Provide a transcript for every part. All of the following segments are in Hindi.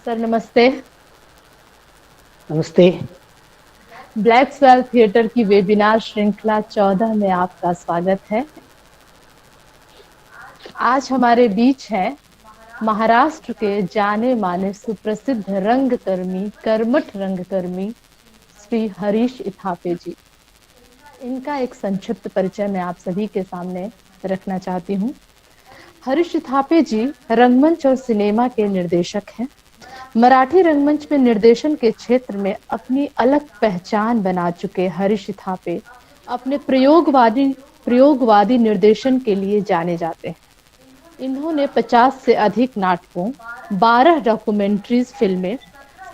सर नमस्ते। नमस्ते। ब्लैक स्वेल थिएटर की वेबिनार श्रृंखला 14 में आपका स्वागत है। आज हमारे बीच है महाराष्ट्र के जाने माने सुप्रसिद्ध रंगकर्मी, कर्मठ रंगकर्मी श्री हरीश इथापे जी। इनका एक संक्षिप्त परिचय मैं आप सभी के सामने रखना चाहती हूँ। हरीश इथापे जी रंगमंच और सिनेमा के निर्देशक हैं। मराठी रंगमंच में निर्देशन के क्षेत्र में अपनी अलग पहचान बना चुके हरीश थापे अपने प्रयोगवादी निर्देशन के लिए जाने जाते हैं। इन्होंने 50 से अधिक नाटकों, 12 डॉक्यूमेंट्रीज फिल्में,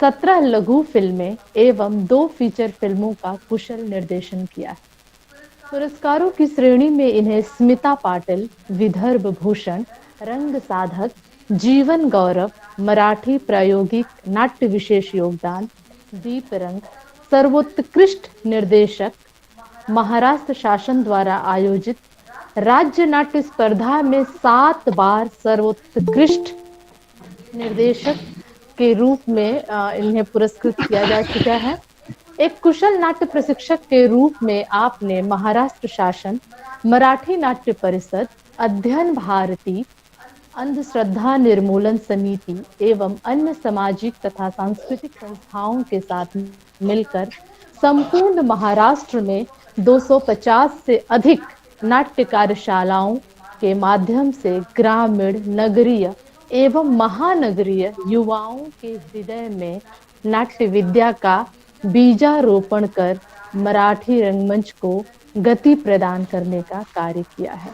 17 लघु फिल्में एवं 2 फीचर फिल्मों का कुशल निर्देशन किया है। पुरस्कारों की श्रेणी में इन्हें स्मिता पाटिल, विदर्भ भूषण, रंग साधक, जीवन गौरव, मराठी प्रायोगिक नाट्य विशेष योगदान, दीप रंग, सर्वोत्कृष्ट निर्देशक, महाराष्ट्र शासन द्वारा आयोजित राज्य नाट्य स्पर्धा में 7 बार सर्वोत्कृष्ट निर्देशक के रूप में इन्हें पुरस्कृत किया जा चुका है। एक कुशल नाट्य प्रशिक्षक के रूप में आपने महाराष्ट्र शासन, मराठी नाट्य परिषद, अध्ययन भारती, अंधश्रद्धा निर्मूलन समिति एवं अन्य सामाजिक तथा सांस्कृतिक संस्थाओं के साथ मिलकर संपूर्ण महाराष्ट्र में 250 से अधिक नाट्य कार्यशालाओं के माध्यम से ग्रामीण, नगरीय एवं महानगरीय युवाओं के हृदय में नाट्य विद्या का बीजारोपण कर मराठी रंगमंच को गति प्रदान करने का कार्य किया है।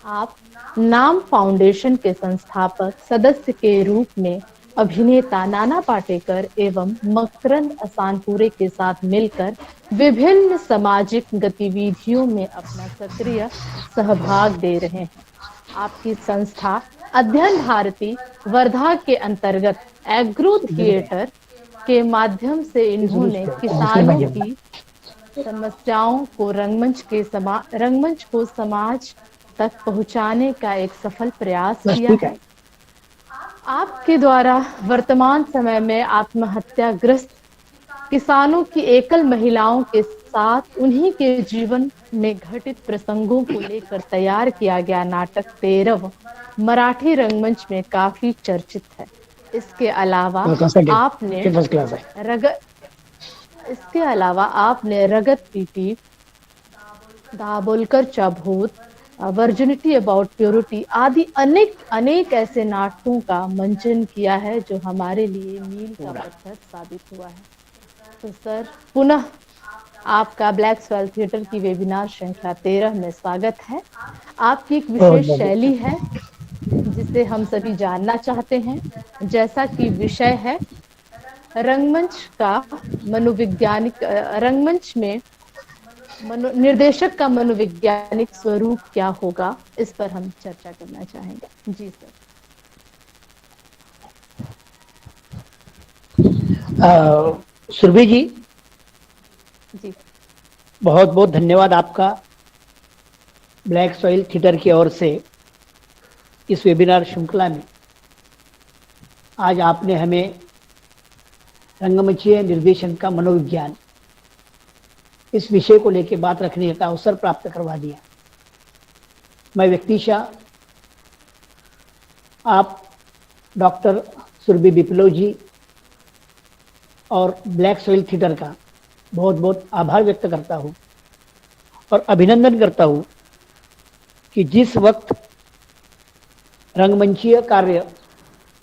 आप नाम फाउंडेशन के संस्थापक सदस्य के रूप में अभिनेता नाना पाटेकर एवं मकरंद असानपुरे के साथ मिलकर विभिन्न सामाजिक गतिविधियों में अपना सक्रिय सहभाग दे रहे हैं। आपकी संस्था अध्ययन भारती वर्धा के अंतर्गत एग्रो थिएटर के माध्यम से इन्होंने किसानों की समस्याओं को रंगमंच को समाज तक पहुंचाने का एक सफल प्रयास किया ठीक है। है। आपके द्वारा वर्तमान समय में आत्महत्याग्रस्त किसानों की एकल महिलाओं के साथ उन्हीं के जीवन में घटित प्रसंगों को लेकर तैयार किया गया नाटक 13 मराठी रंगमंच में काफी चर्चित है। इसके अलावा आपने फर्स्ट क्लास है। रग इसके अलावा आपने रगत पीटी, दाभोलकर चाभूत, वर्जिनिटी अबाउट प्योरिटी आदि अनेक अनेक ऐसे नाटकों का मंचन किया है जो हमारे लिए मील का पत्थर साबित हुआ है। तो सर पुनः आपका ब्लैक स्वेल थिएटर की वेबिनार श्रृंखला 13 में स्वागत है। आपकी एक बहुत विशेष शैली बहुत है जिसे हम सभी जानना चाहते हैं। जैसा कि विषय है रंगमंच का मनोवैज्ञानिक रंगमंच में निर्देशक का मनोवैज्ञानिक स्वरूप क्या होगा, इस पर हम चर्चा करना चाहेंगे। जी सर। सुरभि जी, जी बहुत बहुत धन्यवाद आपका ब्लैक सॉइल थिएटर की ओर से इस वेबिनार श्रृंखला में आज आपने हमें रंगमंचीय निर्देशन का मनोविज्ञान इस विषय को लेकर बात रखने का अवसर प्राप्त करवा दिया। मैं व्यक्तिशः आप डॉक्टर सुरभि विप्लव जी और ब्लैक सॉइल थिएटर का बहुत बहुत आभार व्यक्त करता हूँ और अभिनंदन करता हूँ कि जिस वक्त रंगमंचीय कार्य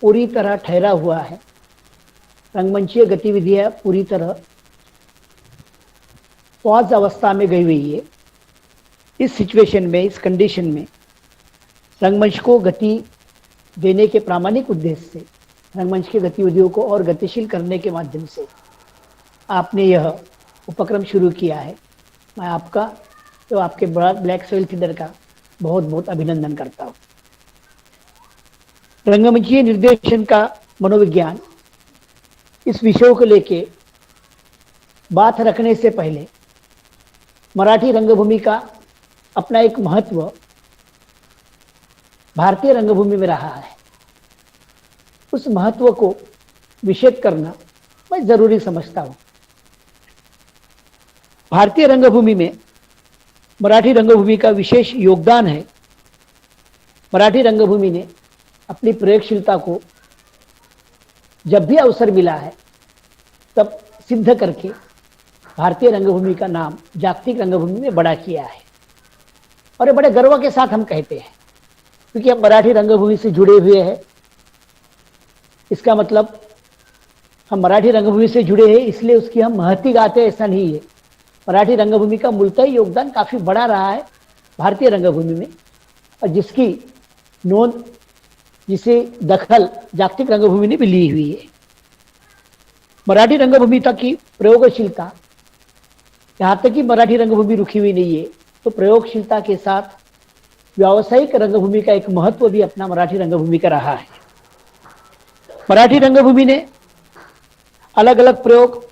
पूरी तरह ठहरा हुआ है, रंगमंचीय गतिविधियां पूरी तरह पॉज अवस्था में गई हुई है, इस सिचुएशन में, इस कंडीशन में रंगमंच को गति देने के प्रामाणिक उद्देश्य से रंगमंच की गतिविधियों को और गतिशील करने के माध्यम से आपने यह उपक्रम शुरू किया है। मैं आपका तो आपके ब्लैक सॉइल थिएटर का बहुत बहुत अभिनंदन करता हूँ। रंगमंचीय निर्देशन का मनोविज्ञान इस विषयों को लेके बात रखने से पहले मराठी रंगभूमि का अपना एक महत्व भारतीय रंगभूमि में रहा है। उस महत्व को विषेद करना मैं जरूरी समझता हूं। भारतीय रंगभूमि में मराठी रंगभूमि का विशेष योगदान है। मराठी रंगभूमि ने अपनी प्रयोगशीलता को जब भी अवसर मिला है तब सिद्ध करके भारतीय रंगभूमि का नाम जागतिक रंगभूमि में बड़ा किया है। और ये बड़े गर्व के साथ हम कहते हैं, क्योंकि हम मराठी रंगभूमि से जुड़े हुए हैं। इसका मतलब हम मराठी रंगभूमि से जुड़े हैं इसलिए उसकी हम महती गाते हैं, ऐसा नहीं है। मराठी रंगभूमि का मूलतः योगदान काफी बड़ा रहा है भारतीय रंगभूमि में, और जिसकी नोंद, जिसे दखल जागतिक रंगभूमि ने भी ली हुई है। मराठी रंगभूमि तक की प्रयोगशीलता, यहां तक कि मराठी रंगभूमि रुकी हुई नहीं है, तो प्रयोगशीलता के साथ व्यावसायिक रंगभूमि का एक महत्व भी अपना मराठी रंगभूमि का रहा है। मराठी रंगभूमि ने अलग अलग प्रयोग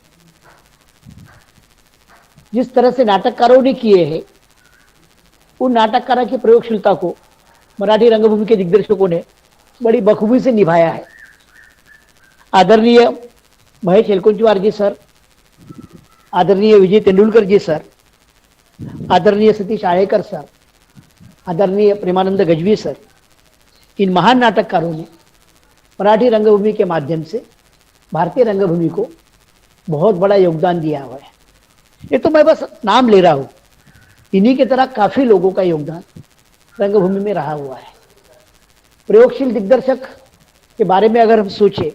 जिस तरह से नाटककारों ने किए हैं, उन नाटककारों की प्रयोगशीलता को मराठी रंगभूमि के दिग्दर्शकों ने बड़ी बखूबी से निभाया है। आदरणीय महेश एलकुंचवार जी सर, आदरणीय विजय तेंदुलकर जी सर, आदरणीय सतीश आळेकर सर, आदरणीय प्रेमानंद गजवी सर, इन महान नाटककारों ने मराठी रंगभूमि के माध्यम से भारतीय रंगभूमि को बहुत बड़ा योगदान दिया हुआ है। ये तो मैं बस नाम ले रहा हूं, इन्हीं की तरह काफी लोगों का योगदान रंगभूमि में रहा हुआ है। प्रयोगशील दिग्दर्शक के बारे में अगर हम सोचे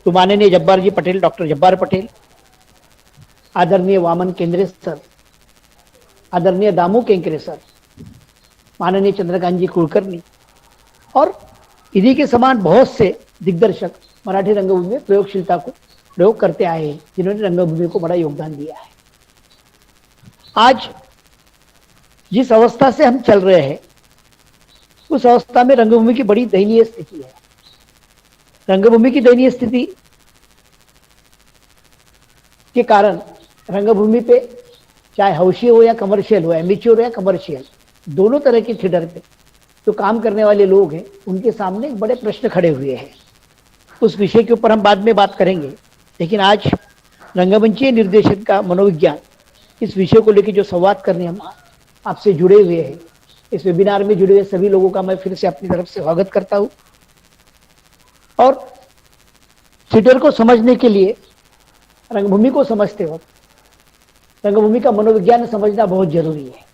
तो माननीय जब्बार जी पटेल, डॉक्टर जब्बार पटेल, आदरणीय वामन केंद्रे सर, आदरणीय दामू केंकरे सर, माननीय चंद्रकांत जी कुलकर्णी और इन्हीं के समान बहुत से दिग्दर्शक मराठी रंगभूमि में प्रयोगशीलता को प्रयोग करते आए हैं, जिन्होंने रंगभूमि को बड़ा योगदान दिया है। आज जिस अवस्था से हम चल रहे हैं उस अवस्था में रंगभूमि की बड़ी दयनीय स्थिति है। रंगभूमि की दयनीय स्थिति के कारण रंगभूमि पे चाहे हौशी हो या कमर्शियल हो, एमेच्योर हो या कमर्शियल, दोनों तरह के थिएटर पे जो काम करने वाले लोग हैं उनके सामने बड़े प्रश्न खड़े हुए हैं। उस विषय के ऊपर हम बाद में बात करेंगे, लेकिन आज रंगमंचीय निर्देशन का मनोविज्ञान, इस विषय को लेकर जो संवाद करने हम आपसे जुड़े हुए हैं, इस वेबिनार में जुड़े हुए सभी लोगों का मैं फिर से अपनी तरफ से स्वागत करता हूं। और थिएटर को समझने के लिए, रंगभूमि को समझते वक्त रंगभूमि का मनोविज्ञान समझना बहुत जरूरी है।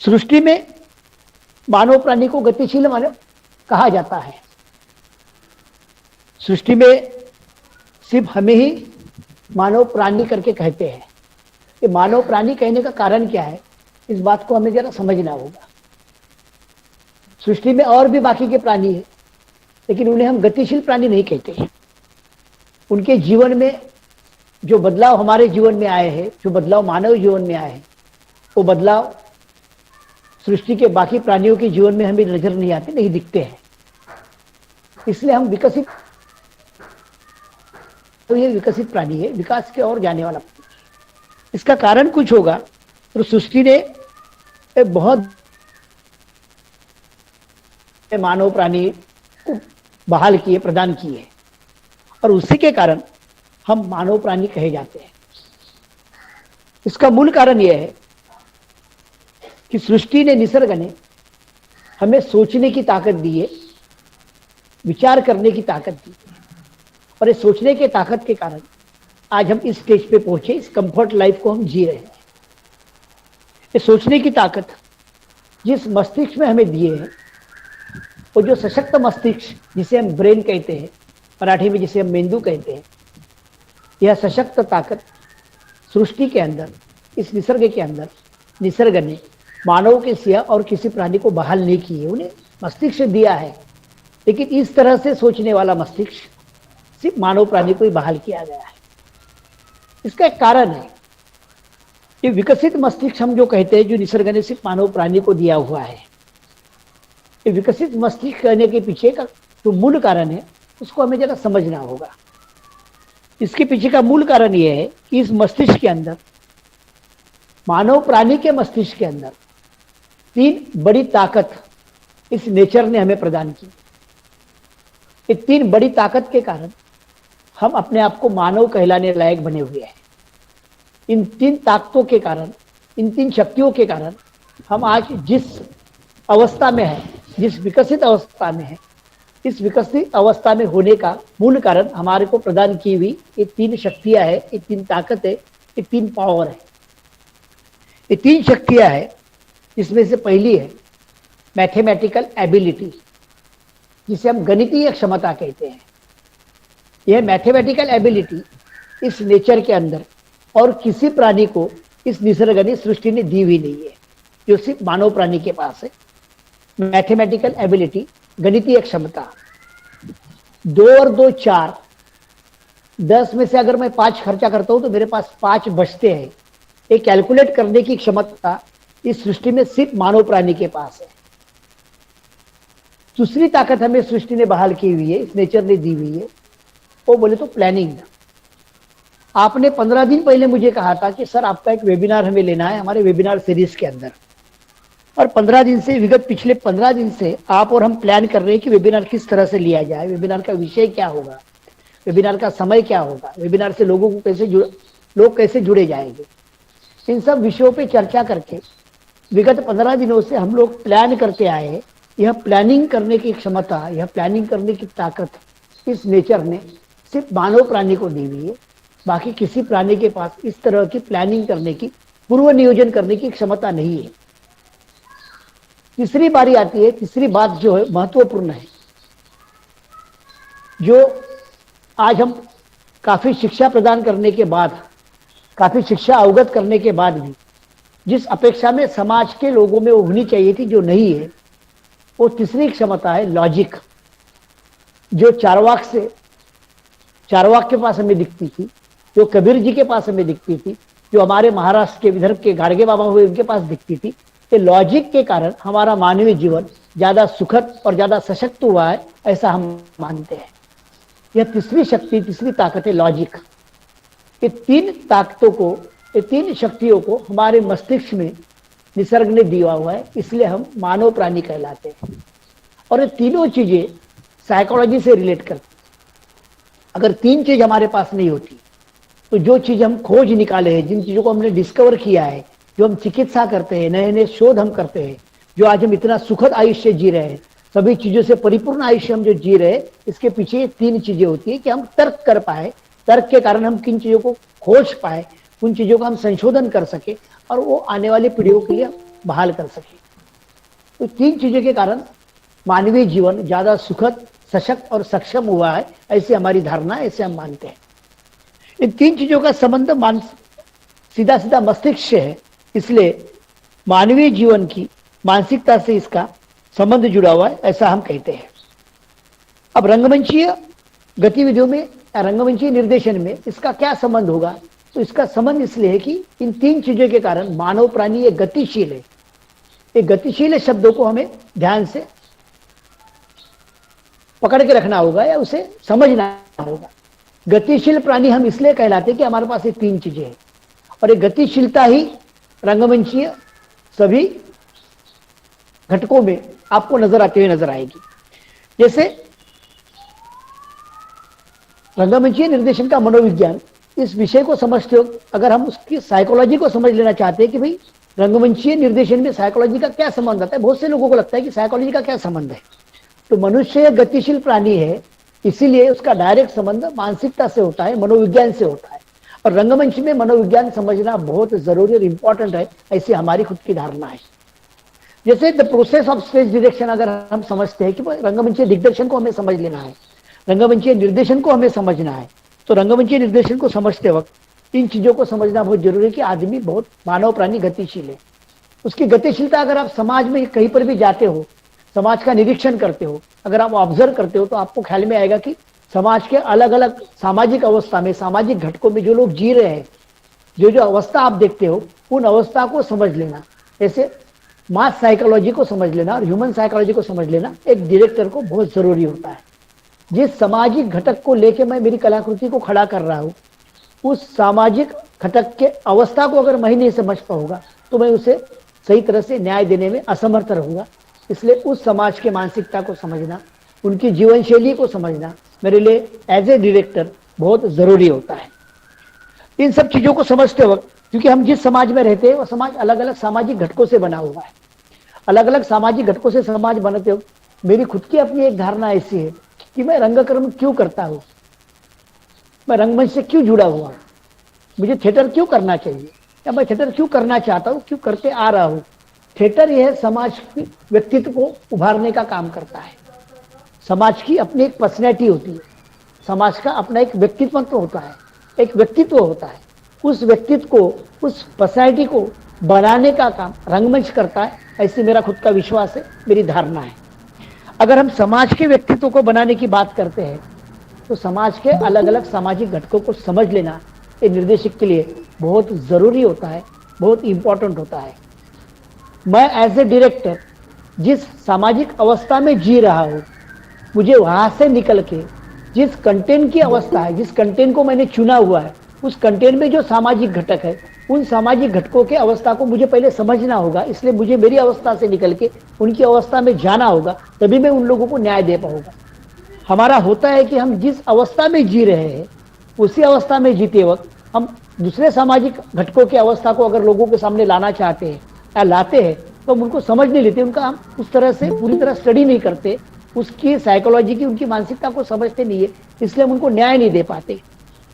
सृष्टि में मानव प्राणी को गतिशील मानव कहा जाता है। सृष्टि में सिर्फ हमें ही मानव प्राणी करके कहते हैं। कि मानव प्राणी कहने का कारण क्या है, इस बात को हमें जरा समझना होगा। सृष्टि में और भी बाकी के प्राणी हैं, लेकिन उन्हें हम गतिशील प्राणी नहीं कहते। उनके जीवन में जो बदलाव हमारे जीवन में आए हैं, जो बदलाव मानव जीवन में आए हैं, वो बदलाव सृष्टि के बाकी प्राणियों के जीवन में हमें नजर नहीं आते, नहीं दिखते हैं। इसलिए हम विकसित, तो ये विकसित प्राणी है, विकास के और जाने वाला। इसका कारण कुछ होगा, तो सृष्टि ने बहुत मानव प्राणी को बहाल किए, प्रदान किए, और उसी के कारण हम मानव प्राणी कहे जाते हैं। इसका मूल कारण यह है कि सृष्टि ने, निसर्ग ने हमें सोचने की ताकत दी है, विचार करने की ताकत दी है, और इस सोचने के ताकत के कारण आज हम इस स्टेज पे पहुंचे, इस कंफर्ट लाइफ को हम जी रहे हैं। ये सोचने की ताकत जिस मस्तिष्क में हमें दिए है, वो जो सशक्त मस्तिष्क जिसे हम ब्रेन कहते हैं, मराठी में जिसे हम मेंदू कहते हैं, यह सशक्त ताकत सृष्टि के अंदर, इस निसर्ग के अंदर, निसर्ग ने मानव के सिवा और किसी प्राणी को बहाल नहीं की है। उन्हें मस्तिष्क दिया है, लेकिन इस तरह से सोचने वाला मस्तिष्क सिर्फ मानव प्राणी को ही बहाल किया गया है। इसका एक कारण है कि विकसित मस्तिष्क हम जो कहते हैं, जो निसर्ग ने सिर्फ मानव प्राणी को दिया हुआ है, ये विकसित मस्तिष्क कहने के पीछे का जो मूल कारण है, उसको हमें जरा समझना होगा। इसके पीछे का मूल कारण यह है कि इस मस्तिष्क के अंदर, मानव प्राणी के मस्तिष्क के अंदर 3 बड़ी ताकत इस नेचर ने हमें प्रदान की। ये तीन बड़ी ताकत के कारण हम अपने आप को मानव कहलाने लायक बने हुए हैं। इन तीन ताकतों के कारण, इन तीन शक्तियों के कारण हम आज जिस अवस्था में है, जिस विकसित अवस्था में है, इस विकसित अवस्था में होने का मूल कारण हमारे को प्रदान की हुई ये तीन शक्तियां है, ये तीन ताकत है, ये तीन पावर है। ये तीन शक्तियां है, इसमें से पहली है मैथमेटिकल एबिलिटी, जिसे हम गणितीय क्षमता कहते हैं। यह मैथमेटिकल एबिलिटी इस नेचर के अंदर और किसी प्राणी को इस निसर्ग ने, सृष्टि ने दी हुई नहीं है, जो सिर्फ मानव प्राणी के पास है। मैथमेटिकल एबिलिटी, गणितीय क्षमता। 2 और 2 4, 10 में से अगर मैं 5 खर्चा करता हूं तो मेरे पास 5 बचते हैं। ये कैलकुलेट करने की क्षमता इस सृष्टि में सिर्फ मानव प्राणी के पास है। दूसरी ताकत हमें सृष्टि ने बहाल की हुई है, इस नेचर ने दी हुई है, वो बोले तो प्लानिंग। आपने 15 दिन पहले मुझे कहा था कि सर आपका एक वेबिनार हमें लेना है हमारे वेबिनार सीरीज के अंदर, और 15 दिन से, विगत पिछले 15 दिन से आप और हम प्लान कर रहे हैं कि वेबिनार किस तरह से लिया जाए, वेबिनार का विषय क्या होगा, वेबिनार का समय क्या होगा, वेबिनार से लोगों को लोग कैसे जुड़े जाएंगे। इन सब विषयों पे चर्चा करके विगत 15 दिनों से हम लोग प्लान करते आए हैं। यह प्लानिंग करने की क्षमता, यह प्लानिंग करने की ताकत इस नेचर ने सिर्फ मानव प्राणी को दी हुई है। बाकी किसी प्राणी के पास इस तरह की प्लानिंग करने की, पूर्व नियोजन करने की क्षमता नहीं है। तीसरी बारी आती है, तीसरी बात जो है महत्वपूर्ण है, जो आज हम काफी शिक्षा प्रदान करने के बाद, काफी शिक्षा अवगत करने के बाद भी जिस अपेक्षा में समाज के लोगों में वो होनी चाहिए थी, जो नहीं है, वो तीसरी क्षमता है लॉजिक, जो चारवाक के पास हमें दिखती थी, जो कबीर जी के पास हमें दिखती थी, जो हमारे महाराष्ट्र के, विदर्भ के गार्गे बाबा हुए उनके पास दिखती थी। कि लॉजिक के कारण हमारा मानवीय जीवन ज्यादा सुखद और ज्यादा सशक्त हुआ है, ऐसा हम मानते हैं। यह तीसरी शक्ति, तीसरी ताकत है लॉजिक। ये तीन ताकतों को, ये तीन शक्तियों को हमारे मस्तिष्क में निसर्ग ने दिया हुआ है, इसलिए हम मानव प्राणी कहलाते हैं। और ये तीनों चीजें साइकोलॉजी से रिलेट करती। अगर तीन चीज हमारे पास नहीं होती तो जो चीज हम खोज निकाले हैं, जिन चीजों को हमने डिस्कवर किया है, जो हम चिकित्सा करते हैं, नए नए शोध हम करते हैं, जो आज हम इतना सुखद आयुष्य जी रहे हैं, सभी चीजों से परिपूर्ण आयुष्य हम जो जी रहे हैं, इसके पीछे ये तीन चीजें होती है कि हम तर्क कर पाए, तर्क के कारण हम किन चीजों को खोज पाए, उन चीजों का हम संशोधन कर सके और वो आने वाली पीढ़ियों के लिए बहाल कर सके। तो तीन चीजों के कारण मानवीय जीवन ज्यादा सुखद, सशक्त और सक्षम हुआ है, ऐसी हमारी धारणा, ऐसे हम मानते हैं। इन तीन चीजों का संबंध सीधा सीधा मस्तिष्क से है, इसलिए मानवीय जीवन की मानसिकता से इसका संबंध जुड़ा हुआ है, ऐसा हम कहते हैं। अब रंगमंचीय गतिविधियों में, रंगमंचीय निर्देशन में इसका क्या संबंध होगा? तो इसका संबंध इसलिए है कि इन तीन चीजों के कारण मानव प्राणी ये गतिशील है। ये गतिशील शब्दों को हमें ध्यान से पकड़ के रखना होगा या उसे समझना होगा। गतिशील प्राणी हम इसलिए कहलाते हैं कि हमारे पास ये तीन चीजें हैं, और ये गतिशीलता ही रंगमंचीय सभी घटकों में आपको नजर आते हुए नजर आएगी। जैसे रंगमंचीय निर्देशन का मनोविज्ञान, इस विषय को समझते हो, अगर हम उसकी साइकोलॉजी को समझ लेना चाहते हैं कि भाई रंगमंचीय निर्देशन में साइकोलॉजी का क्या संबंध आता है, बहुत से लोगों को लगता है कि साइकोलॉजी का क्या संबंध है। तो मनुष्य गतिशील प्राणी है, इसीलिए उसका डायरेक्ट संबंध मानसिकता से होता है, मनोविज्ञान से होता है। और रंगमंच में मनोविज्ञान समझना बहुत जरूरी और इंपॉर्टेंट है, ऐसी हमारी खुद की धारणा है। जैसे the process of stage direction अगर हम समझते हैं कि रंगमंचीय दिग्दर्शन को हमें समझ लेना है, रंगमंचीय निर्देशन को हमें समझना है, तो रंगमंचीय निर्देशन को समझते वक्त इन चीजों को समझना बहुत जरूरी है कि आदमी बहुत, मानव प्राणी गतिशील है। उसकी गतिशीलता अगर आप समाज में कहीं पर भी जाते हो, समाज का निरीक्षण करते हो, अगर आप ऑब्जर्व करते हो, तो आपको ख्याल में आएगा कि समाज के अलग अलग सामाजिक अवस्था में, सामाजिक घटकों में जो लोग जी रहे हैं, जो जो अवस्था आप देखते हो, उन अवस्था को समझ लेना, जैसे मास साइकोलॉजी को समझ लेना और ह्यूमन साइकोलॉजी को समझ लेना एक डायरेक्टर को बहुत जरूरी होता है। जिस सामाजिक घटक को लेके मैं मेरी कलाकृति को खड़ा कर रहा हूँ, उस सामाजिक घटक के अवस्था को अगर मैं नहीं समझ पाऊंगा तो मैं उसे सही तरह से न्याय देने में असमर्थ रहूंगा। इसलिए उस समाज के मानसिकता को समझना, उनकी जीवन शैली को समझना मेरे लिए एज ए डायरेक्टर बहुत जरूरी होता है। इन सब चीजों को समझते वक्त, क्योंकि हम जिस समाज में रहते हैं वो समाज अलग अलग सामाजिक घटकों से बना हुआ है, अलग अलग सामाजिक घटकों से समाज बनते हो, मेरी खुद की अपनी एक धारणा ऐसी है कि मैं रंगकर्म क्यों करता हूं, मैं रंगमंच से क्यों जुड़ा हुआ हूं, मुझे थिएटर क्यों करना चाहिए, या मैं थिएटर क्यों करना चाहता हूं, क्यों करते आ रहा हूं। थिएटर यह समाज के व्यक्तित्व को उभारने का काम करता है। समाज की अपनी एक पर्सनैलिटी होती है, समाज का अपना एक व्यक्तित्व होता है, एक व्यक्तित्व होता है। उस व्यक्तित्व को, उस पर्सनैलिटी को बनाने का काम रंगमंच करता है, ऐसी मेरा खुद का विश्वास है, मेरी धारणा है। अगर हम समाज के व्यक्तित्व को बनाने की बात करते हैं तो समाज के अलग अलग सामाजिक घटकों को समझ लेना एक निर्देशक के लिए बहुत जरूरी होता है, बहुत इंपॉर्टेंट होता है। मैं एज ए डायरेक्टर जिस सामाजिक अवस्था में जी रहा हूं, मुझे वहां से निकल के जिस कंटेंट की अवस्था है, जिस कंटेंट को मैंने चुना हुआ है, उस कंटेंट में जो सामाजिक घटक है, उन सामाजिक घटकों के अवस्था को मुझे पहले समझना होगा। इसलिए मुझे मेरी अवस्था से निकल के उनकी अवस्था में जाना होगा, तभी मैं उन लोगों को न्याय दे पाऊंगा। हमारा होता है कि हम जिस अवस्था में जी रहे हैं उसी अवस्था में जीते वक्त हम दूसरे सामाजिक घटकों की अवस्था को अगर लोगों के सामने लाना चाहते हैं या लाते हैं तो हम उनको समझ नहीं लेते, उनका हम उस तरह से पूरी तरह स्टडी नहीं करते, उसकी साइकोलॉजी की, उनकी मानसिकता को समझते नहीं है, इसलिए हम उनको न्याय नहीं दे पाते।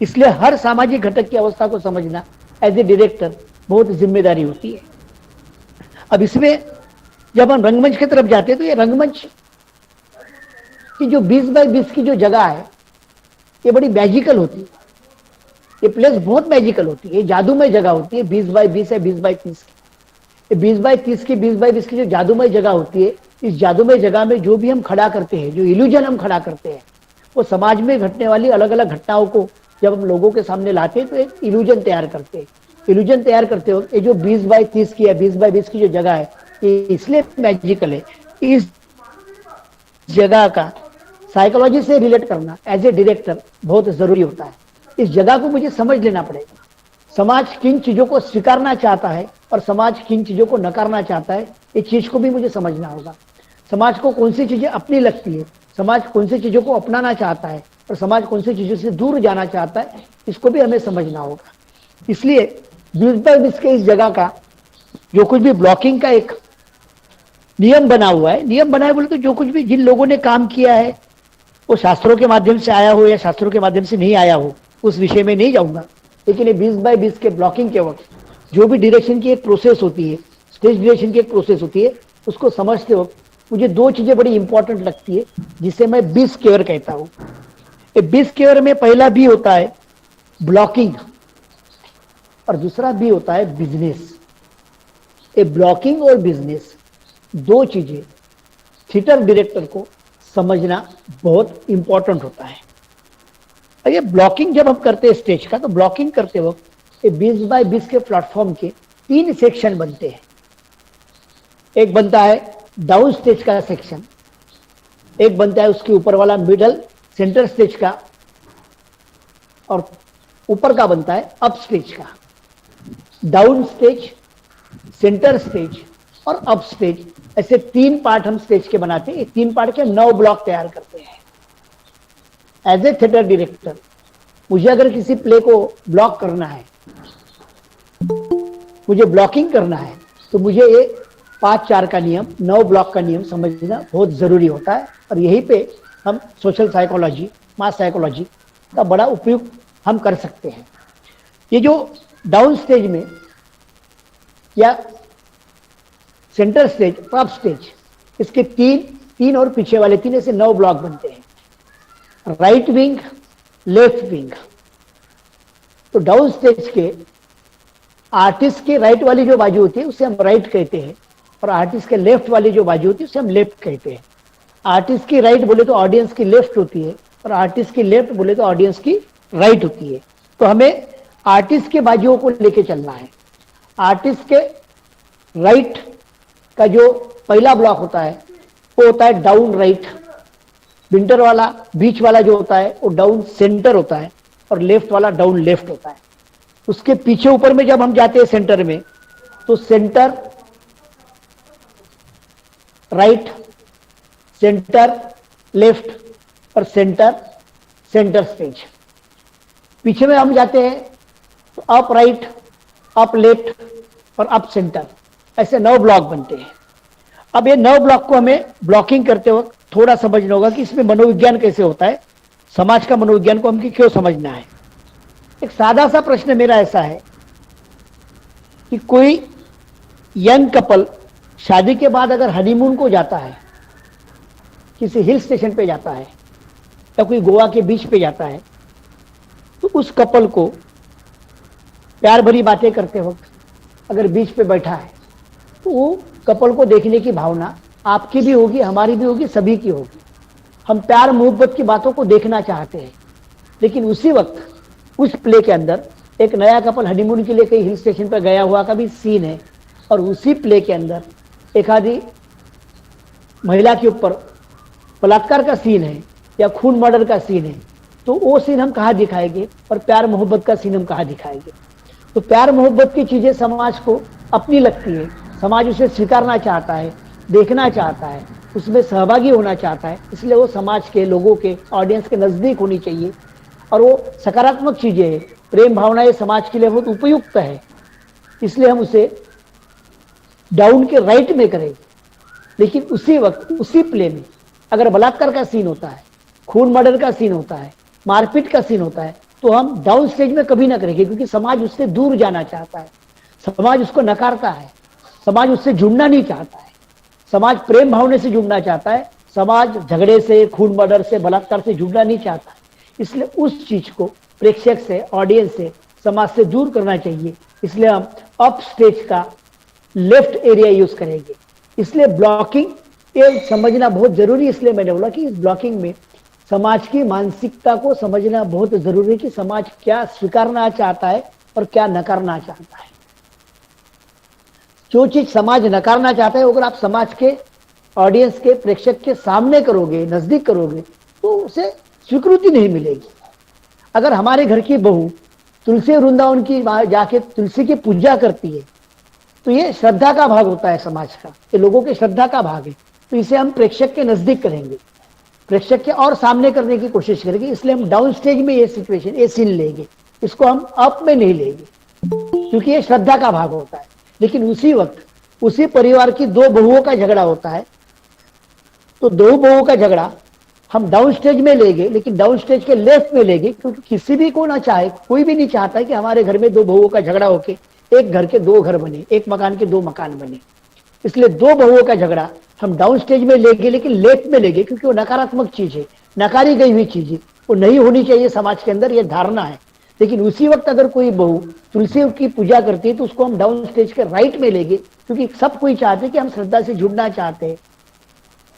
इसलिए हर सामाजिक घटक की अवस्था को समझना एज ए डायरेक्टर बहुत जिम्मेदारी होती है। अब इसमें जब हम रंगमंच की तरफ जाते हैं तो ये रंगमंच की जो 20 बाय 20 की जो जगह है ये बड़ी मैजिकल होती है, ये प्लेस बहुत मैजिकल होती है, ये जादूमय जगह होती है। 20 बाय 20 है, 20 बाय 30 की, 20 बाय 30 की, 20 बाय 20 की जो जादूमय जगह होती है, इस जादूमय जगह में जो भी हम खड़ा करते हैं, जो इल्यूजन हम खड़ा करते हैं, वो समाज में घटने वाली अलग अलग घटनाओं को जब हम लोगों के सामने लाते हैं तो एक इल्यूजन तैयार करते हैं। इल्यूजन तैयार करते वक्त ये जो 20 बाय 30 की है, 20 बाय 20 की जो जगह है, ये इसलिए मैजिकल है। इस जगह का साइकोलॉजी से रिलेट करना एज ए डायरेक्टर बहुत जरूरी होता है। इस जगह को मुझे समझ लेना पड़ेगा, समाज किन चीजों को स्वीकारना चाहता है और समाज किन चीजों को नकारना चाहता है, इस चीज को भी मुझे समझना होगा। समाज को कौन सी चीजें अपनी लगती है, समाज कौन सी चीजों को अपनाना चाहता है और समाज कौन सी चीजों से दूर जाना चाहता है, इसको भी हमें समझना होगा। इसलिए 20 बाय 20 के इस जगह का जो कुछ भी ब्लॉकिंग का एक नियम बना हुआ है, नियम बना है बोले तो जो कुछ भी जिन लोगों ने काम किया है वो शास्त्रों के माध्यम से आया हो या शास्त्रों के माध्यम से नहीं आया हो, उस विषय में नहीं जाऊंगा। लेकिन ये 20 बाय 20 के ब्लॉकिंग के वक्त जो भी डायरेक्शन की एक प्रोसेस होती है, स्टेज डायरेक्शन की एक प्रोसेस होती है, उसको समझते वक्त मुझे दो चीजें बड़ी इंपॉर्टेंट लगती है जिसे मैं 20 केयर कहता हूं। ये 20 केयर में पहला बी होता है ब्लॉकिंग और दूसरा बी होता है बिजनेस। ये ब्लॉकिंग और बिजनेस दो चीजें थिएटर डायरेक्टर को समझना बहुत इंपॉर्टेंट होता है। और ये ब्लॉकिंग जब हम करते हैं स्टेज का, तो ब्लॉकिंग करते वक्त ये 20 बाय 20 के प्लेटफॉर्म के 3 सेक्शन बनते हैं। एक बनता है डाउन स्टेज का सेक्शन, एक बनता है उसके ऊपर वाला मिडल सेंटर स्टेज का, और ऊपर का बनता है अप स्टेज का। डाउन स्टेज, सेंटर स्टेज और अप स्टेज, ऐसे 3 पार्ट हम स्टेज के बनाते हैं। 3 पार्ट के 9 ब्लॉक तैयार करते हैं। एज ए थिएटर डायरेक्टर मुझे अगर किसी प्ले को ब्लॉक करना है, मुझे ब्लॉकिंग करना है, तो मुझे ये 5-4 का नियम, 9 ब्लॉक का नियम समझना बहुत जरूरी होता है। और यहीं पे हम सोशल साइकोलॉजी, मास साइकोलॉजी का बड़ा उपयोग हम कर सकते हैं। ये जो डाउन स्टेज में या सेंटर स्टेज, टॉप स्टेज, इसके 3 और पीछे वाले 3 ऐसे 9 ब्लॉक बनते हैं। Right wing, left wing. तो डाउन स्टेज के आर्टिस्ट के राइट वाली जो बाजू होती है उसे हम राइट कहते हैं, और आर्टिस्ट के लेफ्ट वाली जो बाजू होती है उसे हम लेफ्ट कहते हैं। आर्टिस्ट की राइट बोले तो ऑडियंस की लेफ्ट होती है, और आर्टिस्ट की लेफ्ट बोले तो ऑडियंस की राइट होती है। तो हमें आर्टिस्ट के बाजुओं को लेके चलना है। आर्टिस्ट के राइट का जो पहला ब्लॉक होता है वो होता है डाउन राइट। विंटर वाला, बीच वाला जो होता है वो डाउन सेंटर होता है, और लेफ्ट वाला डाउन लेफ्ट होता है। उसके पीछे ऊपर में जब हम जाते हैं सेंटर में, तो सेंटर राइट, सेंटर लेफ्ट और सेंटर, सेंटर स्टेज। पीछे में हम जाते हैं तो अप राइट, अप लेफ्ट और अप सेंटर, ऐसे 9 ब्लॉक बनते हैं। अब ये 9 ब्लॉक को हमें ब्लॉकिंग करते वक्त थोड़ा समझना होगा कि इसमें मनोविज्ञान कैसे होता है, समाज का मनोविज्ञान को हमको क्यों समझना है। एक सादा सा प्रश्न मेरा ऐसा है कि कोई यंग कपल शादी के बाद अगर हनीमून को जाता है, किसी हिल स्टेशन पे जाता है या कोई गोवा के बीच पे जाता है, तो उस कपल को प्यार भरी बातें करते वक्त अगर बीच पे बैठा है तो वो कपल को देखने की भावना आपकी भी होगी, हमारी भी होगी, सभी की होगी। हम प्यार मोहब्बत की बातों को देखना चाहते हैं, लेकिन उसी वक्त उस प्ले के अंदर एक नया कपल हनीमून के लिए कहीं हिल स्टेशन पर गया हुआ का भी सीन है, और उसी प्ले के अंदर एक आधी महिला के ऊपर बलात्कार का सीन है या खून मर्डर का सीन है, तो वो सीन हम कहाँ दिखाएंगे और प्यार मोहब्बत का सीन हम कहाँ दिखाएंगे। तो प्यार मोहब्बत की चीजें समाज को अपनी लगती है, समाज उसे स्वीकारना चाहता है, देखना चाहता है, उसमें सहभागी होना चाहता है, इसलिए वो समाज के लोगों के ऑडियंस के नजदीक होनी चाहिए और वो सकारात्मक चीजें है। प्रेम भावना ये समाज के लिए बहुत उपयुक्त है, इसलिए हम उसे डाउन के राइट में करेंगे। लेकिन उसी वक्त उसी प्ले में अगर बलात्कार का सीन होता है, खून मर्डर का सीन होता है, मारपीट का सीन होता है, तो हम डाउन स्टेज में कभी ना करेंगे, क्योंकि समाज उससे दूर जाना चाहता है, समाज उसको नकारता है, समाज उससे जुड़ना नहीं चाहता है, समाज प्रेम भावना से जुड़ना चाहता है, समाज झगड़े से, खून मर्डर से, बलात्कार से जुड़ना नहीं चाहता। इसलिए उस चीज को प्रेक्षक से, ऑडियंस से, समाज से दूर करना चाहिए। इसलिए हम अप स्टेज का लेफ्ट एरिया यूज करेंगे। इसलिए ब्लॉकिंग ये समझना बहुत जरूरी है। इसलिए मैंने बोला कि इस ब्लॉकिंग में समाज की मानसिकता को समझना बहुत जरूरी है कि समाज क्या स्वीकारना चाहता है और क्या नकारना चाहता है। जो चीज समाज नकारना चाहता है, अगर आप समाज के ऑडियंस के, प्रेक्षक के सामने करोगे, नजदीक करोगे, तो उसे स्वीकृति नहीं मिलेगी। अगर हमारे घर की बहू तुलसी वृंदावन की जाके तुलसी की पूजा करती है, तो ये श्रद्धा का भाग होता है समाज का, ये लोगों के श्रद्धा का भाग है। तो इसे हम प्रेक्षक के नजदीक करेंगे, प्रेक्षक के और सामने करने की कोशिश करेंगे। इसलिए हम डाउन स्टेज में ये सिचुएशन, ये सीन लेंगे, इसको हम अप में नहीं लेंगे, क्योंकि ये श्रद्धा का भाग होता है। लेकिन उसी वक्त उसी परिवार की 2 बहुओं का झगड़ा होता है, तो 2 बहुओं का झगड़ा हम डाउन स्टेज में लेंगे, लेकिन डाउन स्टेज के लेफ्ट में लेंगे, क्योंकि किसी भी को ना चाहे, कोई भी नहीं चाहता है कि हमारे घर में 2 बहुओं का झगड़ा होके एक घर के 2 घर बने, एक मकान के 2 मकान बने। इसलिए 2 बहुओं का झगड़ा हम डाउन स्टेज में लेंगे, लेकिन लेफ्ट में लेंगे, क्योंकि वो नकारात्मक चीज है, नकारी गई हुई चीज है, वो नहीं होनी चाहिए समाज के अंदर, ये धारणा है। लेकिन उसी वक्त अगर कोई बहू तुलसी की पूजा करती है, तो उसको हम डाउन स्टेज के राइट में लेंगे, क्योंकि सब कोई चाहते हैं कि हम श्रद्धा से जुड़ना चाहते हैं,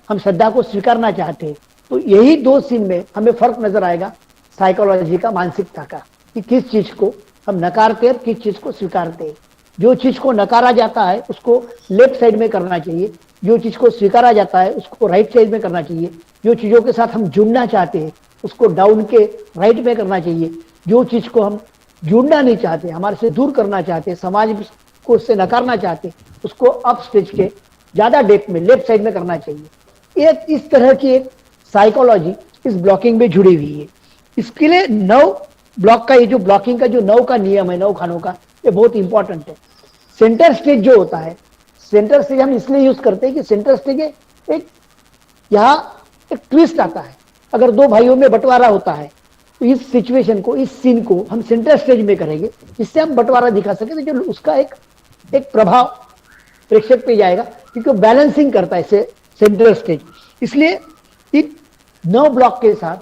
हम श्रद्धा को स्वीकारना चाहते हैं। तो यही 2 सीन में हमें फर्क नजर आएगा साइकोलॉजी का, मानसिकता का, कि किस चीज को हम नकारते हैं, किस चीज को स्वीकारते हैं। जो चीज को नकारा जाता है उसको लेफ्ट साइड में करना चाहिए, जो चीज को स्वीकारा जाता है उसको राइट साइड में करना चाहिए, जो चीजों के साथ हम जुड़ना चाहते हैं उसको डाउन के राइट में करना चाहिए, जो चीज को हम जुड़ना नहीं चाहते, हमारे से दूर करना चाहते, समाज को उससे नकारना चाहते, उसको अप स्टेज के ज्यादा डेप्थ में लेफ्ट साइड में करना चाहिए। एक इस तरह की एक साइकोलॉजी इस ब्लॉकिंग में जुड़ी हुई है। इसके लिए 9 ब्लॉक का, ये जो ब्लॉकिंग का जो 9 का नियम है, 9 खानों का, ये बहुत इंपॉर्टेंट है। सेंटर स्टेज जो होता है, सेंटर स्टेज हम इसलिए यूज करते हैं कि सेंटर स्टेज एक यहाँ एक ट्विस्ट आता है। अगर 2 भाइयों में बंटवारा होता है, तो इस सिचुएशन को, इस सीन को हम सेंटर स्टेज में करेंगे, जिससे हम बंटवारा दिखा सके, तो जो उसका एक प्रभाव प्रेक्षक पे जाएगा, क्योंकि बैलेंसिंग करता है सेंटर स्टेज। इसलिए इन 9 ब्लॉक के साथ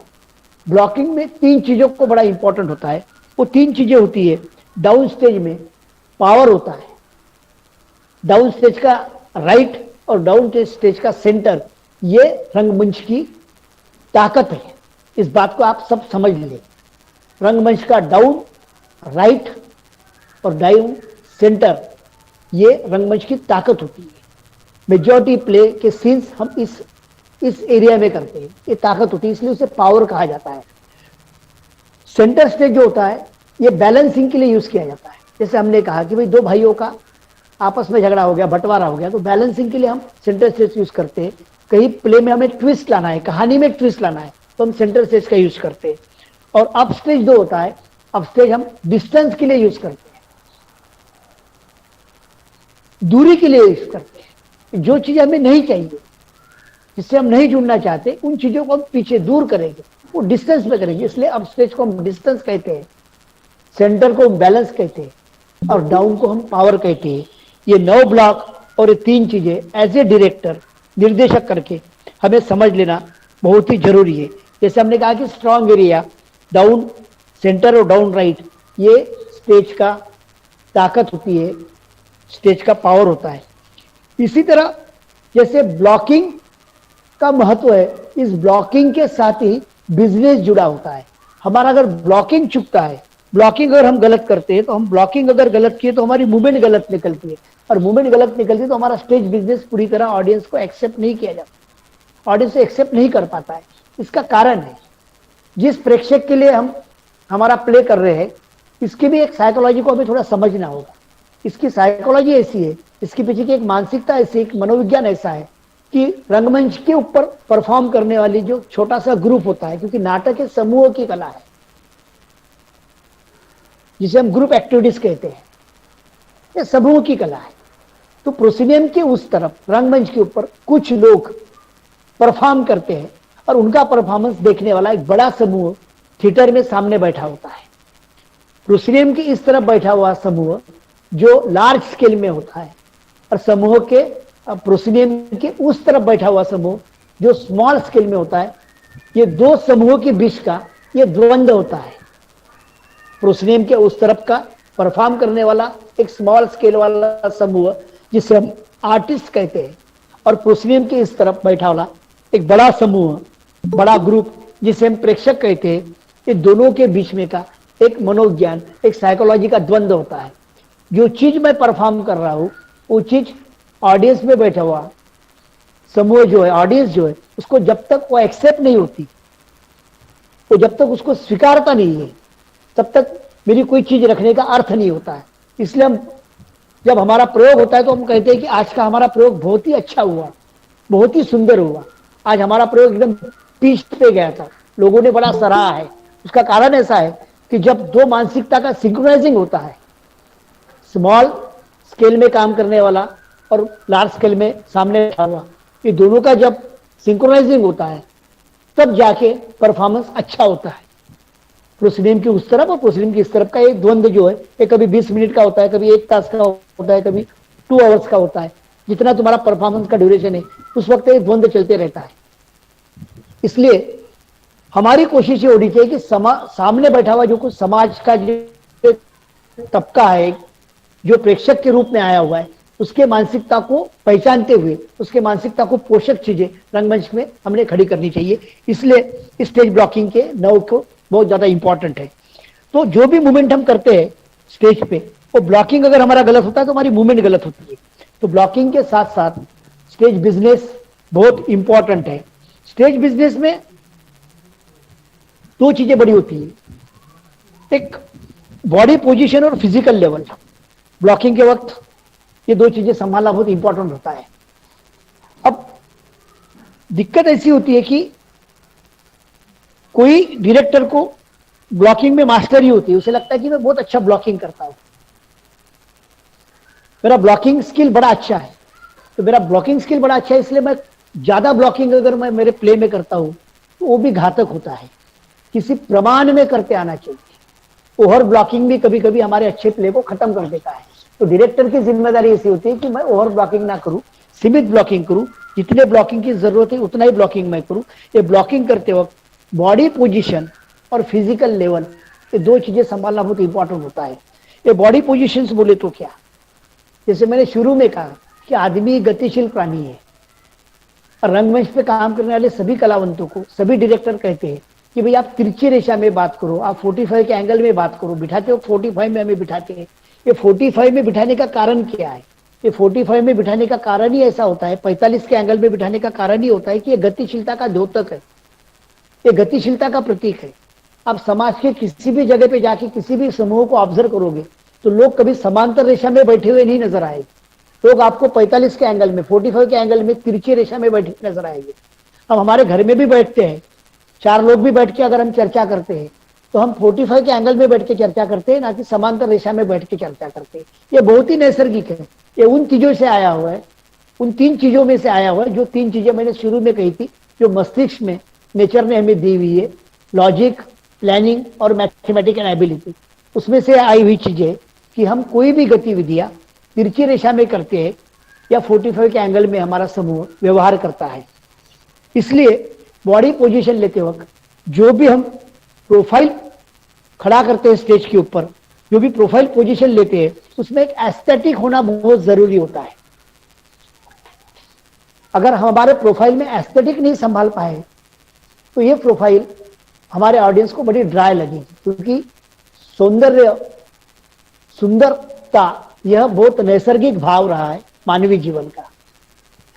ब्लॉकिंग में 3 चीजों को बड़ा इंपॉर्टेंट होता है। वो 3 चीजें होती है। डाउन स्टेज में पावर होता है, डाउन स्टेज का राइट और डाउन स्टेज का सेंटर, ये रंगमंच की ताकत है। इस बात को आप सब समझ लें। रंगमंच का डाउन, राइट और डाउन सेंटर, ये रंगमंच की ताकत होती है। मेजॉरिटी प्ले के सीन्स हम इस एरिया में करते हैं, ये ताकत होती है, इसलिए उसे पावर कहा जाता है। सेंटर स्टेज जो होता है, ये बैलेंसिंग के लिए यूज किया जाता है। जैसे हमने कहा कि भाई 2 भाइयों का आपस में झगड़ा हो गया, बंटवारा हो गया, तो बैलेंसिंग के लिए हम सेंटर स्टेज यूज करते हैं, कहीं प्ले में हमें ट्विस्ट लाना है, कहानी में ट्विस्ट लाना है, तो हम सेंटर स्टेज का यूज करते हैं। और अप स्टेज जो होता है, अप स्टेज हम डिस्टेंस के लिए यूज करते हैं, दूरी के लिए यूज करते हैं। जो चीज हमें नहीं चाहिए, जिससे हम नहीं जुड़ना चाहते, उन चीजों को हम पीछे दूर करेंगे, वो डिस्टेंस में करेंगे। इसलिए अप स्टेज को हम डिस्टेंस कहते हैं, सेंटर को हम बैलेंस कहते हैं, और डाउन को हम पावर कहते हैं। ये 9 ब्लॉक और ये 3 चीजें एज ए डायरेक्टर, निर्देशक करके हमें समझ लेना बहुत ही जरूरी है। जैसे हमने कहा कि स्ट्रॉन्ग एरिया, डाउन सेंटर और डाउन राइट, ये स्टेज का ताकत होती है, स्टेज का पावर होता है। इसी तरह जैसे ब्लॉकिंग का महत्व है, इस ब्लॉकिंग के साथ ही बिजनेस जुड़ा होता है। हमारा अगर ब्लॉकिंग चुकता है, ब्लॉकिंग अगर हम गलत करते हैं, तो हम ब्लॉकिंग अगर गलत किए तो हमारी मूवमेंट गलत निकलती है, और मूवमेंट गलत निकलती है तो हमारा स्टेज बिजनेस पूरी तरह ऑडियंस को एक्सेप्ट नहीं किया जाता, ऑडियंस एक्सेप्ट नहीं कर पाता है। इसका कारण है, जिस प्रेक्षक के लिए हम हमारा प्ले कर रहे हैं, इसकी भी एक साइकोलॉजी को हमें थोड़ा समझना होगा। इसकी साइकोलॉजी ऐसी है, इसके पीछे की एक मानसिकता ऐसी, एक मनोविज्ञान ऐसा है कि रंगमंच के ऊपर परफॉर्म करने वाली जो छोटा सा ग्रुप होता है, क्योंकि नाटक एक समूह की कला है, जिसे हम ग्रुप एक्टिविटीज कहते हैं, ये समूह की कला है। तो प्रोसिनियम के उस तरफ रंगमंच के ऊपर कुछ लोग परफॉर्म करते हैं, और उनका परफॉर्मेंस देखने वाला एक बड़ा समूह थिएटर में सामने बैठा होता है। प्रोसिनियम की इस तरफ बैठा हुआ समूह जो लार्ज स्केल में होता है, और समूह के प्रोसिनियम के उस तरफ बैठा हुआ समूह जो स्मॉल स्केल में होता है, ये दो समूहों के बीच का ये द्वंद्व होता है। प्रोसिनियम के उस तरफ का परफॉर्म करने वाला एक स्मॉल स्केल वाला समूह, जिसे हम आर्टिस्ट कहते हैं, और प्रोसिनियम के इस तरफ बैठा वाला एक बड़ा समूह, बड़ा ग्रुप, जिसे हम प्रेक्षक कहते हैं। ये दोनों के बीच में का एक मनोज्ञान, एक साइकोलॉजी का द्वंद्व होता है। जो चीज मैं परफॉर्म कर रहा हूं, वो चीज ऑडियंस में बैठा हुआ समूह जो है, ऑडियंस जो है, उसको जब तक वो एक्सेप्ट नहीं होती, वो जब तक उसको स्वीकारता नहीं है, तब तक मेरी कोई चीज रखने का अर्थ नहीं होता है। इसलिए हम जब हमारा प्रयोग होता है तो हम कहते हैं कि आज का हमारा प्रयोग बहुत ही अच्छा हुआ, बहुत ही सुंदर हुआ, आज हमारा प्रयोग एकदम पीच पे गया था, लोगों ने बड़ा सराहा है। उसका कारण ऐसा है कि जब दो मानसिकता का सिंक्रोनाइजिंग होता है, स्मॉल स्केल में काम करने वाला और लार्ज स्केल में सामने हुआ, ये दोनों का जब सिंक्रोनाइजिंग होता है, तब जाके परफॉर्मेंस अच्छा होता है। प्रोसिनियम की उस तरफ और प्रोसिनियम की इस तरफ का एक द्वंद्व जो है, ये कभी 20 मिनट का होता है, कभी 1 तास का होता है, कभी 2 आवर्स का होता है। जितना तुम्हारा परफॉर्मेंस का ड्यूरेशन है, उस वक्त ये द्वंद्व चलते रहता है। इसलिए हमारी कोशिश ये होनी चाहिए कि सामने बैठा हुआ जो कुछ समाज का जो तबका है, जो प्रेक्षक के रूप में आया हुआ है, उसके मानसिकता को पहचानते हुए उसके मानसिकता को पोषक चीजें रंगमंच में हमने खड़ी करनी चाहिए। इसलिए स्टेज ब्लॉकिंग के नौ को बहुत ज्यादा इंपॉर्टेंट है। तो जो भी मूवमेंट हम करते हैं स्टेज पे, वो ब्लॉकिंग अगर हमारा गलत होता है तो हमारी मूवमेंट गलत होती है। तो ब्लॉकिंग के साथ साथ स्टेज बिजनेस बहुत इंपॉर्टेंट है। स्टेज बिजनेस में 2 चीजें बड़ी होती है, एक बॉडी पोजीशन और फिजिकल लेवल। ब्लॉकिंग के वक्त ये 2 चीजें संभालना बहुत इंपॉर्टेंट होता है। अब दिक्कत ऐसी होती है कि कोई डायरेक्टर को ब्लॉकिंग में मास्टरी होती है, उसे लगता है कि मैं बहुत अच्छा ब्लॉकिंग करता हूं, मेरा ब्लॉकिंग स्किल बड़ा अच्छा है। तो मेरा ब्लॉकिंग स्किल बड़ा अच्छा है, इसलिए मैं ज्यादा ब्लॉकिंग अगर मैं मेरे प्ले में करता हूं तो वो भी घातक होता है। किसी प्रमाण में करते आना चाहिए। ओवर ब्लॉकिंग भी कभी कभी हमारे अच्छे प्ले को खत्म कर देता है। तो डायरेक्टर की जिम्मेदारी ऐसी होती है कि मैं ओवर ब्लॉकिंग ना करूं, सीमित ब्लॉकिंग करूं, जितने ब्लॉकिंग की जरूरत है उतना ही ब्लॉकिंग मैं करूं। ये ब्लॉकिंग करते वक्त बॉडी पोजीशन और फिजिकल लेवल, ये 2 चीजें संभालना बहुत इंपॉर्टेंट होता है। ये बॉडी पोजीशंस बोले तो क्या, जैसे मैंने शुरू में कहा कि आदमी गतिशील प्राणी है, और रंगमंच पे काम करने वाले सभी कलावंतों को सभी डायरेक्टर कहते हैं कि भाई आप तिरछी रेखा में बात करो, आप 45 के एंगल में बात करो। बिठाते हो 45 में हमें बिठाते हैं। ये 45 में बिठाने का कारण क्या है? ये 45 में बिठाने का कारण ही ऐसा होता है, 45 के एंगल में बिठाने का कारण ही होता है कि ये गतिशीलता का द्योतक है, ये गतिशीलता का प्रतीक है। आप समाज के किसी भी जगह पे जाके किसी भी समूह को ऑब्जर्व करोगे तो लोग कभी समांतर रेखा में बैठे हुए नहीं नजर आएंगे, लोग आपको 45 के एंगल में, 45 के एंगल में तिरछी रेखा में बैठे नजर आएंगे। हम हमारे घर में भी बैठते हैं, 4 लोग भी बैठ के अगर हम चर्चा करते हैं तो हम 45 के एंगल में बैठ के चर्चा करते हैं, ना कि समांतर रेखा में बैठ के चर्चा करते हैं। ये बहुत ही नैसर्गिक है, ये उन चीजों से आया हुआ है, उन 3 चीजों में से आया हुआ है, जो 3 चीजें मैंने शुरू में कही थी, जो मस्तिष्क में नेचर ने हमें दी हुई है, लॉजिक, प्लानिंग और मैथमेटिकल एबिलिटी। उसमें से आई हुई चीजें कि हम कोई भी गतिविधियां तिरछी रेखा में करते हैं या 45 के एंगल में हमारा समूह व्यवहार करता है। इसलिए बॉडी पोजीशन लेते वक्त जो भी हम प्रोफाइल खड़ा करते हैं स्टेज के ऊपर, जो भी प्रोफाइल पोजीशन लेते हैं, उसमें एक एस्थेटिक होना बहुत जरूरी होता है। अगर हमारे प्रोफाइल में एस्थेटिक नहीं संभाल पाए तो ये प्रोफाइल हमारे ऑडियंस को बड़ी ड्राई लगेगी, क्योंकि सौंदर्य, सुंदरता यह बहुत नैसर्गिक भाव रहा है मानवीय जीवन का।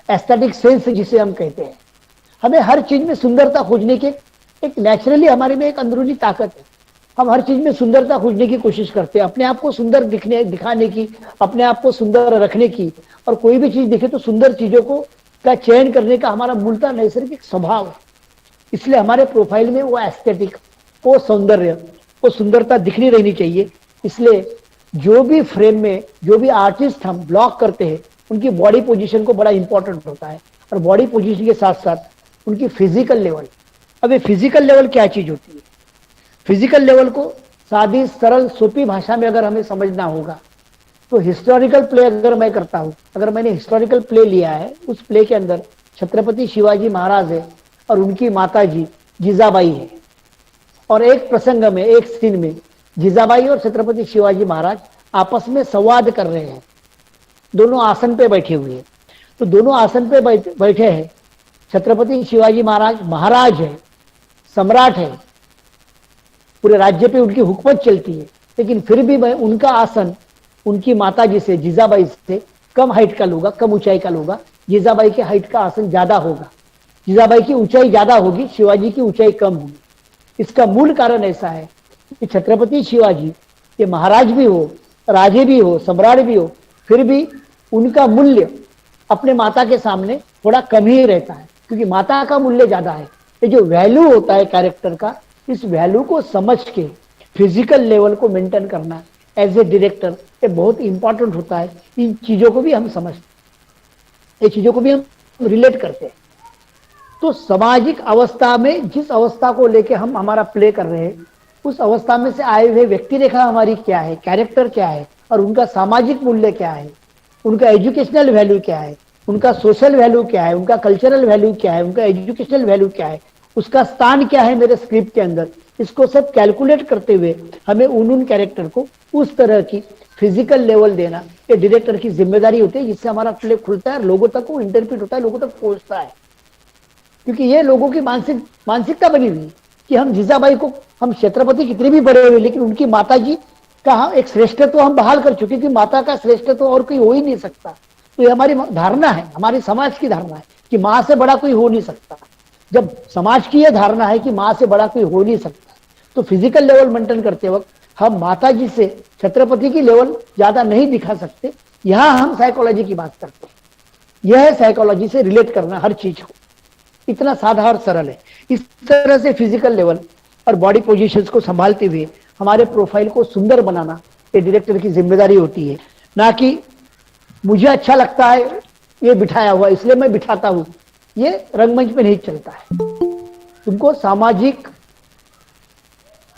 एस्थेटिक सेंस जिसे हम कहते हैं, हमें हर चीज में सुंदरता खोजने की एक नेचुरली हमारे में एक अंदरूनी ताकत है। हम हर चीज में सुंदरता खोजने की कोशिश करते हैं, अपने आप को सुंदर दिखाने की, अपने आप को सुंदर रखने की, और कोई भी चीज दिखे तो सुंदर चीजों को का चयन करने का हमारा मूलतः नैसर्गिक स्वभाव है। इसलिए हमारे प्रोफाइल में वो एस्थेटिक, वो सौंदर्य, वो सुंदरता दिखनी रहनी चाहिए। इसलिए जो भी फ्रेम में जो भी आर्टिस्ट हम ब्लॉक करते हैं, उनकी बॉडी पोजीशन को बड़ा इंपॉर्टेंट होता है, और बॉडी पोजीशन के साथ साथ उनकी फिजिकल लेवल। अब ये फिजिकल लेवल क्या चीज होती है? फिजिकल लेवल को सादी सरल सूपी भाषा में अगर हमें समझना होगा तो हिस्टोरिकल प्ले अगर मैं करता हूं, अगर मैंने हिस्टोरिकल प्ले लिया है, उस प्ले के अंदर छत्रपति शिवाजी महाराज है और उनकी माता जी जीजाबाई है, और एक प्रसंग में, एक सीन में जीजाबाई और छत्रपति शिवाजी महाराज आपस में संवाद कर रहे हैं। दोनों आसन पे बैठे हुए हैं, तो दोनों आसन पे बैठे हैं। छत्रपति शिवाजी महाराज महाराज है, सम्राट है, पूरे राज्य पे उनकी हुकूमत चलती है, लेकिन फिर भी मैं उनका आसन उनकी माता जी से, जीजाबाई से कम हाइट का लूंगा, कम ऊंचाई का लूंगा। जीजाबाई के हाइट का आसन ज्यादा होगा, जीजाबाई की ऊंचाई ज्यादा होगी, शिवाजी की ऊंचाई कम होगी। इसका मूल कारण ऐसा है कि छत्रपति शिवाजी ये महाराज भी हो, राजे भी हो, सम्राट भी हो, फिर भी उनका मूल्य अपने माता के सामने थोड़ा कम ही रहता है, क्योंकि माता का मूल्य ज्यादा है। ये जो वैल्यू होता है कैरेक्टर का, इस वैल्यू को समझ के फिजिकल लेवल को मेंटेन करना एज ए डायरेक्टर ये बहुत इंपॉर्टेंट होता है। इन चीजों को भी हम समझते, ये चीजों को भी हम रिलेट करते हैं। तो सामाजिक अवस्था में जिस अवस्था को लेके हम हमारा प्ले कर रहे हैं, उस अवस्था में से आए हुए व्यक्ति रेखा हमारी क्या है, कैरेक्टर क्या है, और उनका सामाजिक मूल्य क्या है, उनका एजुकेशनल वैल्यू क्या है, उनका सोशल वैल्यू क्या है, उनका कल्चरल वैल्यू क्या है, उनका एजुकेशनल वैल्यू क्या है, उसका स्थान क्या है मेरे स्क्रिप्ट के अंदर, इसको सब कैलकुलेट करते हुए हमें उन कैरेक्टर को उस तरह की फिजिकल लेवल देना ये डायरेक्टर की जिम्मेदारी होती है, जिससे हमारा प्ले खुलता है, लोगों तक वो इंटरप्रिट होता है, लोगों तक पहुंचता है। क्योंकि ये लोगों की मानसिकता बनी हुई कि हम जीजाबाई को, हम छत्रपति कितने भी बड़े हुए, लेकिन उनकी माता जी का एक श्रेष्ठत्व हम बहाल कर चुके, कि माता का श्रेष्ठत्व और कोई हो ही नहीं सकता। तो ये हमारी धारणा है, हमारी समाज की धारणा है कि माँ से बड़ा कोई हो नहीं सकता। जब समाज की यह धारणा है कि माँ से बड़ा कोई हो नहीं सकता, तो फिजिकल लेवल मेंटेन करते वक्त हम माता जी से छत्रपति की लेवल ज्यादा नहीं दिखा सकते। यहां हम साइकोलॉजी की बात करते हैं। यह है साइकोलॉजी से रिलेट करना हर चीज को, इतना साधा और सरल है। इस तरह से फिजिकल लेवल और बॉडी पोजीशंस को संभालते हुए हमारे प्रोफाइल को सुंदर बनाना ये डायरेक्टर की जिम्मेदारी होती है, ना कि मुझे अच्छा लगता है ये बिठाया हुआ इसलिए मैं बिठाता हूं। ये रंगमंच में नहीं चलता है। तुमको सामाजिक,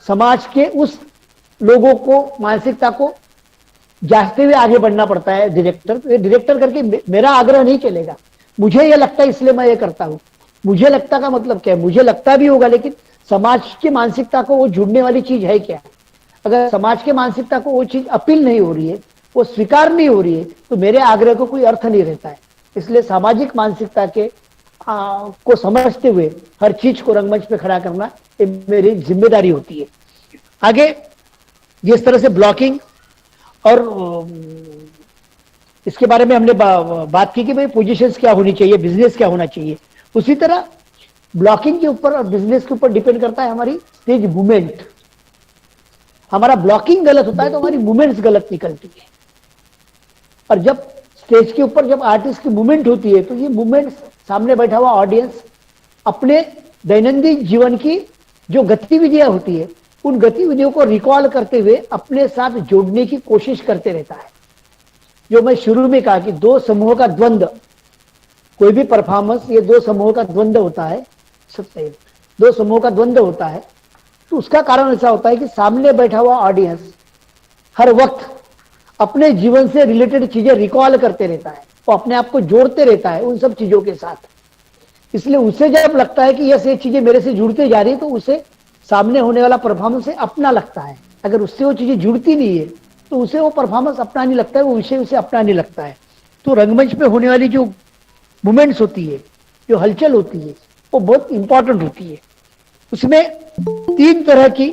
समाज के उस लोगों को, मानसिकता को जांचते हुए आगे बढ़ना पड़ता है डायरेक्टर। ये डायरेक्टर करके मेरा आग्रह नहीं चलेगा, मुझे ये लगता है इसलिए मैं ये करता हूं। मुझे लगता का मतलब क्या है? मुझे लगता भी होगा, लेकिन समाज की मानसिकता को वो जुड़ने वाली चीज है क्या? अगर समाज के मानसिकता को वो चीज अपील नहीं हो रही है, वो स्वीकार नहीं हो रही है, तो मेरे आग्रह को कोई अर्थ नहीं रहता है। इसलिए सामाजिक मानसिकता के को समझते हुए हर चीज को रंगमंच पे खड़ा करना ये मेरी जिम्मेदारी होती है। आगे जिस तरह से ब्लॉकिंग और इसके बारे में हमने बात की कि भाई पोजीशंस क्या होनी चाहिए, बिजनेस क्या होना चाहिए, उसी तरह ब्लॉकिंग के ऊपर और बिजनेस के ऊपर डिपेंड करता है हमारी स्टेज मूवमेंट। हमारा ब्लॉकिंग गलत होता है तो हमारी मूवमेंट्स गलत निकलती है, और जब स्टेज के ऊपर जब आर्टिस्ट की मूवमेंट होती है तो ये मूवमेंट सामने बैठा हुआ ऑडियंस अपने दैनंदिन जीवन की जो गतिविधियां होती है उन गतिविधियों को रिकॉल करते हुए अपने साथ जोड़ने की कोशिश करते रहता है। जो मैं शुरू में कहा कि दो समूहों का द्वंद्व, कोई भी परफॉर्मेंस ये दो समूहों का द्वंद्व होता है, सत्य दो समूहों का द्वंद्व होता है, तो उसका कारण ऐसा होता है कि सामने बैठा हुआ ऑडियंस हर वक्त अपने जीवन से रिलेटेड चीजें रिकॉल करते रहता है, वो अपने आप को जोड़ते रहता है उन सब चीजों के साथ। इसलिए उसे जब लगता है कि ये चीजें मेरे से जुड़ते जा रही है तो उसे सामने होने वाला परफॉर्मेंस से अपना लगता है। अगर उससे वो चीजें जुड़ती नहीं है तो उसे वो परफॉर्मेंस अपना नहीं लगता है, वो विषय उसे अपना नहीं लगता है। तो रंगमंच पे होने वाली जो मूवमेंट्स होती है, जो हलचल होती है, वो बहुत इंपॉर्टेंट होती है। उसमें तीन तरह की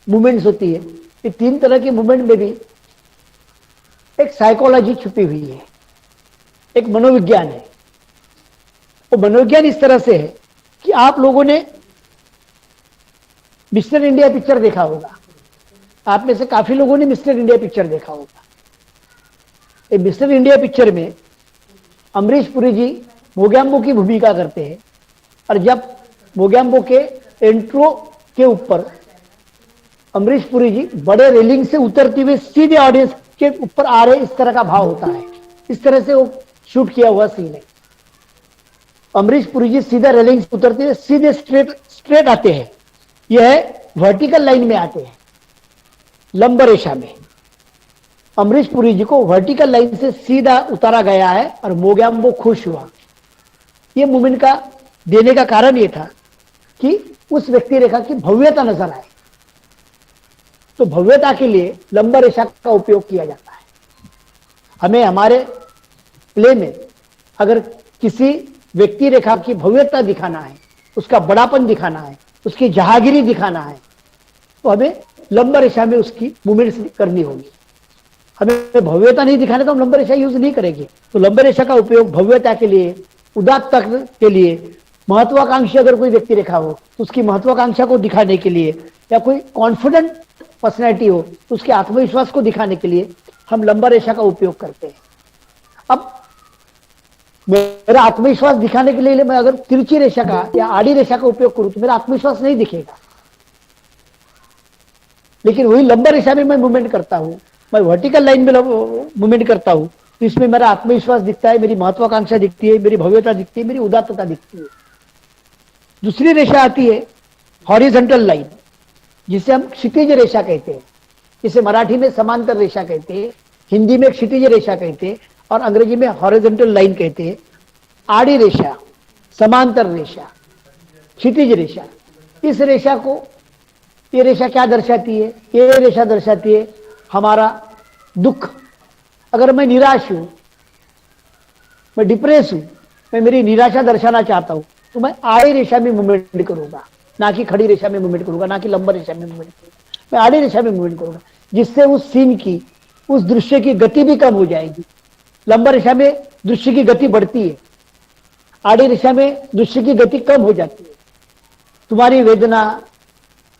मूवमेंट्स होती है। ये तीन तरह की मूवमेंट में भी एक साइकोलॉजी छुपी हुई है, एक मनोविज्ञान है। वो मनोविज्ञान इस तरह से है कि आप लोगों ने मिस्टर इंडिया पिक्चर देखा होगा, आप में से काफी लोगों ने मिस्टर इंडिया पिक्चर देखा होगा। ये मिस्टर इंडिया पिक्चर में अमरीश पुरी जी मोगैम्बो की भूमिका करते हैं और जब मोगैम्बो के इंट्रो के ऊपर अमरीश पुरी जी बड़े रेलिंग से उतरते हुए सीधे ऑडियंस के ऊपर आ रहे, इस तरह का भाव होता है। इस तरह से वो शूट किया हुआ सीन है। अमरीश पुरी जी सीधा रेलिंग से उतरते हुए सीधे स्ट्रेट आते हैं, यह वर्टिकल लाइन में आते हैं, लंब रेखा में। अमरीश पुरी जी को वर्टिकल लाइन से सीधा उतारा गया है और मोगैम्बो खुश हुआ। यह मूवमेंट का देने का कारण यह था कि उस व्यक्ति रेखा की भव्यता नजर आए। तो भव्यता के लिए लंब रेखा का उपयोग किया जाता है। हमें हमारे प्ले में अगर किसी व्यक्ति रेखा की भव्यता दिखाना है, उसका बड़ापन दिखाना है, उसकी जहागिरी दिखाना है, तो हमें लंब रेखा में उसकी मूवमेंट्स करनी होगी। हमें भव्यता नहीं दिखाने तो हम लंब रेखा यूज नहीं करेंगे। तो लंब रेखा का उपयोग भव्यता के लिए, उदात्तता के लिए, महत्वाकांक्षी अगर कोई व्यक्ति रेखा हो तो उसकी महत्वाकांक्षा को दिखाने के लिए, या कोई कॉन्फिडेंट पर्सनैलिटी हो तो उसके आत्मविश्वास को दिखाने के लिए हम लंब रेखा का उपयोग करते हैं। अब मेरा आत्मविश्वास दिखाने के लिए मैं अगर तिरछी रेखा का या आड़ी रेखा का उपयोग करूं तो मेरा आत्मविश्वास नहीं दिखेगा। लेकिन वही लंब रेखा में मैं मूवमेंट करता हूं, मैं वर्टिकल लाइन में मूवमेंट करता हूं, तो इसमें मेरा आत्मविश्वास दिखता है, मेरी महत्वाकांक्षा दिखती है, मेरी भव्यता दिखती है, मेरी उदात्तता दिखती है। दूसरी रेखा आती है हॉरिजॉन्टल लाइन, जिसे हम क्षितिज रेखा कहते हैं। इसे मराठी में समांतर रेखा कहते हैं, हिंदी में क्षितिज रेखा कहते हैं और अंग्रेजी में हॉरिजॉन्टल लाइन कहते हैं। आड़ी रेखा, समांतर रेखा, क्षितिज रेखा, इस रेखा को, ये रेखा क्या दर्शाती है? ये रेखा दर्शाती है हमारा दुख। अगर मैं निराश हूं, मैं डिप्रेस हूं, मैं मेरी निराशा दर्शाना चाहता हूं तो मैं आड़ी रेखा में मूवमेंट करूंगा, ना कि खड़ी रेखा में मूवमेंट करूंगा, ना कि लंब रेखा में मूवमेंट करूंगा। मैं आड़ी रेखा में मूवमेंट करूंगा, जिससे उस सीन की, उस दृश्य की गति भी कम हो जाएगी। लंब रेखा में दृश्य की गति बढ़ती है, आड़ी रेखा में दृश्य की गति कम हो जाती है। तुम्हारी वेदना,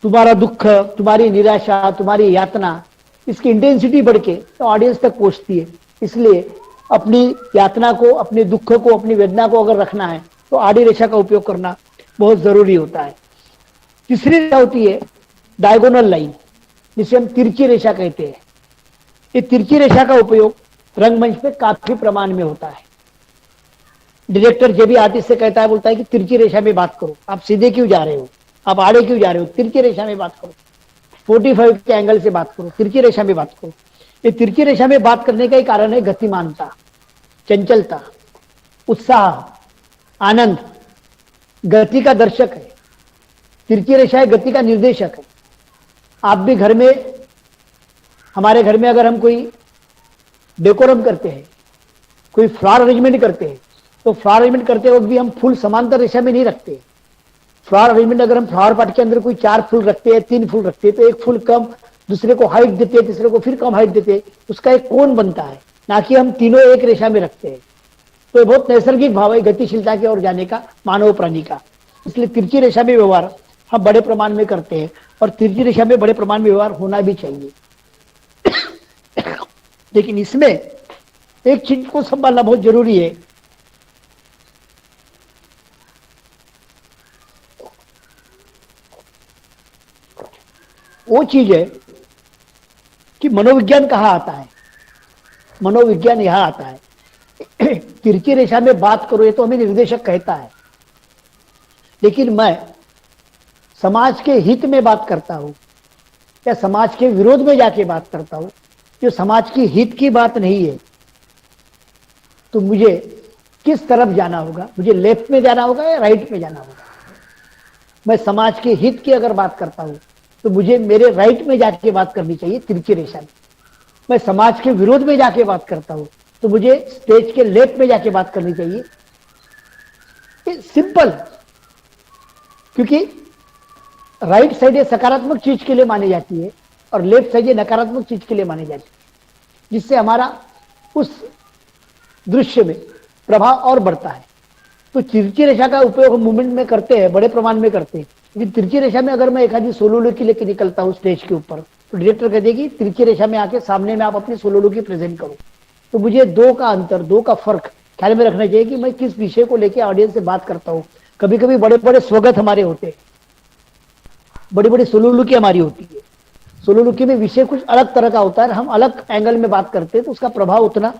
तुम्हारा दुख, तुम्हारी निराशा, तुम्हारी यातना, इसकी इंटेंसिटी बढ़ के तो ऑडियंस तक पहुंचती है। इसलिए अपनी यातना को, अपने दुख को, अपनी वेदना को अगर रखना है तो आड़ी रेखा का उपयोग करना बहुत जरूरी होता है। तीसरी रेखा होती है डायगोनल लाइन, जिसे हम तिरछी रेखा कहते हैं। ये तिरछी रेखा का उपयोग रंगमंच पे काफी प्रमाण में होता है। डायरेक्टर जब भी आर्टिस्ट से कहता है, बोलता है कि तिरछी रेखा में बात करो, आप सीधे क्यों जा रहे हो, आप आड़े क्यों जा रहे हो, तिरछी रेखा में बात करो, 45 के एंगल से बात करो, तिरछी रेखा में बात करो। ये तिरछी रेखा में बात करने का ही कारण है गतिमानता, चंचलता, उत्साह, आनंद। गति का दर्शक है तिरछी रेखा, है गति का निर्देशक है। आप भी घर में, हमारे घर में अगर हम कोई डेकोरम करते हैं, कोई फ्लावर अरेंजमेंट करते हैं, तो फ्लावर अरेंजमेंट करते वक्त भी हम फूल समांतर रेखा में नहीं रखते। फ्लावर अरेंजमेंट अगर हम फ्लावर पॉट के अंदर कोई 4 फूल रखते हैं, 3 फूल रखते हैं, तो एक फूल कम, दूसरे को हाइट देते हैं, तीसरे को फिर कम हाइट देते हैं, उसका एक कोण बनता है, ना कि हम तीनों एक रेखा में रखते हैं। तो ये बहुत नैसर्गिक भाव है गतिशीलता की ओर जाने का, मानव प्राणी का। इसलिए तिरछी रेखा में व्यवहार हम बड़े प्रमाण में करते हैं और तिरछी रेखा में बड़े प्रमाण में व्यवहार होना भी चाहिए। लेकिन इसमें एक चीज को संभालना बहुत जरूरी है। वो चीज है कि मनोविज्ञान कहाँ आता है। मनोविज्ञान यहां आता है। तिरछी रेखा में बात करो ये तो हमें निर्देशक कहता है, लेकिन मैं समाज के हित में बात करता हूं या समाज के विरोध में जाके बात करता हूं, जो समाज की हित की बात नहीं है, तो मुझे किस तरफ जाना होगा, मुझे लेफ्ट में जाना होगा या राइट में जाना होगा। मैं समाज के हित की अगर बात करता हूं तो मुझे मेरे राइट में जाके बात करनी चाहिए, तिरछी रेखा में। मैं समाज के विरोध में जाके बात करता हूं तो मुझे स्टेज के लेफ्ट में जाके बात करनी चाहिए। सिंपल, क्योंकि राइट साइड ये सकारात्मक चीज के लिए मानी जाती है और लेफ्ट साइड ये नकारात्मक चीज के लिए मानी जाती है, जिससे हमारा उस दृश्य में प्रभाव और बढ़ता है। तो तिरछी रेखा का उपयोग हम मूवमेंट में करते हैं, बड़े प्रमाण में करते हैं, लेकिन तिरछी रेखा में अगर मैं एक आधी सोलोलुकी लेके निकलता हूँ स्टेज के ऊपर, तो डायरेक्टर कह देगी तिरछी रेखा में आके सामने में आप अपनी सोलोलुकी प्रेजेंट करो। तो मुझे दो का अंतर, दो का फर्क ख्याल में रखना चाहिए कि मैं किस विषय को लेकर ऑडियंस से बात करता हूँ। कभी कभी बड़े बड़े स्वगत हमारे होते हैं, बड़ी बड़ी सोलोलुकी हमारी होती है। सोलोलुकी में विषय कुछ अलग तरह का होता है, हम अलग एंगल में बात करते हैं, तो उसका प्रभाव उतना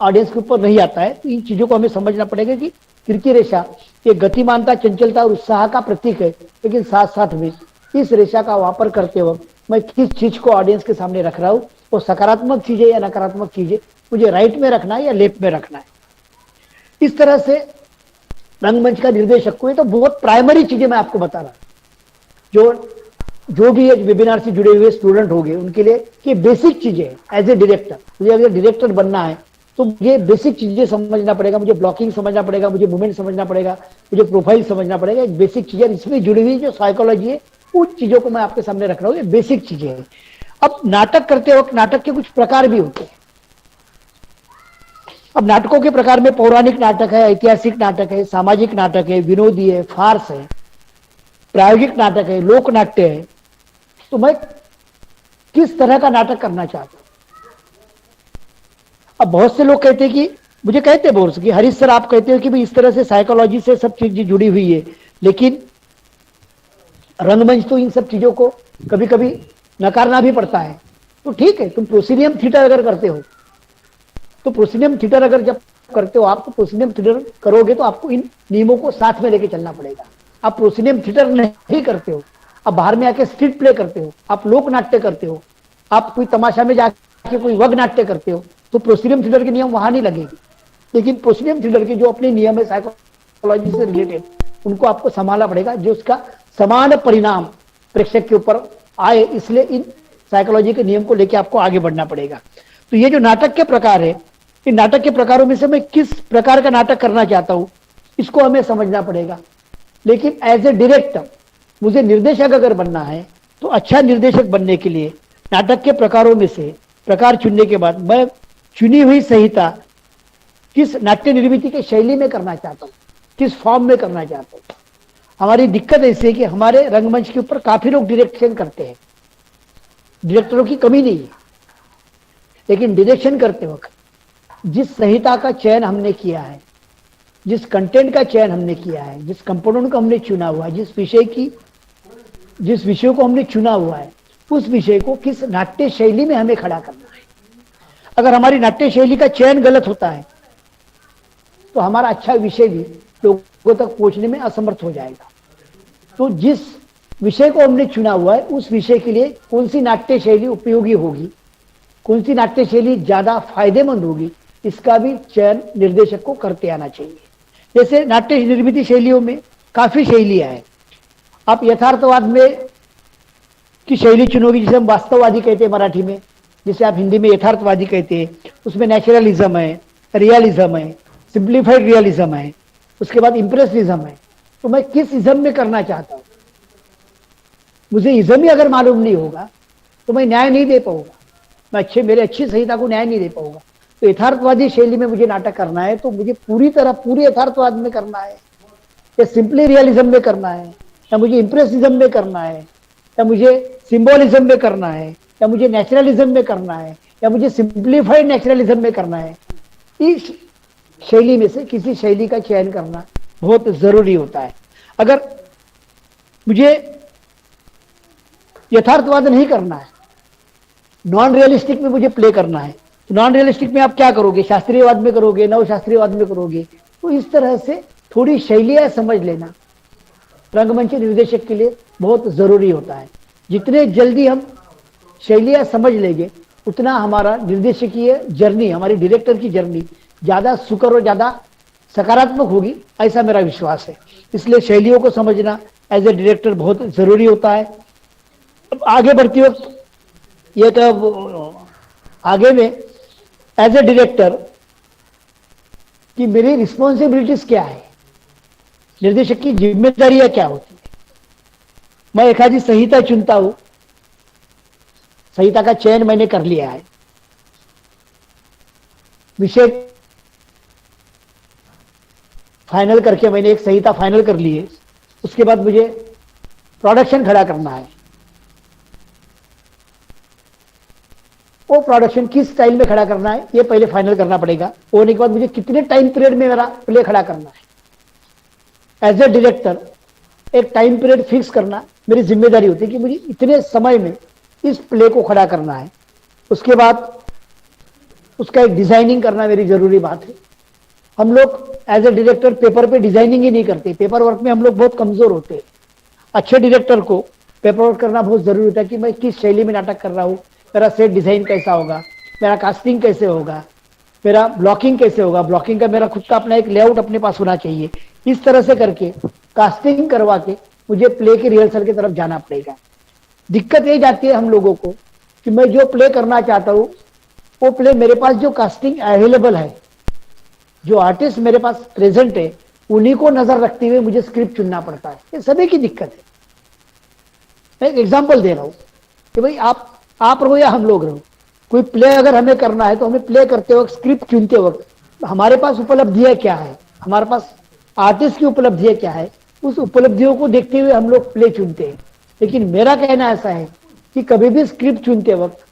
ऑडियंस के ऊपर नहीं आता है। तो इन चीजों को हमें समझना पड़ेगा कि तिरछी रेखा ये गतिमानता, चंचलता और उत्साह का प्रतीक है, लेकिन साथ साथ में इस रेखा का वापर करते वक्त मैं किस चीज को ऑडियंस के सामने रख रहा हूँ, वो सकारात्मक चीज है या नकारात्मक चीज है, मुझे राइट में रखना है या लेफ्ट में रखना है। इस तरह से रंगमंच का निर्देशक को, ये तो बहुत प्राइमरी चीजें मैं आपको बता रहा हूं। जो भी वेबिनार से जुड़े हुए स्टूडेंट होंगे उनके लिए ये बेसिक चीजें हैं। एज ए डायरेक्टर, मुझे अगर डायरेक्टर बनना है तो मुझे बेसिक चीजें समझना पड़ेगा, मुझे ब्लॉकिंग समझना पड़ेगा, मुझे मूवमेंट समझना पड़ेगा, मुझे प्रोफाइल समझना पड़ेगा। एक बेसिक चीजें इसमें जुड़ी हुई जो साइकोलॉजी है, उन चीजों को मैं आपके सामने रख रहा हूँ, ये बेसिक चीजें हैं। अब नाटक करते वक्त नाटक के कुछ प्रकार भी होते हैं। अब नाटकों के प्रकार में पौराणिक नाटक है, ऐतिहासिक नाटक है, सामाजिक नाटक है, विनोदी है, फार्स है, प्रायोगिक नाटक है, लोक नाट्य है। तो मैं किस तरह का नाटक करना चाहता हूं। अब बहुत से लोग कहते हैं कि मुझे कहते बोर्स कि हरीश सर आप कहते हो कि भाई इस तरह से साइकोलॉजी से सब चीजें जुड़ी हुई है, लेकिन रंगमंच तो इन सब चीजों को कभी कभी नकारना भी पड़ता है। तो ठीक है, तुम प्रोसीनियम थिएटर अगर करते हो तो प्रोसीनियम थिएटर अगर जब करते हो आप, तो प्रोसीनियम थिएटर करोगे तो आपको इन नियमों को साथ में लेके चलना पड़ेगा। आप प्रोसीनियम थिएटर नहीं करते हो, आप बाहर में आके स्ट्रीट प्ले करते हो, आप लोक नाट्य करते हो, आप कोई तमाशा में जाके कोई वग नाट्य करते हो, तो प्रोसीनियम थिएटर के नियम वहां नहीं लगेगी। लेकिन प्रोसीनियम थिएटर के जो अपने नियम है साइकोलॉजी से रिलेटेड, उनको आपको संभालना पड़ेगा, जो उसका समान परिणाम प्रेक्षक के ऊपर आए। इसलिए इन साइकोलॉजी के नियम को लेकर आपको आगे बढ़ना पड़ेगा। तो ये जो नाटक के प्रकार है, इन नाटक के प्रकारों में से मैं किस प्रकार का नाटक करना चाहता हूं, इसको हमें समझना पड़ेगा। लेकिन एज ए डायरेक्टर मुझे निर्देशक अगर बनना है, तो अच्छा निर्देशक बनने के लिए नाटक के प्रकारों में से प्रकार चुनने के बाद मैं चुनी हुई संहिता किस नाट्य निर्मित के शैली में करना चाहता हूं, किस फॉर्म में करना चाहता हूं। हमारी दिक्कत ऐसी है कि हमारे रंगमंच के ऊपर काफी लोग डायरेक्शन करते हैं, डायरेक्टरों की कमी नहीं है, लेकिन डायरेक्शन करते वक्त जिस संहिता का चयन हमने किया है, जिस कंटेंट का चयन हमने किया है, जिस कंपोनेंट को हमने चुना हुआ है, जिस विषय को हमने चुना हुआ है, उस विषय को किस नाट्य शैली में हमें खड़ा करना है। अगर हमारी नाट्य शैली का चयन गलत होता है तो हमारा अच्छा विषय भी लोगों तक पहुंचने में असमर्थ हो जाएगा। तो जिस विषय को हमने चुना हुआ है, उस विषय के लिए कौन सी नाट्य शैली उपयोगी होगी, कौन सी नाट्य शैली ज्यादा फायदेमंद होगी, इसका भी चयन निर्देशक को करते आना चाहिए। जैसे नाट्य निर्मित शैलियों में काफी शैलियां हैं। आप यथार्थवाद में की शैली चुनोगी, जिसे हम वास्तववादी कहते हैं मराठी में, जिसे आप हिंदी में यथार्थवादी कहते हैं। उसमें नेचुरलिज्म है, रियलिज्म है, सिंप्लीफाइड रियलिज्म है, उसके बाद इंप्रेसिज्म है। तो मैं किस इज्म में करना चाहता हूं, मुझे इज्म ही अगर मालूम नहीं होगा तो मैं न्याय नहीं दे पाऊंगा, मैं मेरे अच्छी संहिता को न्याय नहीं दे पाऊंगा। तो यथार्थवादी शैली में मुझे नाटक करना है तो मुझे पूरे यथार्थवाद में करना है, या सिंपली रियलिज्म में करना है, या मुझे इंप्रेसिज्म में करना है, या मुझे सिंबोलिज्म में करना है, या मुझे नेचुरलिज्म में करना है, या मुझे सिंप्लीफाइड नेचुरलिज्म में करना है, इस शैली में से किसी शैली का चयन करना बहुत जरूरी होता है। अगर मुझे यथार्थवाद नहीं करना है, नॉन रियलिस्टिक में मुझे प्ले करना है, तो नॉन रियलिस्टिक में आप क्या करोगे, शास्त्रीयवाद में करोगे, नव शास्त्रीयवाद में करोगे। तो इस तरह से थोड़ी शैलियां समझ लेना रंगमंच निर्देशक के लिए बहुत जरूरी होता है। जितने जल्दी हम शैलियां समझ लेंगे उतना हमारा निर्देशकीय जर्नी, हमारी डायरेक्टर की जर्नी ज्यादा सुकर और ज्यादा सकारात्मक होगी, ऐसा मेरा विश्वास है। इसलिए शैलियों को समझना एज ए डायरेक्टर बहुत जरूरी होता है। अब आगे बढ़ती वक्त ये तो आगे में एज ए डायरेक्टर कि मेरी रिस्पॉन्सिबिलिटीज क्या है, निर्देशक की जिम्मेदारियां क्या होती है। मैं एखादी संहिता चुनता हूं, संहिता का चयन मैंने कर लिया है, विषय फाइनल करके मैंने एक संहिता फाइनल कर ली है। उसके बाद मुझे प्रोडक्शन खड़ा करना है। वो प्रोडक्शन किस स्टाइल में खड़ा करना है ये पहले फाइनल करना पड़ेगा। होने के बाद मुझे कितने टाइम पीरियड में मेरा प्ले खड़ा करना है। एज ए डायरेक्टर एक टाइम पीरियड फिक्स करना मेरी जिम्मेदारी होती है कि मुझे इतने समय में इस प्ले को खड़ा करना है। उसके बाद उसका एक डिजाइनिंग करना मेरी जरूरी बात है। हम लोग एज ए डायरेक्टर पेपर पे डिजाइनिंग ही नहीं करते, पेपर वर्क में हम लोग बहुत कमजोर होते हैं। अच्छे डायरेक्टर को पेपर वर्क करना बहुत जरूरी होता है कि मैं किस शैली में नाटक कर रहा हूँ, मेरा सेट डिजाइन कैसा होगा, मेरा कास्टिंग कैसे होगा, मेरा ब्लॉकिंग कैसे होगा। ब्लॉकिंग का मेरा खुद का अपना एक लेआउट अपने पास होना चाहिए। इस तरह से करके कास्टिंग करवा के मुझे प्ले के रिहर्सल की तरफ जाना पड़ेगा। दिक्कत ये जाती है हम लोगों को कि मैं जो प्ले करना चाहता हूँ वो प्ले मेरे पास जो कास्टिंग अवेलेबल है, जो आर्टिस्ट मेरे पास प्रेजेंट है, उन्हीं को नजर रखते हुए मुझे स्क्रिप्ट चुनना पड़ता है। ये सभी की दिक्कत है। मैं एक एग्जांपल दे रहा हूं कि भाई आप रहो या हम लोग रहो, कोई प्ले अगर हमें करना है तो हमें प्ले करते वक्त, स्क्रिप्ट चुनते वक्त हमारे पास उपलब्धियां क्या है, हमारे पास आर्टिस्ट की उपलब्धियां क्या है, उस उपलब्धियों को देखते हुए हम लोग प्ले चुनते हैं। लेकिन मेरा कहना ऐसा है कि कभी भी स्क्रिप्ट चुनते वक्त,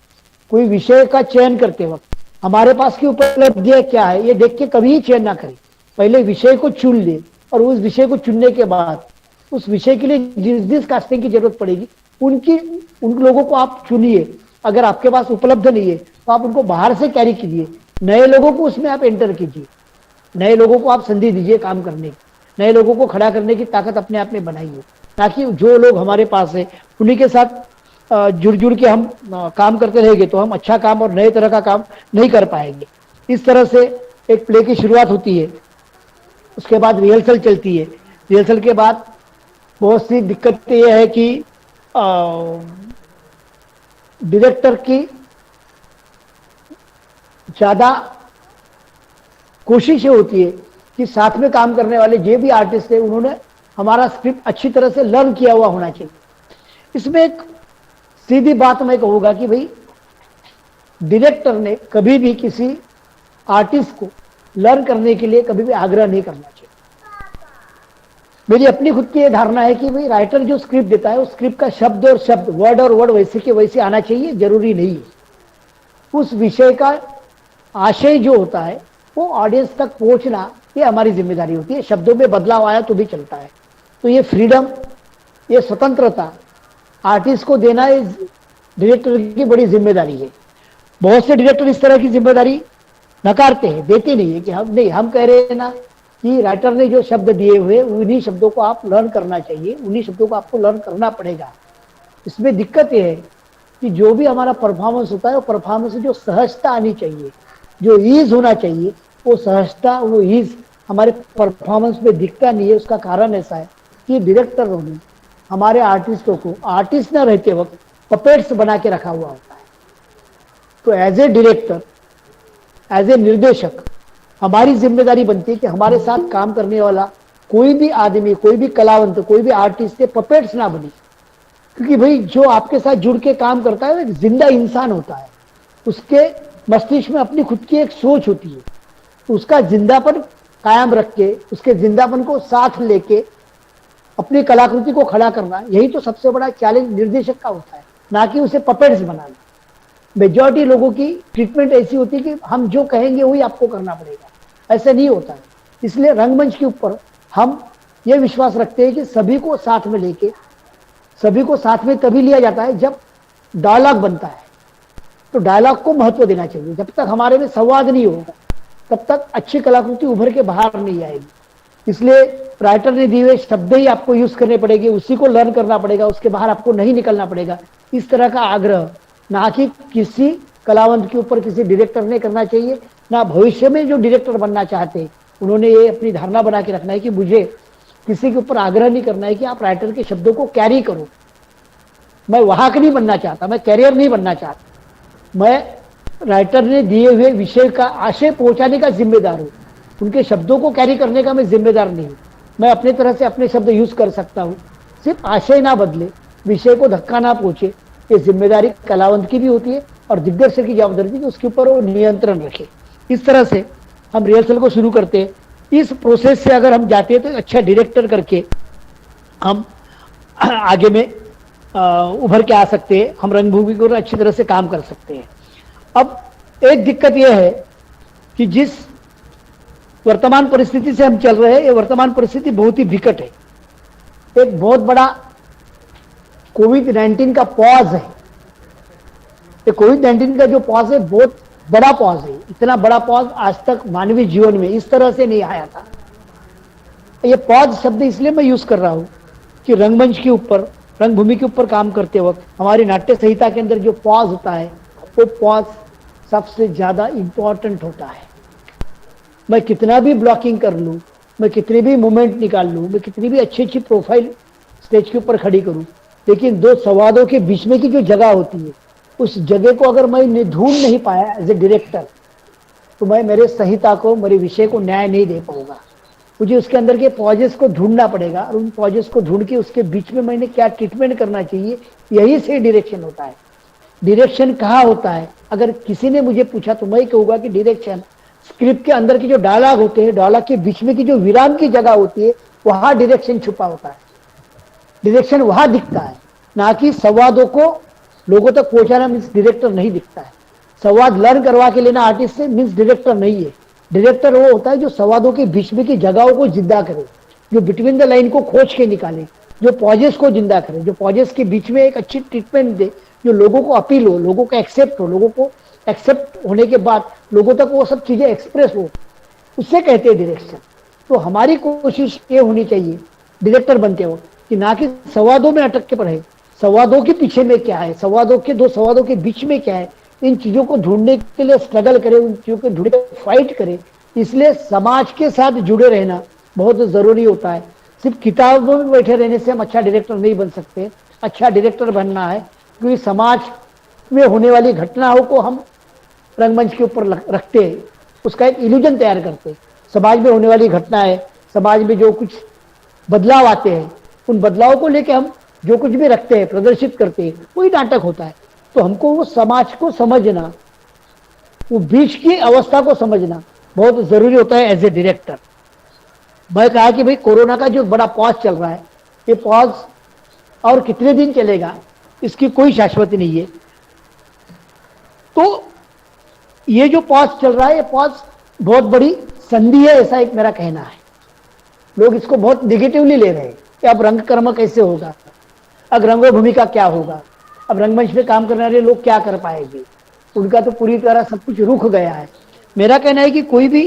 कोई विषय का चयन करते वक्त हमारे पास की उपलब्धियां क्या है ये देख के कभी ही चयन ना करें। पहले विषय को चुन ले और उस विषय को चुनने के बाद उस विषय के लिए जिस जिस कास्टिंग की जरूरत पड़ेगी उन लोगों को आप चुनिए। अगर आपके पास उपलब्ध नहीं है तो आप उनको बाहर से कैरी कीजिए, नए लोगों को उसमें आप एंटर कीजिए, नए लोगों को आप संधि दीजिए काम करने की, नए लोगों को खड़ा करने की ताकत अपने आप में बनाइए, ताकि जो लोग हमारे पास है उन्हीं के साथ जुड़ जुड़ के हम काम करते रहेंगे तो हम अच्छा काम और नए तरह का काम नहीं कर पाएंगे। इस तरह से एक प्ले की शुरुआत होती है। उसके बाद रिहर्सल चलती है। रिहर्सल के बाद बहुत सी दिक्कतें यह है कि डायरेक्टर की ज्यादा कोशिश ये होती है कि साथ में काम करने वाले जो भी आर्टिस्ट है उन्होंने हमारा स्क्रिप्ट अच्छी तरह से लर्न किया हुआ होना चाहिए। इसमें एक सीधी बात मैं कहूंगा कि भाई डायरेक्टर ने कभी भी किसी आर्टिस्ट को लर्न करने के लिए कभी भी आग्रह नहीं करना चाहिए। मेरी अपनी खुद की यह धारणा है कि भाई राइटर जो स्क्रिप्ट देता है उस स्क्रिप्ट का शब्द और शब्द, वर्ड और वर्ड वैसे के वैसे आना चाहिए, जरूरी नहीं है। उस विषय का आशय जो होता है वो ऑडियंस तक पहुंचना ये हमारी जिम्मेदारी होती है। शब्दों में बदलाव आया तो भी चलता है। तो ये फ्रीडम, ये स्वतंत्रता आर्टिस्ट को देना इस डायरेक्टर की बड़ी जिम्मेदारी है। बहुत से डायरेक्टर इस तरह की जिम्मेदारी नकारते हैं, देते नहीं है कि हम कह रहे हैं ना कि राइटर ने जो शब्द दिए हुए उन्हीं शब्दों को आप लर्न करना चाहिए, उन्हीं शब्दों को आपको लर्न करना पड़ेगा। इसमें दिक्कत यह है कि जो भी हमारा परफॉर्मेंस होता है वो परफॉर्मेंस में जो सहजता आनी चाहिए, जो ईज होना चाहिए, वो सहजता, वो ईज हमारे परफॉर्मेंस में दिखता नहीं है। उसका कारण ऐसा है कि डायरेक्टरों ने हमारे आर्टिस्टों को आर्टिस्ट न रहते वक्त पपेट्स बना के रखा हुआ होता है। तो as a director, as a निर्देशक हमारी जिम्मेदारी बनती है कि हमारे साथ काम करने वाला कोई भी आदमी, कोई भी कलावंत, कोई भी आर्टिस्ट के पपेट्स ना बने। क्योंकि भाई जो आपके साथ जुड़ के काम करता है वो एक जिंदा इंसान होता है, उसके मस्तिष्क में अपनी खुद की एक सोच होती है। तो उसका जिंदापन कायम रख के, उसके जिंदापन को साथ लेके अपनी कलाकृति को खड़ा करना, यही तो सबसे बड़ा चैलेंज निर्देशक का होता है, ना कि उसे पपेट्स बनाना। मेजॉरिटी लोगों की ट्रीटमेंट ऐसी होती है कि हम जो कहेंगे वही आपको करना पड़ेगा, ऐसा नहीं होता है। इसलिए रंगमंच के ऊपर हम ये विश्वास रखते हैं कि सभी को साथ में लेके, सभी को साथ में तभी लिया जाता है जब डायलॉग बनता है। तो डायलॉग को महत्व देना चाहिए। जब तक हमारे में संवाद नहीं होगा तब तक अच्छी कलाकृति उभर के बाहर नहीं आएगी। इसलिए राइटर ने दिए हुए शब्द ही आपको यूज करने पड़ेंगे, उसी को लर्न करना पड़ेगा, उसके बाहर आपको नहीं निकलना पड़ेगा। इस तरह का आग्रह ना कि किसी कलावंत के ऊपर किसी डायरेक्टर ने करना चाहिए, ना भविष्य में जो डायरेक्टर बनना चाहते हैं उन्होंने ये अपनी धारणा बना के रखना है कि मुझे किसी के ऊपर आग्रह नहीं करना है कि आप राइटर के शब्दों को कैरी करो। मैं वहां का नहीं बनना चाहता, मैं कैरियर नहीं बनना चाहता, मैं राइटर ने दिए हुए विषय का आशय पहुंचाने का जिम्मेदार हूं, उनके शब्दों को कैरी करने का मैं जिम्मेदार नहीं हूं। मैं अपने तरह से अपने शब्द यूज कर सकता हूं, सिर्फ आशय ना बदले, विषय को धक्का ना पहुंचे। ये जिम्मेदारी कलावंत की भी होती है और दिग्दर्शक की जवाबदारी थी कि उसके ऊपर वो नियंत्रण रखे। इस तरह से हम रिहर्सल को शुरू करते हैं। इस प्रोसेस से अगर हम जाते हैं तो अच्छा डायरेक्टर करके हम आगे में उभर के आ सकते हैं, हम रंगभूमि को अच्छी तरह से काम कर सकते हैं। अब एक दिक्कत यह है कि जिस वर्तमान परिस्थिति से हम चल रहे हैं, ये वर्तमान परिस्थिति बहुत ही विकट है। एक बहुत बड़ा कोविड-19 का पॉज है। ये कोविड-19 का जो पॉज है बहुत बड़ा पॉज है। इतना बड़ा पॉज आज तक मानवीय जीवन में इस तरह से नहीं आया था। ये पॉज शब्द इसलिए मैं यूज कर रहा हूं कि रंगमंच के ऊपर, रंगभूमि के ऊपर काम करते वक्त हमारी नाट्य संहिता के अंदर जो पॉज होता है वो पॉज सबसे ज्यादा इंपॉर्टेंट होता है। मैं कितना भी ब्लॉकिंग कर लूं, मैं कितने भी मूवमेंट निकाल लूं, मैं कितनी भी अच्छी अच्छी प्रोफाइल स्टेज के ऊपर खड़ी करूं, लेकिन दो संवादों के बीच में की जो जगह होती है उस जगह को अगर मैं ढूंढ नहीं पाया एज ए डायरेक्टर तो मैं मेरे संहिता को, मेरे विषय को न्याय नहीं दे पाऊंगा। मुझे उसके अंदर के पॉजेस को ढूंढना पड़ेगा और उन पॉजेस को ढूंढ के उसके बीच में मैंने क्या ट्रीटमेंट करना चाहिए, यही से डायरेक्शन होता है। डायरेक्शन कहाँ होता है? अगर किसी ने मुझे पूछा तो मैं कहूंगा कि डायरेक्शन स्क्रिप्ट के अंदर की जो डायलॉग होते हैं, डायलॉग के बीच में की जो विराम की जगह होती है, वहां डायरेक्शन छुपा होता है। डायरेक्शन वहां दिखता है, ना कि संवादों को लोगों तक पहुंचाना मीन्स डायरेक्टर नहीं दिखता है। संवाद लर्न करवा के लेना आर्टिस्ट से मीन्स डायरेक्टर नहीं है। डायरेक्टर वो होता है जो संवादों के बीच में की जगहों को जिंदा करे, जो बिटवीन द लाइन को खोज के निकाले, जो पॉजेस को जिंदा करे, जो पॉजेस के बीच में एक अच्छी ट्रीटमेंट दे, जो लोगों को अपील हो, लोगों को एक्सेप्ट हो, लोगों को एक्सेप्ट होने के बाद लोगों तक वो सब चीजें एक्सप्रेस हो, उससे कहते हैं डायरेक्शन। तो हमारी कोशिश ये होनी चाहिए डायरेक्टर बनते हो कि ना कि संवादों में अटक के पड़े, संवादों के पीछे में क्या है, संवादों के दो संवादों के बीच में क्या है, इन चीजों को ढूंढने के लिए स्ट्रगल करें, उन चीजों को ढूंढने फाइट करें। इसलिए समाज के साथ जुड़े रहना बहुत जरूरी होता है। सिर्फ किताबों में बैठे रहने से हम अच्छा डायरेक्टर नहीं बन सकते। अच्छा डायरेक्टर बनना है क्योंकि समाज में होने वाली घटनाओं को हम रंगमंच के ऊपर रखते हैं, उसका एक इल्यूजन तैयार करते हैं। समाज में होने वाली घटनाएं, समाज में जो कुछ बदलाव आते हैं, उन बदलावों को लेकर हम जो कुछ भी रखते हैं, प्रदर्शित करते हैं, वही नाटक होता है। तो हमको वो समाज को समझना, वो बीच की अवस्था को समझना बहुत जरूरी होता है एज ए डायरेक्टर। मैं कहा कि भाई कोरोना का जो बड़ा पॉज चल रहा है, ये पॉज और कितने दिन चलेगा इसकी कोई शाश्वती नहीं है। तो ये जो पॉज चल रहा है, ये पॉज बहुत बड़ी संधि है, ऐसा एक मेरा कहना है। लोग इसको बहुत निगेटिवली ले रहे हैं कि अब रंग कर्म कैसे होगा, अब रंगभूमि का क्या होगा, अब रंगमंच में काम करने वाले लोग क्या कर पाएंगे, उनका तो पूरी तरह सब कुछ रुक गया है। मेरा कहना है कि कोई भी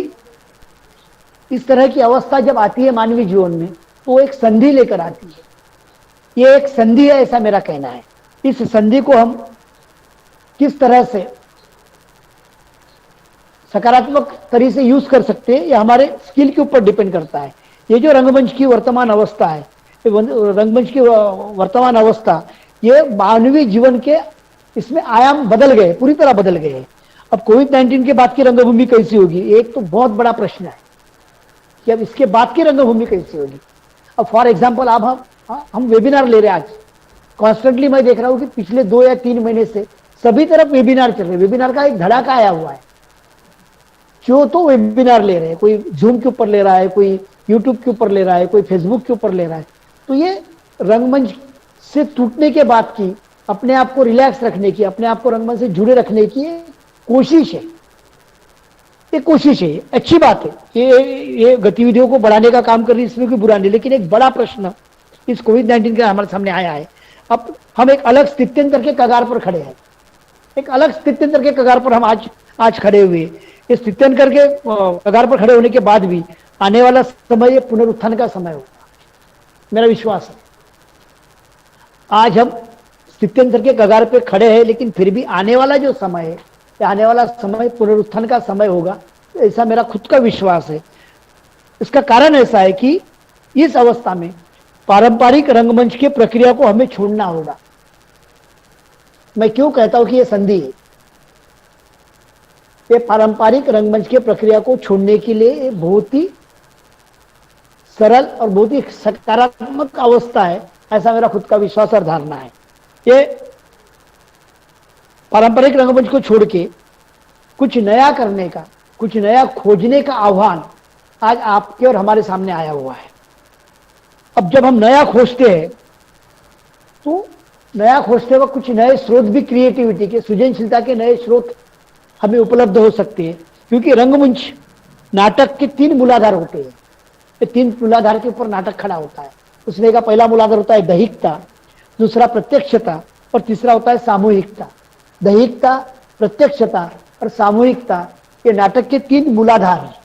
इस तरह की अवस्था जब आती है मानवीय जीवन में तो एक संधि लेकर आती है। ये एक संधि है, ऐसा मेरा कहना है। इस संधि को हम किस तरह से सकारात्मक तरीके से यूज कर सकते हैं, यह हमारे स्किल के ऊपर डिपेंड करता है। ये जो रंगमंच की वर्तमान अवस्था है, रंगमंच की वर्तमान अवस्था, ये मानवीय जीवन के इसमें आयाम बदल गए, पूरी तरह बदल गए। अब कोविड-19 के बाद की रंगभूमि कैसी होगी, एक तो बहुत बड़ा प्रश्न है कि अब इसके बाद की रंगभूमि कैसी होगी। अब फॉर एग्जांपल अब हम वेबिनार ले रहे हैं। आज कॉन्स्टेंटली मैं देख रहा हूं कि पिछले 2 या 3 महीने से सभी तरफ वेबिनार चल रहे हैं। वेबिनार का एक धड़ाका आया हुआ है, जो तो वेबिनार ले रहे हैं, कोई जूम के ऊपर ले रहा है, कोई यूट्यूब के ऊपर ले रहा है, कोई फेसबुक के ऊपर ले रहा है। तो ये रंगमंच से टूटने के बाद की अपने आप को रिलैक्स रखने की, अपने आप को रंगमंच से जुड़े रखने की कोशिश है। ये कोशिश है, अच्छी बात है। ये गतिविधियों को बढ़ाने का काम कर रही है, इसमें कोई बुरा नहीं। लेकिन एक बड़ा प्रश्न इस कोविड-19 के हमारे सामने आया है। अब हम एक अलग स्थित्यंतर के कगार पर खड़े हैं। एक अलग स्थित्यंतर के कगार पर हम आज खड़े हुए। इस स्थित्यंतर के कगार पर खड़े होने के बाद भी आने वाला समय पुनरुत्थान का समय होगा, मेरा विश्वास है। आज हम स्थित्यंतर के कगार पे खड़े हैं, लेकिन फिर भी आने वाला जो समय है, आने वाला समय पुनरुत्थान का समय होगा, ऐसा मेरा खुद का विश्वास है। इसका कारण ऐसा है कि इस अवस्था में पारंपरिक रंगमंच की प्रक्रिया को हमें छोड़ना होगा। मैं क्यों कहता हूं कि यह संधि है? ये पारंपरिक रंगमंच की प्रक्रिया को छोड़ने के लिए बहुत ही सरल और बहुत ही सकारात्मक अवस्था है, ऐसा मेरा खुद का विश्वास और धारणा है। ये पारंपरिक रंगमंच को छोड़ के कुछ नया करने का, कुछ नया खोजने का आह्वान आज आपके और हमारे सामने आया हुआ है। अब जब हम नया खोजते हैं तो नया खोजते वक्त कुछ नए स्रोत भी, क्रिएटिविटी के, सृजनशीलता के नए स्रोत हमें उपलब्ध हो सकते हैं। क्योंकि रंगमंच नाटक के 3 मूलाधार होते हैं। ये 3 मूलाधार के ऊपर नाटक खड़ा होता है। उसमें का पहला मूलाधार होता है दैहिकता, दूसरा प्रत्यक्षता और तीसरा होता है सामूहिकता। दैहिकता, प्रत्यक्षता और सामूहिकता ये नाटक के 3 मूलाधार हैं।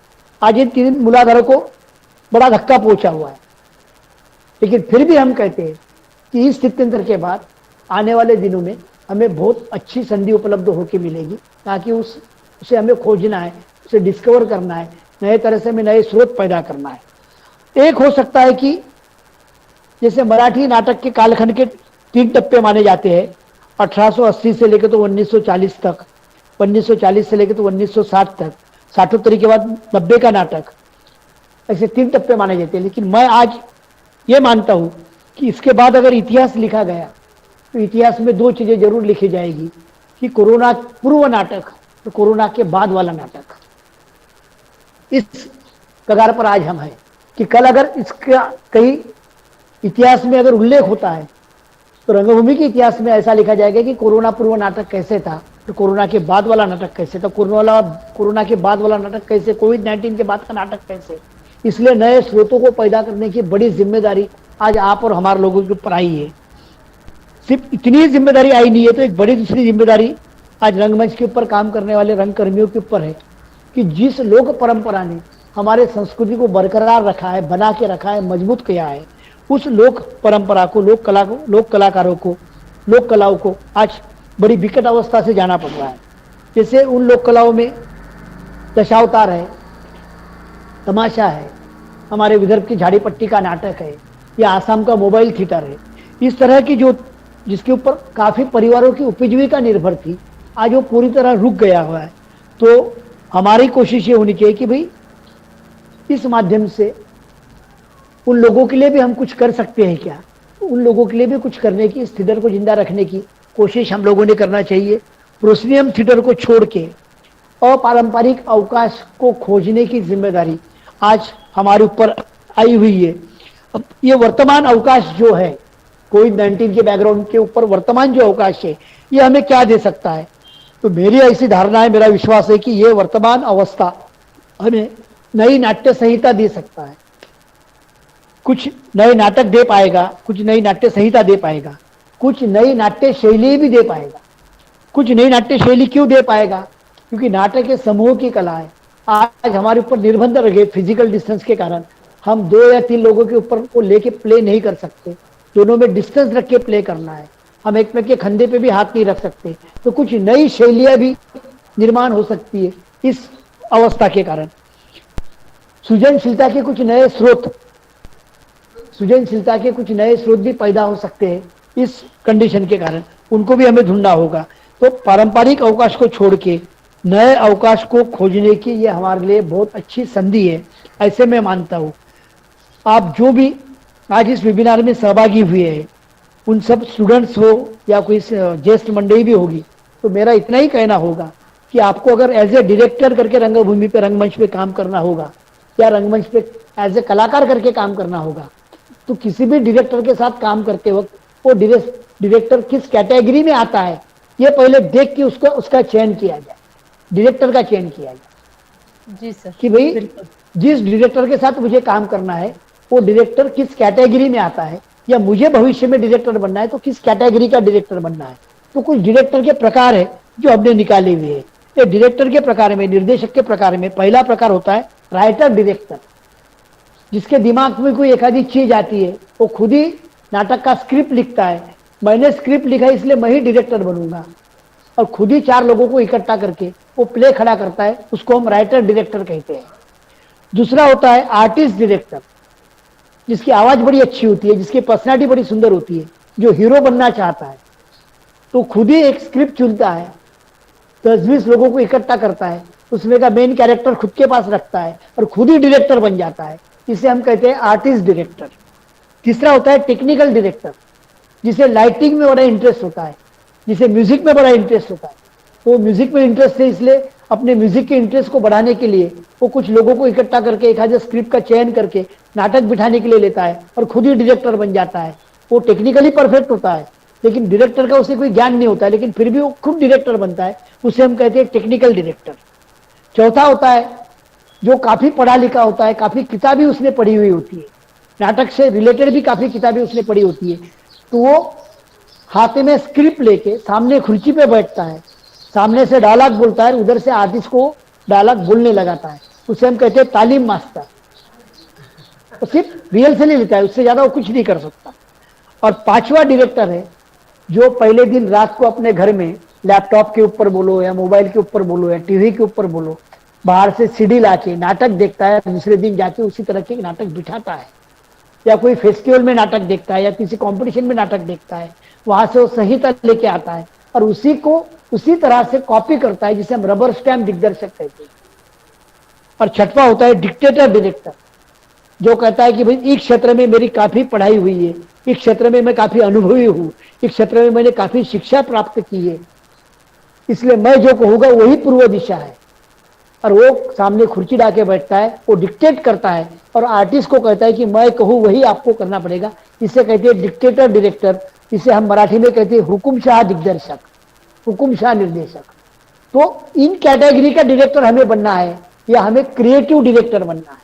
आज इन 3 मूलाधारों को बड़ा धक्का पहुंचा हुआ है, लेकिन फिर भी हम कहते हैं कि इस स्थित्यंतर के बाद आने वाले दिनों में हमें बहुत अच्छी संधि उपलब्ध होकर मिलेगी, ताकि उसे हमें खोजना है, उसे डिस्कवर करना है, नए तरह से हमें नए स्रोत पैदा करना है। एक हो सकता है कि जैसे मराठी नाटक के कालखंड के 3 टप्पे माने जाते हैं, 1880 से लेकर तो 1940 तक, 1940 से लेकर तो 1960 तक, 60 के बाद 90 का नाटक, ऐसे 3 टप्पे माने जाते हैं। लेकिन मैं आज ये मानता हूं कि इसके बाद अगर इतिहास लिखा गया तो इतिहास में 2 चीजें जरूर लिखी जाएगी, कि कोरोना पूर्व नाटक और कोरोना के बाद वाला नाटक। इस कगार पर आज हम हैं कि कल अगर इसका कहीं इतिहास में अगर उल्लेख होता है तो रंगभूमि के इतिहास में ऐसा लिखा जाएगा कि कोरोना पूर्व नाटक कैसे था, तो कोरोना के बाद वाला नाटक कैसे था, कोरोना के बाद वाला नाटक कैसे, कोविड-19 के बाद का नाटक कैसे। इसलिए नए स्रोतों को पैदा करने की बड़ी जिम्मेदारी आज आप और हमारे लोगों के ऊपर आई है। सिर्फ इतनी जिम्मेदारी आई नहीं है, तो एक बड़ी दूसरी जिम्मेदारी आज रंगमंच के ऊपर काम करने वाले रंगकर्मियों के ऊपर है कि जिस लोक परंपरा ने हमारे संस्कृति को बरकरार रखा है, बना के रखा है, मजबूत किया है, उस लोक परंपरा को, लोक कलाकारों को, लोक कलाओं को आज बड़ी विकट अवस्था से जाना पड़ रहा है। जैसे उन लोक कलाओं में दशावतार है, तमाशा है, हमारे विदर्भ की झाड़ी पट्टी का नाटक है, या आसाम का मोबाइल थिएटर है। इस तरह की जो, जिसके ऊपर काफी परिवारों की उपजीविका निर्भर थी, आज वो पूरी तरह रुक गया हुआ है। तो हमारी कोशिश ये होनी चाहिए कि भाई इस माध्यम से उन लोगों के लिए भी हम कुछ कर सकते हैं क्या, उन लोगों के लिए भी कुछ करने की, इस थिएटर को जिंदा रखने की कोशिश हम लोगों ने करना चाहिए। प्रोसिनियम थिएटर को छोड़ के अपारंपरिक अवकाश को खोजने की जिम्मेदारी आज हमारे ऊपर आई हुई है। अब ये वर्तमान अवकाश जो है, कोविड-19 के बैकग्राउंड के ऊपर वर्तमान जो अवकाश है, ये हमें क्या दे सकता है? तो मेरी ऐसी धारणा है, मेरा विश्वास है कि ये वर्तमान अवस्था हमें नई नाट्य संहिता दे सकता है, कुछ नए नाटक दे पाएगा, कुछ नई नाट्य संहिता दे पाएगा, कुछ नई नाट्य शैली भी दे पाएगा। कुछ नई नाट्य शैली क्यों दे पाएगा? क्योंकि नाटक के समूह की कला है। आज हमारे ऊपर निर्बंध रहे फिजिकल डिस्टेंस के कारण, हम 2 या 3 लोगों के ऊपर को लेके प्ले नहीं कर सकते, दोनों में डिस्टेंस रख के प्ले करना है, हम एक के कंधे पे भी हाथ नहीं रख सकते। तो कुछ नई शैलियां भी निर्माण हो सकती है इस अवस्था के कारण। सृजनशीलता के कुछ नए स्रोत, सृजनशीलता के कुछ नए स्रोत भी पैदा हो सकते हैं इस कंडीशन के कारण, उनको भी हमें ढूंढना होगा। तो पारंपरिक अवकाश को छोड़ के नए अवकाश को खोजने की ये हमारे लिए बहुत अच्छी संधि है, ऐसे मैं मानता हूँ। आप जो भी आज इस वेबिनार में सहभागी हुए हैं, उन सब स्टूडेंट्स हो या कोई ज्येष्ठ मंडली भी होगी, तो मेरा इतना ही कहना होगा कि आपको अगर एज ए डायरेक्टर करके रंगभूमि पे, रंगमंच पे काम करना होगा, या रंगमंच पे एज ए कलाकार करके काम करना होगा, तो किसी भी डायरेक्टर के साथ काम करते वक्त वो डायरेक्टर किस कैटेगरी में आता है ये पहले देख के उसका उसका चयन किया जाए, डायरेक्टर का चयन किया जाए जी सर, कि भाई बिल्कुल। जिस डायरेक्टर के साथ मुझे काम करना है वो डायरेक्टर किस कैटेगरी में आता है, या मुझे भविष्य में डायरेक्टर बनना है तो किस कैटेगरी का डायरेक्टर बनना है। तो कुछ डायरेक्टर के प्रकार है जो हमने निकाले हुए हैं। ये डायरेक्टर के प्रकार में, निर्देशक के प्रकार में पहला प्रकार होता है राइटर डायरेक्टर, जिसके दिमाग में कोई एक आधी चीज आती है, वो खुद ही नाटक का स्क्रिप्ट लिखता है, मैंने स्क्रिप्ट लिखा है इसलिए मैं ही डायरेक्टर बनूंगा, और खुद ही 4 लोगों को इकट्ठा करके वो प्ले खड़ा करता है, उसको हम राइटर डायरेक्टर कहते हैं। दूसरा होता है आर्टिस्ट डायरेक्टर, जिसकी आवाज बड़ी अच्छी होती है, जिसकी पर्सनालिटी बड़ी सुंदर होती है, जो हीरो बनना चाहता है तो खुद ही एक स्क्रिप्ट चुनता है, 10-20 लोगों को इकट्ठा करता है, उसमें का मेन कैरेक्टर खुद के पास रखता है और खुद ही डायरेक्टर बन जाता है, इसे हम कहते हैं आर्टिस्ट डायरेक्टर। तीसरा होता है टेक्निकल डायरेक्टर, जिसे लाइटिंग में बड़ा इंटरेस्ट होता है, जिसे म्यूजिक में बड़ा इंटरेस्ट होता है, तो म्यूजिक में इंटरेस्ट है इसलिए अपने म्यूजिक के इंटरेस्ट को बढ़ाने के लिए वो कुछ लोगों को इकट्ठा करके एक आधे स्क्रिप्ट का चयन करके नाटक बिठाने के लिए लेता है और खुद ही डायरेक्टर बन जाता है। वो टेक्निकली परफेक्ट होता है लेकिन डायरेक्टर का उसे कोई ज्ञान नहीं होता है, लेकिन फिर भी वो खुद डायरेक्टर बनता है, उसे हम कहते हैं टेक्निकल डायरेक्टर। चौथा होता है जो काफी पढ़ा लिखा होता है, काफी किताबें उसने पढ़ी हुई होती है, नाटक से रिलेटेड भी काफी किताबें उसने पढ़ी होती है, तो वो हाथ में स्क्रिप्ट लेके सामने खुर्ची पे बैठता है, सामने से डायलॉग बोलता है, उधर से आर्टिस्ट को डायलॉग बोलने लगाता है, उसे हम कहते हैं तालीम मास्टर। तो सिर्फ रिहर्सल ही लेता है, उससे ज्यादा वो कुछ नहीं कर सकता। और पांचवा डायरेक्टर है जो पहले दिन रात को अपने घर में लैपटॉप के ऊपर बोलो या मोबाइल के ऊपर बोलो या टीवी के ऊपर बोलो, बाहर से सीडी लाके नाटक देखता है, दूसरे दिन जाके उसी तरह के नाटक बिठाता है, या कोई फेस्टिवल में नाटक देखता है या किसी कंपटीशन में नाटक देखता है, वहां से वो संहिता लेके आता है और उसी को उसी तरह से कॉपी करता है, जिसे हम रबर स्टैम्प दिग्दर्शक कहते हैं। और छठवां होता है डिक्टेटर डायरेक्टर, जो कहता है कि भाई इस क्षेत्र में मेरी काफी पढ़ाई हुई है, इस क्षेत्र में मैं काफी अनुभवी हूं, इस क्षेत्र में मैंने काफी शिक्षा प्राप्त की है, इसलिए मैं जो कहूंगा वही पूर्व दिशा है। और वो सामने खुर्ची डाके बैठता है, वो डिक्टेट करता है और आर्टिस्ट को कहता है कि मैं कहूँ वही आपको करना पड़ेगा। इसे कहते हैं डिक्टेटर डायरेक्टर, इसे हम मराठी में कहते हैं हुकुमशाह दिग्दर्शक, हुकुमशाह निर्देशक। तो इन कैटेगरी का डायरेक्टर हमें बनना है या हमें क्रिएटिव डायरेक्टर बनना है।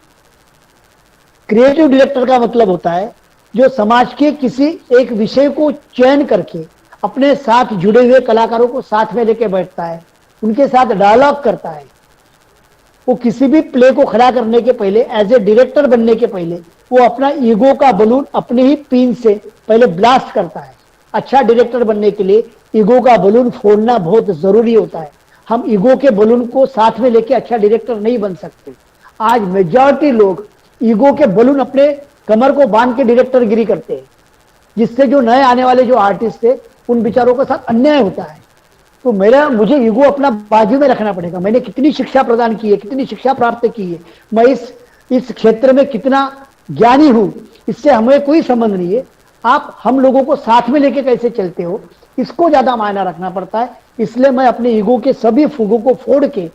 क्रिएटिव डायरेक्टर का मतलब होता है जो समाज के किसी एक विषय को चयन करके अपने साथ जुड़े हुए कलाकारों को साथ में लेके बैठता है, उनके साथ डायलॉग करता है। वो किसी भी प्ले को खड़ा करने के पहले, एज ए डायरेक्टर बनने के पहले, वो अपना ईगो का बलून अपने ही पिन से पहले ब्लास्ट करता है। अच्छा डायरेक्टर बनने के लिए ईगो का बलून फोड़ना बहुत जरूरी होता है। हम ईगो के बलून को साथ में लेके अच्छा डायरेक्टर नहीं बन सकते। आज मेजॉरिटी लोग ईगो के बलून अपने कमर को बांध के डायरेक्टर गिरी करते हैं, जिससे जो नए आने वाले जो आर्टिस्ट थे उन बेचारों के साथ अन्याय होता है। तो मुझे ईगो अपना बाजू में रखना पड़ेगा। मैंने कितनी शिक्षा प्रदान की है, कितनी शिक्षा प्राप्त की है, मैं इस क्षेत्र में कितना ज्ञानी हूं, इससे हमें कोई संबंध नहीं है। आप हम लोगों को साथ में लेके कैसे चलते हो, इसको ज्यादा मायना रखना पड़ता है। इसलिए मैं अपने ईगो के सभी फूगों को फोड़ के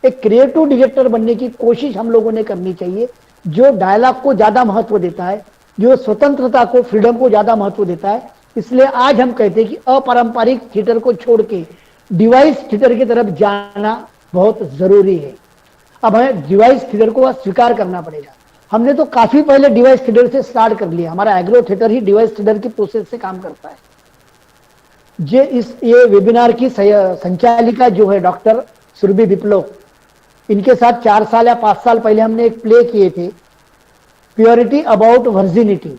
एक क्रिएटिव डायरेक्टर बनने की कोशिश हम लोगों ने करनी चाहिए, जो डायलॉग को ज्यादा महत्व देता है, जो स्वतंत्रता को, फ्रीडम को ज्यादा महत्व देता है। इसलिए आज हम कहते हैं कि अपारंपरिक थिएटर को छोड़ के डिवाइस थिएटर की तरफ जाना बहुत जरूरी है। अब हमें डिवाइस थिएटर को स्वीकार करना पड़ेगा। हमने तो काफी पहले डिवाइस थिएटर से स्टार्ट कर लिया, हमारा एग्रो थिएटर ही डिवाइस थिएटर की प्रोसेस से काम करता है। ये वेबिनार की संचालिका जो है डॉक्टर सुरभि विप्लव, इनके साथ 4 साल या 5 साल पहले हमने एक प्ले किए थे, प्योरिटी अबाउट वर्जिनिटी।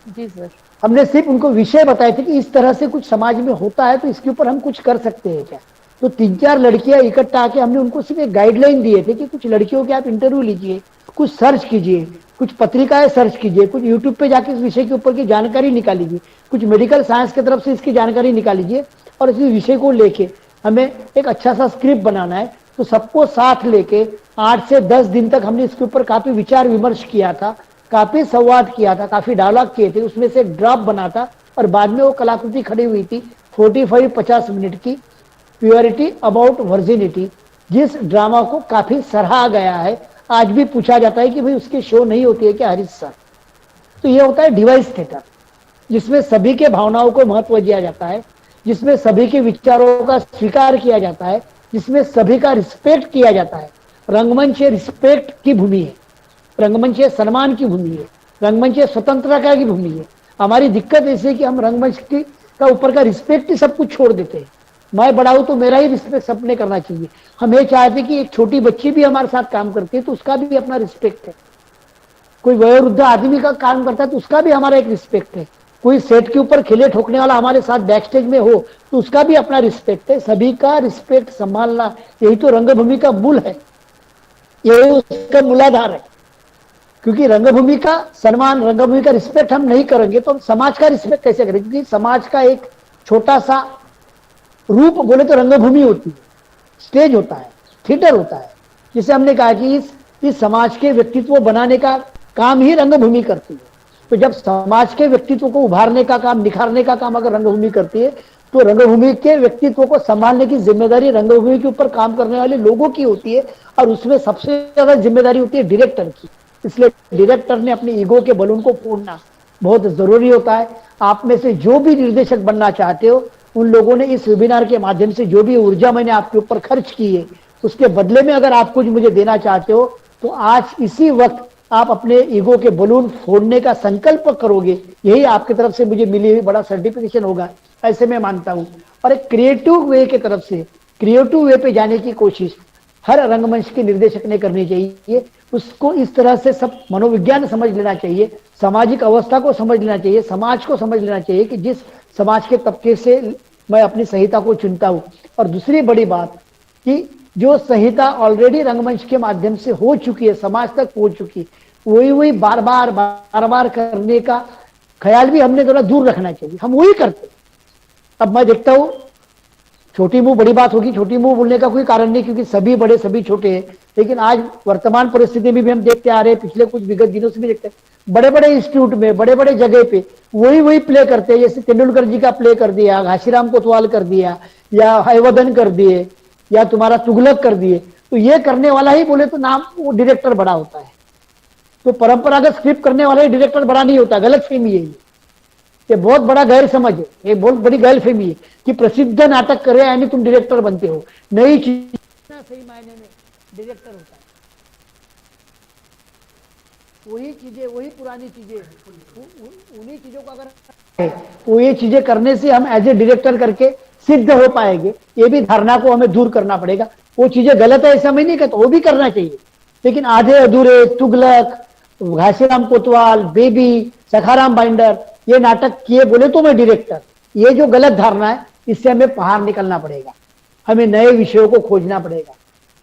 जी सर। हमने सिर्फ उनको विषय बताए थे कि इस तरह से कुछ समाज में होता है तो इसके ऊपर हम कुछ कर सकते हैं क्या। तो 3-4 लड़कियां इकट्ठा आके हमने उनको सिर्फ एक गाइडलाइन दिए थे कि कुछ लड़कियों के आप इंटरव्यू लीजिए, कुछ सर्च कीजिए, कुछ पत्रिकाएं सर्च कीजिए, कुछ यूट्यूब पे जाके इस विषय के ऊपर की जानकारी निकालीजिए, कुछ मेडिकल साइंस की तरफ से इसकी जानकारी निकालीजिए और इस विषय को लेके हमें एक अच्छा सा स्क्रिप्ट बनाना है। तो सबको साथ लेके 8 से 10 दिन तक हमने इसके ऊपर काफी विचार विमर्श किया था, काफी संवाद किया था, काफी डायलॉग किए थे, उसमें से ड्राफ्ट बना था और बाद में वो कलाकृति खड़ी हुई थी 45-50 मिनट की, प्योरिटी अबाउट वर्जिनिटी, जिस ड्रामा को काफी सराहा गया है। आज भी पूछा जाता है कि भाई उसके शो नहीं होती है क्या हरीश सर। तो ये होता है डिवाइस थिएटर। जिसमें सभी के भावनाओं को महत्व दिया जाता है, जिसमें सभी के विचारों का स्वीकार किया जाता है, जिसमें सभी का रिस्पेक्ट किया जाता है। रंगमंच रिस्पेक्ट की भूमि है, रंगमंच सम्मान की भूमि है, रंगमंच स्वतंत्रता की भूमि है। हमारी दिक्कत ऐसी है कि हम रंगमंच की का ऊपर का रिस्पेक्ट ही सब कुछ छोड़ देते हैं। मैं बड़ा हूं तो मेरा ही रिस्पेक्ट सबने करना चाहिए। हम ये चाहते कि एक छोटी बच्ची भी हमारे साथ काम करती है तो उसका भी अपना रिस्पेक्ट है। कोई वयोवृद्ध आदमी का काम करता है तो उसका भी हमारा एक रिस्पेक्ट है। कोई सेट के ऊपर खिले ठोकने वाला हमारे साथ बैक स्टेज में हो तो उसका भी अपना रिस्पेक्ट है। सभी का रिस्पेक्ट संभालना, यही तो रंगभूमि का मूल है, यही उसका मूलाधार है। क्योंकि रंगभूमि का सम्मान, रंगभूमि का रिस्पेक्ट हम नहीं करेंगे तो हम समाज का रिस्पेक्ट कैसे करेंगे? क्योंकि समाज का एक छोटा सा रूप बोले तो रंगभूमि होती है, स्टेज होता है, थिएटर होता है। जिसे हमने कहा कि इस समाज के व्यक्तित्व बनाने का काम ही रंगभूमि करती है। तो जब समाज के व्यक्तित्व को उभारने का काम, निखारने का काम अगर रंगभूमि करती है तो रंगभूमि के व्यक्तित्व को संभालने की जिम्मेदारी रंगभूमि के ऊपर काम करने वाले लोगों की होती है। और उसमें सबसे ज्यादा जिम्मेदारी होती है डायरेक्टर की। इसलिए डायरेक्टर ने अपने ईगो के बलून को फोड़ना बहुत जरूरी होता है। आप में से जो भी निर्देशक बनना चाहते हो, उन लोगों ने इस वेबिनार के माध्यम से जो भी ऊर्जा मैंने आपके ऊपर खर्च की है, उसके बदले में अगर आप कुछ मुझे देना चाहते हो तो आज इसी वक्त आप अपने ईगो के बलून फोड़ने का संकल्प करोगे, यही आपकी तरफ से मुझे मिली हुई बड़ा सर्टिफिकेशन होगा, ऐसे मैं मानता हूं। और एक क्रिएटिव वे की तरफ से, क्रिएटिव वे पे जाने की कोशिश हर रंगमंच के निर्देशक ने करनी चाहिए। उसको इस तरह से सब मनोविज्ञान समझ लेना चाहिए, सामाजिक अवस्था को समझ लेना चाहिए, समाज को समझ लेना चाहिए कि जिस समाज के तबके से मैं अपनी संहिता को चुनता हूं। और दूसरी बड़ी बात कि जो संहिता ऑलरेडी रंगमंच के माध्यम से हो चुकी है, समाज तक पहुंच चुकी, वही वही बार बार करने का ख्याल भी हमने थोड़ा दूर रखना चाहिए। हम वही करते। अब मैं देखता हूं छोटी मुंह बड़ी बात होगी, छोटी मुंह बोलने का कोई कारण नहीं, क्योंकि सभी बड़े सभी छोटे हैं। लेकिन आज वर्तमान परिस्थिति में भी हम देखते आ रहे हैं, पिछले कुछ विगत दिनों से भी देखते हैं, बड़े बड़े इंस्टीट्यूट में, बड़े बड़े जगह पे वही वही प्ले करते हैं। जैसे तेंदुलकर जी का प्ले कर दिया, घासीराम कोतवाल कर दिया, या हयवर्धन कर दिए, या तुम्हारा तुगलक कर दिए। तो ये करने वाला ही बोले तो नाम वो डायरेक्टर बड़ा होता है। तो परंपरागत स्क्रिप्ट करने वाला ही डायरेक्टर बड़ा नहीं होता। गलत फहमी है ये बहुत बड़ा गैर समझ है, ये बहुत बड़ी गैर फहमी है कि प्रसिद्ध नाटक करे यानी तुम डायरेक्टर बनते हो। नई चीज सही मायने में डायरेक्टर होता है। वही चीजें, वही पुरानी चीजें, उन्हीं चीजों को अगर वो ये चीजें करने से हम एज ए डायरेक्टर करके सिद्ध हो पाएंगे, ये भी धारणा को हमें दूर करना पड़ेगा। वो चीजें गलत है ऐसा मैं नहीं कहता, वो भी करना चाहिए, लेकिन आधे अधूरे तुगलक, घासीराम कोतवाल, बेबी, सखाराम बाइंडर ये नाटक किए बोले तो मैं डायरेक्टर, ये जो गलत धारणा है इससे हमें बाहर निकलना पड़ेगा। हमें नए विषयों को खोजना पड़ेगा।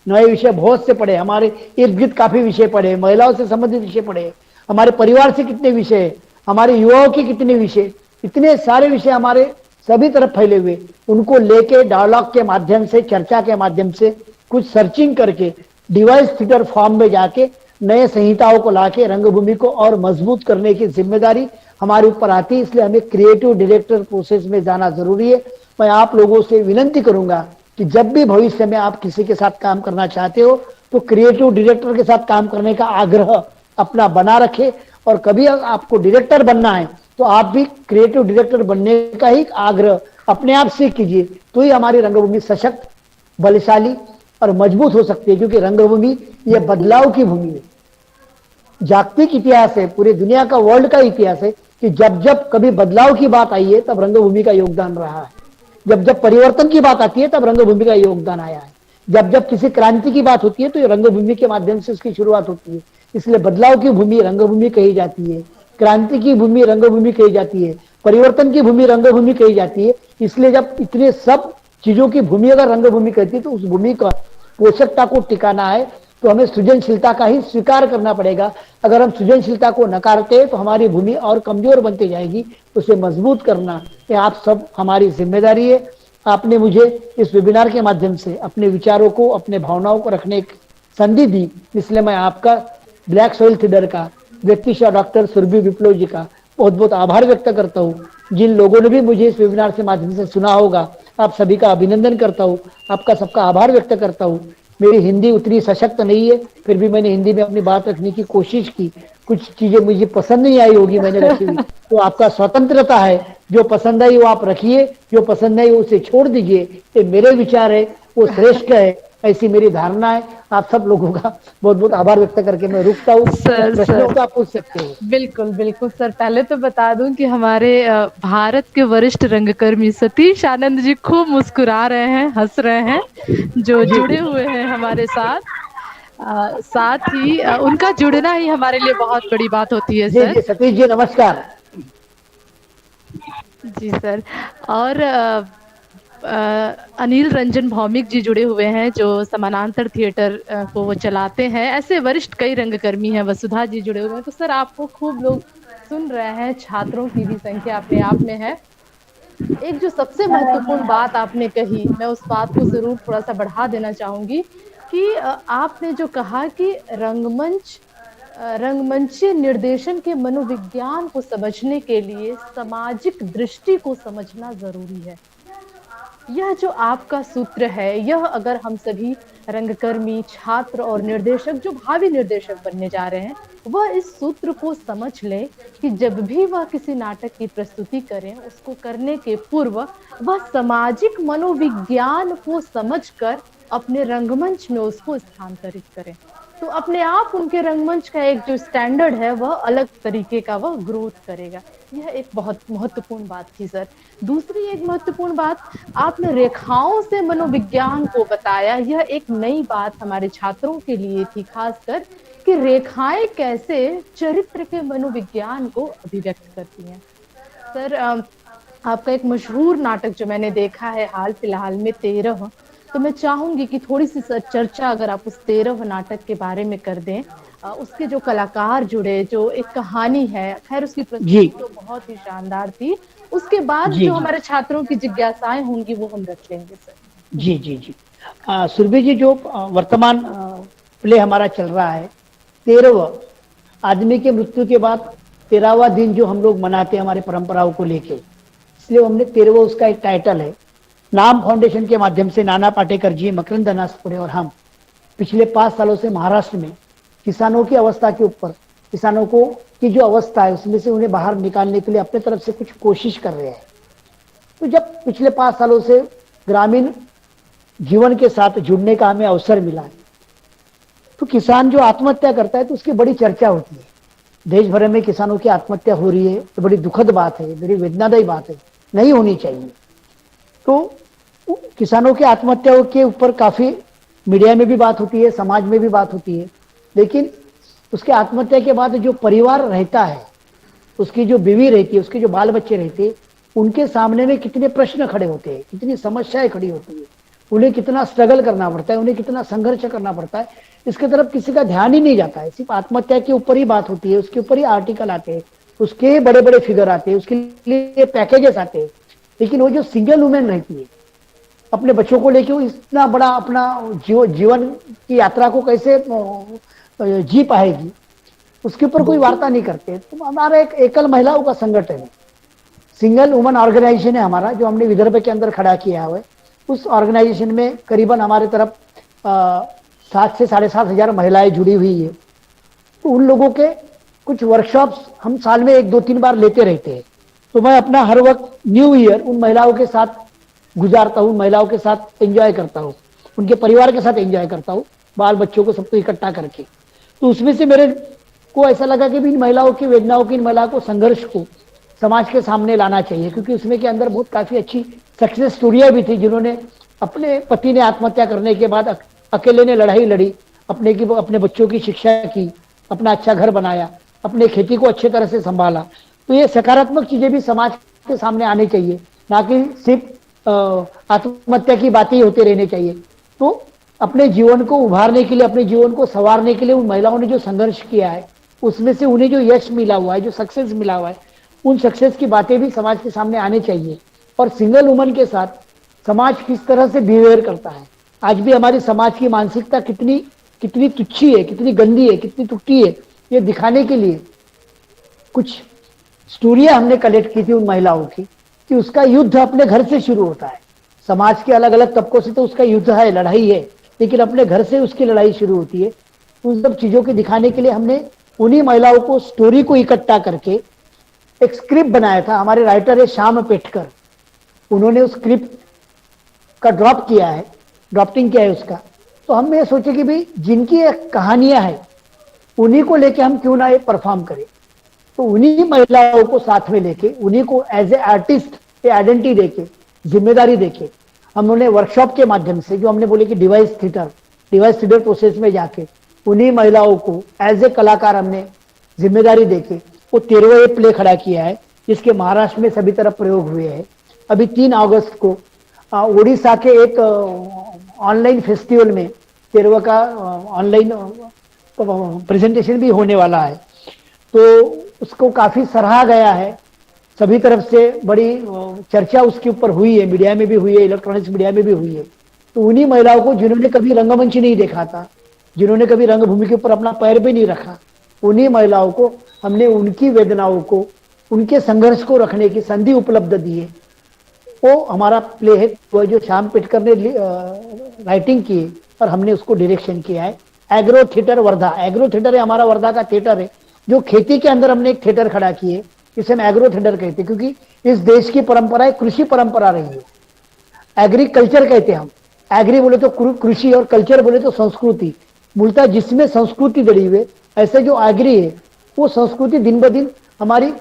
नए विषय बहुत से पढ़े, हमारे इर्द गिर्द काफी विषय पढ़े, महिलाओं से संबंधित विषय पढ़े, हमारे परिवार से कितने विषय, हमारे युवाओं के कितने विषय, इतने सारे विषय हमारे सभी तरफ फैले हुए, उनको लेके डायलॉग के माध्यम से, चर्चा के माध्यम से कुछ सर्चिंग करके डिवाइस थिएटर फॉर्म में जाके नए संहिताओं को लाके रंगभूमि को और मजबूत करने की जिम्मेदारी हमारे ऊपर आती है। इसलिए हमें क्रिएटिव डायरेक्टर प्रोसेस में जाना जरूरी है। मैं आप लोगों से विनंती करूंगा कि जब भी भविष्य में आप किसी के साथ काम करना चाहते हो तो क्रिएटिव डायरेक्टर के साथ काम करने का आग्रह अपना बना रखे। और कभी आपको डायरेक्टर बनना है तो आप भी क्रिएटिव डायरेक्टर बनने का ही आग्रह अपने आप से कीजिए, तो ही हमारी रंगभूमि सशक्त, बलशाली और मजबूत हो सकती है। क्योंकि रंगभूमि ये बदलाव की भूमि है, जागतिक इतिहास है, पूरी दुनिया का, वर्ल्ड का इतिहास है कि जब जब कभी बदलाव की बात आई है तब रंगभूमि का योगदान रहा है। जब जब परिवर्तन की बात आती है तब रंगभूमि का योगदान आया है। जब जब किसी क्रांति की बात होती है तो ये रंगभूमि के माध्यम से उसकी शुरुआत होती है। इसलिए बदलाव की भूमि रंगभूमि कही जाती है, क्रांति की भूमि रंगभूमि कही जाती है, परिवर्तन की भूमि रंगभूमि कही जाती है। इसलिए जब इतने सब चीजों की भूमि अगर रंगभूमि कहती है तो उस भूमि का पोषकता को टिकाना है तो हमें सृजनशीलता का ही स्वीकार करना पड़ेगा। अगर हम सृजनशीलता को नकारते हैं तो हमारी भूमि और कमजोर बनती जाएगी। उसे मजबूत करना ये आप सब हमारी जिम्मेदारी है। आपने मुझे इस वेबिनार के माध्यम से अपने विचारों को, अपने भावनाओं को रखने की संधि दी, इसलिए मैं आपका, ब्लैक सोइल थिएटर का, व्यक्तिशा डॉक्टर सुरभि विप्लव जी का बहुत बहुत आभार व्यक्त करता हूँ। जिन लोगों ने भी मुझे इस वेबिनार के माध्यम से सुना होगा, आप सभी का अभिनंदन करता हूँ, आपका सबका आभार व्यक्त करता हूँ। मेरी हिंदी उतनी सशक्त नहीं है, फिर भी मैंने हिंदी में अपनी बात रखने की कोशिश की। कुछ चीजें मुझे पसंद नहीं आई होगी मैंने रखी हुई, तो आपका स्वतंत्रता है, जो पसंद आई वो आप रखिए, जो पसंद नहीं उसे छोड़ दीजिए। ये मेरे विचार है, वो श्रेष्ठ है, ऐसी मेरी धारणा है। आप सब लोगों का बहुत बहुत आभार व्यक्त करके मैं रुकता हूँ। कुछ सर प्रश्न हो सर तो आप पूछ सकते हो। बिल्कुल बिल्कुल सर, पहले तो बता दूं कि हमारे भारत के वरिष्ठ रंगकर्मी सतीश आनंद जी खूब मुस्कुरा रहे हैं, हंस रहे हैं, जो जी जुड़े हुए हैं हमारे साथ। साथ ही उनका जुड़ना ही हमारे लिए बहुत बड़ी बात होती है जी सर। जी सतीश जी नमस्कार। जी सर। और अनिल रंजन भौमिक जी जुड़े हुए हैं, जो समानांतर थिएटर को वो चलाते हैं। ऐसे वरिष्ठ कई रंगकर्मी हैं, वसुधा जी जुड़े हुए हैं। तो सर आपको खूब लोग सुन रहे हैं, छात्रों की भी संख्या अपने आप में है। एक जो सबसे महत्वपूर्ण बात आपने कही, मैं उस बात को जरूर थोड़ा सा बढ़ा देना चाहूंगी कि आपने जो कहा कि रंगमंच निर्देशन के मनोविज्ञान को समझने के लिए सामाजिक दृष्टि को समझना जरूरी है। यह जो आपका सूत्र है, यह अगर हम सभी रंगकर्मी, छात्र और निर्देशक जो भावी निर्देशक बनने जा रहे हैं, वह इस सूत्र को समझ ले कि जब भी वह किसी नाटक की प्रस्तुति करें, उसको करने के पूर्व वह सामाजिक मनोविज्ञान को समझकर अपने रंगमंच में उसको स्थानांतरित करें। तो अपने आप उनके रंगमंच का एक जो स्टैंडर्ड है, वह अलग तरीके का वह ग्रोथ करेगा। यह एक बहुत महत्वपूर्ण बात थी सर। दूसरी एक महत्वपूर्ण बात, आपने रेखाओं से मनोविज्ञान को बताया। यह एक नई बात हमारे छात्रों के लिए थी, खासकर कि रेखाएं कैसे चरित्र के मनोविज्ञान को अभिव्यक्त करती हैं। सर आपका एक मशहूर नाटक जो मैंने देखा है हाल फिलहाल में, 13, तो मैं चाहूंगी कि थोड़ी सी चर्चा अगर आप उस 13 नाटक के बारे में कर दें। उसके जो कलाकार जुड़े, जो एक कहानी है, खैर उसकी जी प्रस्तुति तो बहुत ही शानदार थी। उसके बाद जी जो जी हमारे छात्रों की जिज्ञासाएं होंगी वो हम रख लेंगे सर। जी जी जी सुरभि जी, जो वर्तमान प्ले हमारा चल रहा है, 13वां, आदमी के मृत्यु के बाद 13वां दिन जो हम लोग मनाते हैं हमारे परंपराओं को लेके, इसलिए हमने 13वां उसका एक टाइटल है। नाम फाउंडेशन के माध्यम से नाना पाटेकर जी, मकरंद अनासपुरे और हम पिछले 5 सालों से महाराष्ट्र में किसानों की अवस्था के ऊपर, किसानों को की जो अवस्था है उसमें से उन्हें बाहर निकालने के लिए अपने तरफ से कुछ कोशिश कर रहे हैं। तो जब पिछले 5 सालों से ग्रामीण जीवन के साथ जुड़ने का हमें अवसर मिला है, तो किसान जो आत्महत्या करता है तो उसकी बड़ी चर्चा होती है। देश भर में किसानों की आत्महत्या हो रही है, तो बड़ी दुखद बात है, बड़ी वेदनादायी बात है, नहीं होनी चाहिए। तो किसानों की आत्महत्याओं के ऊपर काफी मीडिया में भी बात होती है, समाज में भी बात होती है, लेकिन उसके आत्महत्या के बाद जो परिवार रहता है, उसकी जो बीवी रहती है, उसके जो बाल बच्चे रहते हैं, उनके सामने में कितने प्रश्न खड़े होते हैं, कितनी समस्याएं खड़ी होती है, उन्हें कितना स्ट्रगल करना पड़ता है, उन्हें कितना संघर्ष करना पड़ता है, इसके तरफ किसी का ध्यान ही नहीं जाता है। सिर्फ आत्महत्या के ऊपर ही बात होती है, उसके ऊपर ही आर्टिकल आते हैं, उसके बड़े बड़े फिगर आते हैं, उसके लिए पैकेजेस आते हैं, लेकिन वो जो सिंगल वुमेन रहती है, अपने बच्चों को लेके वो इतना बड़ा अपना जीवन की यात्रा को कैसे जी पाएगी, उसके ऊपर कोई वार्ता नहीं करते। तो हमारा एक एकल महिलाओं का संगठन है, सिंगल वुमन ऑर्गेनाइजेशन है हमारा, जो हमने विदर्भ के अंदर खड़ा किया हुआ है। उस ऑर्गेनाइजेशन में करीबन हमारे तरफ 7 से 7,500 महिलाएं जुड़ी हुई है। तो उन लोगों के कुछ वर्कशॉप्स हम साल में 1, 2, 3 बार लेते रहते हैं। तो मैं अपना हर वक्त न्यू ईयर उन महिलाओं के साथ गुजारता हूँ, महिलाओं के साथ एंजॉय करता हूँ, उनके परिवार के साथ एंजॉय करता हूँ, बाल बच्चों को सबको इकट्ठा करके। तो उसमें से मेरे को ऐसा लगा कि इन महिलाओं की वेदनाओं की, इन महिलाओं को संघर्ष को समाज के सामने लाना चाहिए, क्योंकि उसमें के अंदर बहुत काफी अच्छी सक्सेस स्टोरियां भी थी, जिन्होंने अपने पति ने आत्महत्या करने के बाद अकेले ने लड़ाई लड़ी, अपने बच्चों की शिक्षा की, अपना अच्छा घर बनाया, अपने खेती को अच्छे तरह से संभाला। तो ये सकारात्मक चीजें भी समाज के सामने आनी चाहिए, ना कि सिर्फ आत्महत्या की बातें ही होते रहने चाहिए। तो अपने जीवन को उभारने के लिए, अपने जीवन को संवारने के लिए उन महिलाओं ने जो संघर्ष किया है, उसमें से उन्हें जो यश मिला हुआ है, जो सक्सेस मिला हुआ है, उन सक्सेस की बातें भी समाज के सामने आने चाहिए। और सिंगल वुमन के साथ समाज किस तरह से बिहेवियर करता है, आज भी हमारी समाज की मानसिकता कितनी कितनी तुच्छी है, कितनी गंदी है, कितनी टूटी है, ये दिखाने के लिए कुछ स्टोरियां हमने कलेक्ट की थी उन महिलाओं की, कि उसका युद्ध अपने घर से शुरू होता है। समाज के अलग अलग तबकों से तो उसका युद्ध है, लड़ाई है, लेकिन अपने घर से उसकी लड़ाई शुरू होती है। उन सब चीजों के दिखाने के लिए हमने उन्हीं महिलाओं को स्टोरी को इकट्ठा करके एक स्क्रिप्ट बनाया था। हमारे राइटर है श्याम पेटकर, उन्होंने उस स्क्रिप्ट का ड्राफ्टिंग किया है उसका। तो हम ये सोचे कि भाई जिनकी कहानियां हैं उन्हीं को लेके हम क्यों ना ये परफॉर्म करें। तो उन्हीं महिलाओं को साथ में लेके, उन्हीं को एज ए आर्टिस्ट आइडेंटिटी देके, जिम्मेदारी देके, हम उन्हें वर्कशॉप के माध्यम से, जो हमने बोले कि डिवाइस थिएटर प्रोसेस में जाके उन्हीं महिलाओं को एज ए कलाकार हमने जिम्मेदारी देके वो 13वां प्ले खड़ा किया है, जिसके महाराष्ट्र में सभी तरफ प्रयोग हुए हैं। अभी 3 अगस्त को उड़ीसा के एक ऑनलाइन फेस्टिवल में 13वां का ऑनलाइन प्रेजेंटेशन भी होने वाला है। तो उसको काफी सराहा गया है, सभी तरफ से बड़ी चर्चा उसके ऊपर हुई है, मीडिया में भी हुई है, इलेक्ट्रॉनिक्स मीडिया में भी हुई है। तो उन्हीं महिलाओं को जिन्होंने कभी रंगमंच नहीं देखा था, जिन्होंने कभी रंगभूमि के ऊपर अपना पैर भी नहीं रखा, उन्हीं महिलाओं को हमने उनकी वेदनाओं को, उनके संघर्ष को रखने की संधि उपलब्ध दी है। वो हमारा प्ले है, वो जो श्याम पेटकर ने राइटिंग की है और हमने उसको डायरेक्शन किया है। Agro theatre Wardha, agro theatre है हमारा वर्धा का थिएटर है, जो खेती के अंदर हमने एक थिएटर खड़ा किए, इसे हम एग्रो थिएटर कहते हैं, क्योंकि इस देश की परंपरा एक कृषि परंपरा रही है। एग्रीकल्चर कहते हैं हम, एग्री बोले तो कृषि और कल्चर बोले तो संस्कृति। मूलतः जिसमें संस्कृति जड़ी हुई है, ऐसे जो एग्री है वो संस्कृति दिन ब दिन हमारी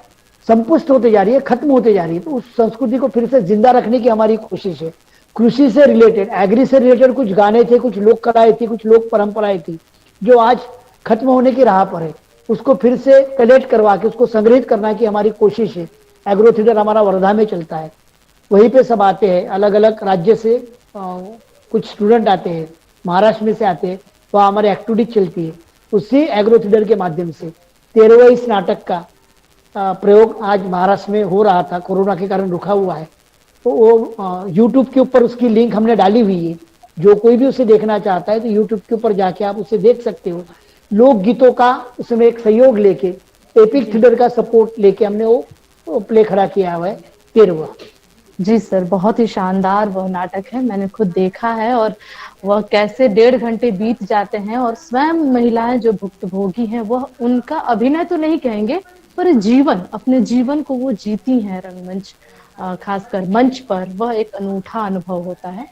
संपुष्ट होते जा रही है, खत्म होते जा रही है। तो उस संस्कृति को फिर से जिंदा रखने की हमारी कोशिश है। कृषि से रिलेटेड, एग्री से रिलेटेड कुछ गाने थे, कुछ लोक कलाएं थी, कुछ लोक परंपराएं थी, जो आज खत्म होने की राह पर है। उसको फिर से कलेक्ट करवा के उसको संग्रहित करना की हमारी कोशिश है। एग्रो थिएटर हमारा वर्धा में चलता है, वहीं पे सब आते हैं, अलग अलग राज्य से कुछ स्टूडेंट आते हैं, महाराष्ट्र में से आते हैं, वहाँ हमारी एक्टिविटी चलती है। उसी एग्रो थिएटर के माध्यम से 13वां इस नाटक का प्रयोग आज महाराष्ट्र में हो रहा था, कोरोना के कारण रुका हुआ है। तो वो यूट्यूब के ऊपर उसकी लिंक हमने डाली हुई है, जो कोई भी उसे देखना चाहता है तो यूट्यूब के ऊपर जाके आप उसे देख सकते हो। लोकगीतों का उसमें एक सहयोग लेके, एपिक थिएटर का सपोर्ट लेके हमने वो प्ले खड़ा किया हुआ है 13वां। जी सर, बहुत ही शानदार वह नाटक है, मैंने खुद देखा है। और वह कैसे 1.5 घंटे बीत जाते हैं और स्वयं महिलाएं जो भुक्तभोगी हैं वह उनका अभिनय तो नहीं कहेंगे, पर जीवन, अपने जीवन को वो जीती हैं रंगमंच, खासकर मंच पर, वह एक अनूठा अनुभव होता है।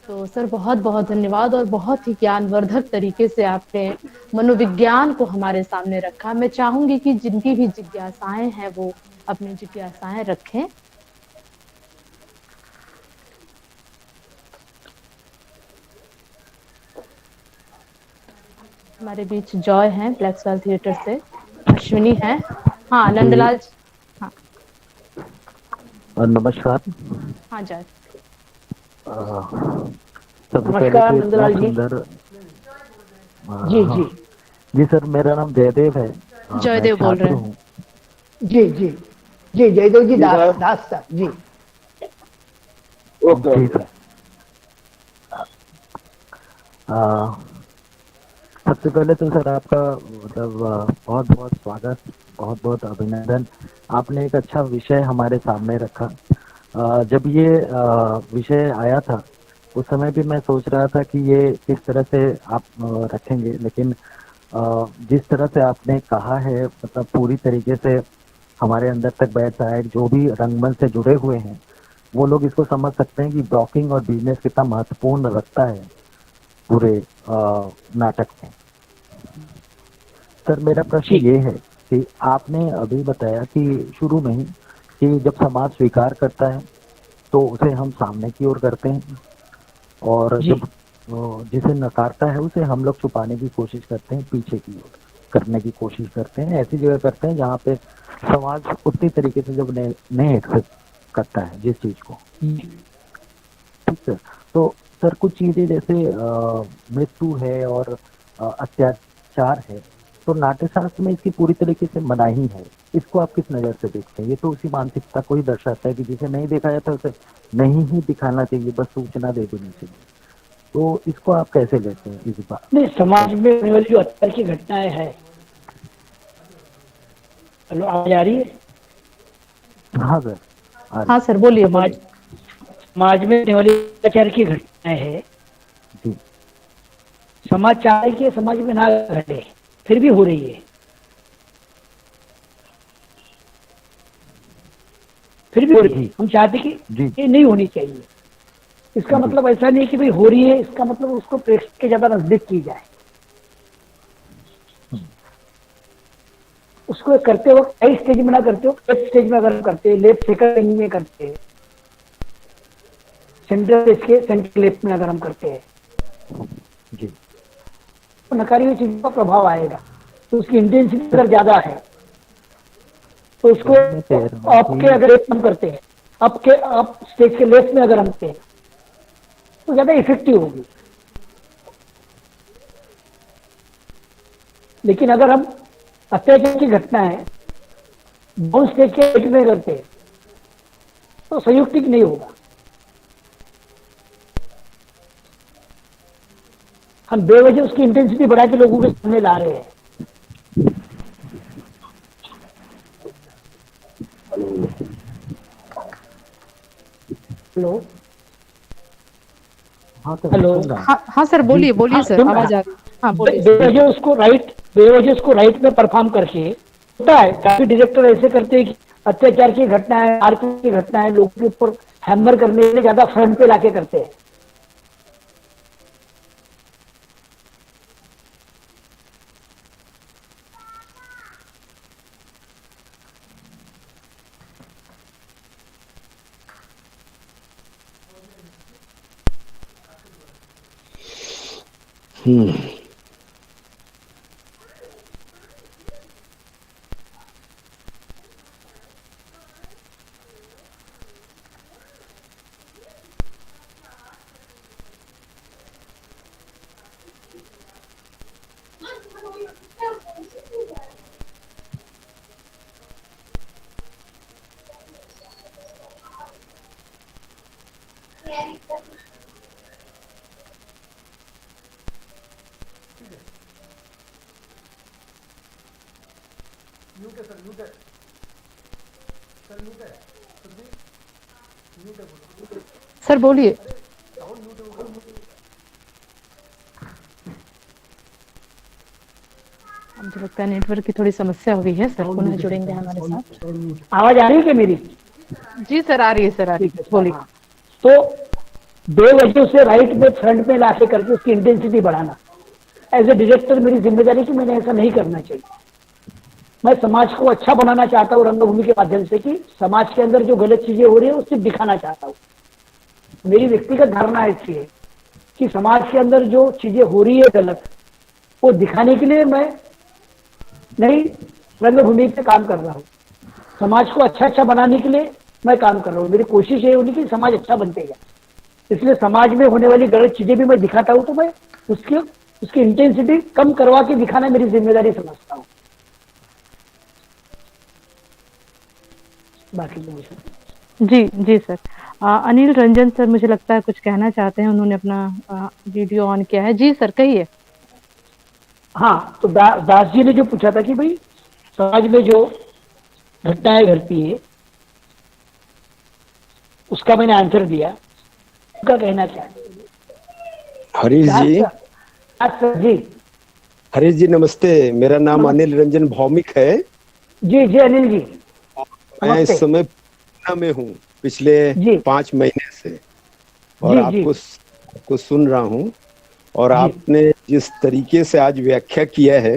तो सर बहुत बहुत धन्यवाद, और बहुत ही ज्ञानवर्धक तरीके से आपने मनोविज्ञान को हमारे सामने रखा। मैं चाहूंगी कि जिनकी भी जिज्ञासाएं हैं वो अपनी जिज्ञासाएं रखें। हमारे बीच जॉय हैं ब्लैक स्टार थिएटर से, अश्विनी है, हाँ नंदलाल, हाँ नमस्कार। हाँ जॉय। सबसे पहले नमस्कार तो इतना नंदलाल जी। सुंदर जी हाँ जी जी सर, मेरा नाम जयदेव है। मैं जयदेव बोल छात्र रहे हैं। हूँ। जी जी जी, जयदेव जी, दास सर जी। जी सर। सबसे पहले तो सर आपका मतलब बहुत बहुत स्वागत, बहुत बहुत अभिनंदन। आपने एक अच्छा विषय हमारे सामने रखा। जब ये विषय आया था उस समय भी मैं सोच रहा था कि ये किस तरह से आप रखेंगे, लेकिन जिस तरह से आपने कहा है मतलब पूरी तरीके से हमारे अंदर तक बैठ जाए, जो भी रंगमंच से जुड़े हुए हैं वो लोग इसको समझ सकते हैं कि ब्लॉकिंग और बिजनेस कितना महत्वपूर्ण रखता है पूरे नाटक में। सर मेरा प्रश्न ये है कि आपने अभी बताया कि शुरू में ही कि जब समाज स्वीकार करता है तो उसे हम सामने की ओर करते हैं, और जब जिसे नकारता है उसे हम लोग छुपाने की कोशिश करते हैं, पीछे की ओर करने की कोशिश करते हैं, ऐसी जगह करते हैं जहाँ पे समाज उतनी तरीके से जब नहीं एक्सेप्ट करता है जिस चीज को। ठीक है, तो सर कुछ चीजें जैसे मृत्यु है और अत्याचार है, तो नाट्यशास्त्र में इसकी पूरी तरीके से मनाही है। इसको आप किस नज़र से देखते हैं? ये तो उसी मानसिकता को ही दर्शाता है कि जिसे नहीं देखा जाता उसे नहीं ही दिखाना चाहिए, बस सूचना दे देनी चाहिए। तो इसको आप कैसे लेते हैं इस बात? नहीं, समाज में होने वाली जो अत्याचार की घटनाएं हैं, हेलो आवाज आ रही है? हाँ सर, हाँ सर बोलिए। समाज में होने वाली अत्याचार की घटनाएं है, जी समाज चाहे कि समाज में ना घटे, फिर भी हो रही है। फिर भी हो रही है। जी हम चाहते कि जी ये नहीं होनी चाहिए। इसका जी मतलब ऐसा नहीं कि भाई हो रही है, इसका मतलब उसको प्रेक्षक के ज्यादा नजदीक की जाए। उसको करते वक्त कई स्टेज में ना करते हो, लेफ्ट स्टेज में अगर हम करते हैं, लेफ्ट सेकंड में करते हैं, सेंटर स्टेज के सेंटर लेफ्ट में अगर हम करते हैं, जी। तो नकारी हुई चीजों का प्रभाव आएगा। तो उसकी इंटेंसिटी अगर ज्यादा है तो उसको वही मैं कह रहा हूँ अप के कि अगर एक हम करते हैं, अप स्टेज के लेफ्ट में अगर हम करते हैं तो ज्यादा इफेक्टिव होगी। लेकिन अगर हम अत्याचार की घटना है डाउन स्टेज के राइट में करते हैं तो संयुक्तिक नहीं होगा। हम बेवजह उसकी इंटेंसिटी बढ़ा के लोगों के सामने ला रहे हैं। हेलो हाँ सर, मैं हेलो सुन रहा हूँ। हाँ हाँ सर, जी बोलिए जी बोलिए हाँ सर, सुन रहा आवाज आ रही है। हाँ बोलिए सर। जी बेवजह उसको राइट में परफॉर्म करके होता है। काफी डायरेक्टर ऐसे करते हैं कि अत्याचार की घटना है, मारपीट की घटना है, लोगों के ऊपर हैमर करने के लिए ज्यादा फ्रंट पे लाके करते हैं। सर बोलिए। मुझे लगता है नेटवर्क की थोड़ी समस्या हो गई है सर, पुनः जुड़ेंगे हमारे साथ। आवाज आ रही है क्या मेरी? जी सर, आ रही है सर, आ रही ठीक है, है सर। बोलिए। हाँ, तो बेवजह से राइट में फ्रंट में लाके करके उसकी इंटेंसिटी बढ़ाना एज ए डायरेक्टर मेरी जिम्मेदारी कि मैंने ऐसा नहीं करना चाहिए। मैं समाज को अच्छा बनाना चाहता हूँ रंगभूमि के माध्यम से, कि समाज के अंदर जो गलत चीजें हो रही है उससे दिखाना चाहता हूँ। मेरी व्यक्तिगत धारणा ऐसी है कि समाज के अंदर जो चीजें हो रही है गलत, वो दिखाने के लिए मैं नहीं रंगभूमि पे काम कर रहा हूँ। समाज को अच्छा अच्छा बनाने के लिए मैं काम कर रहा हूँ। मेरी कोशिश ये होनी कि समाज अच्छा बनते जाए। इसलिए समाज में होने वाली गलत चीजें भी मैं दिखाता हूँ, तो मैं उसकी इंटेंसिटी कम करवा के दिखाना मेरी जिम्मेदारी समझता हूँ। बाकी जी जी सर। अनिल रंजन सर मुझे लगता है कुछ कहना चाहते हैं, उन्होंने अपना वीडियो ऑन किया है। जी सर कहिए। हाँ, तो दास जी ने जो पूछा था कि भाई समाज में जो घटनाएं घटती है उसका मैंने आंसर दिया। उनका कहना क्या है? हरीश दास जी। सर, दास सर जी। हरीश जी नमस्ते, मेरा नाम नमस्ते अनिल रंजन भौमिक है। जी। जी अनिल जी मैं नमस्ते। इस समय पटना में हूँ पिछले जी 5 महीने से, और जी जी आपको सुन रहा हूँ। और जी आपने जिस तरीके से आज व्याख्या किया है,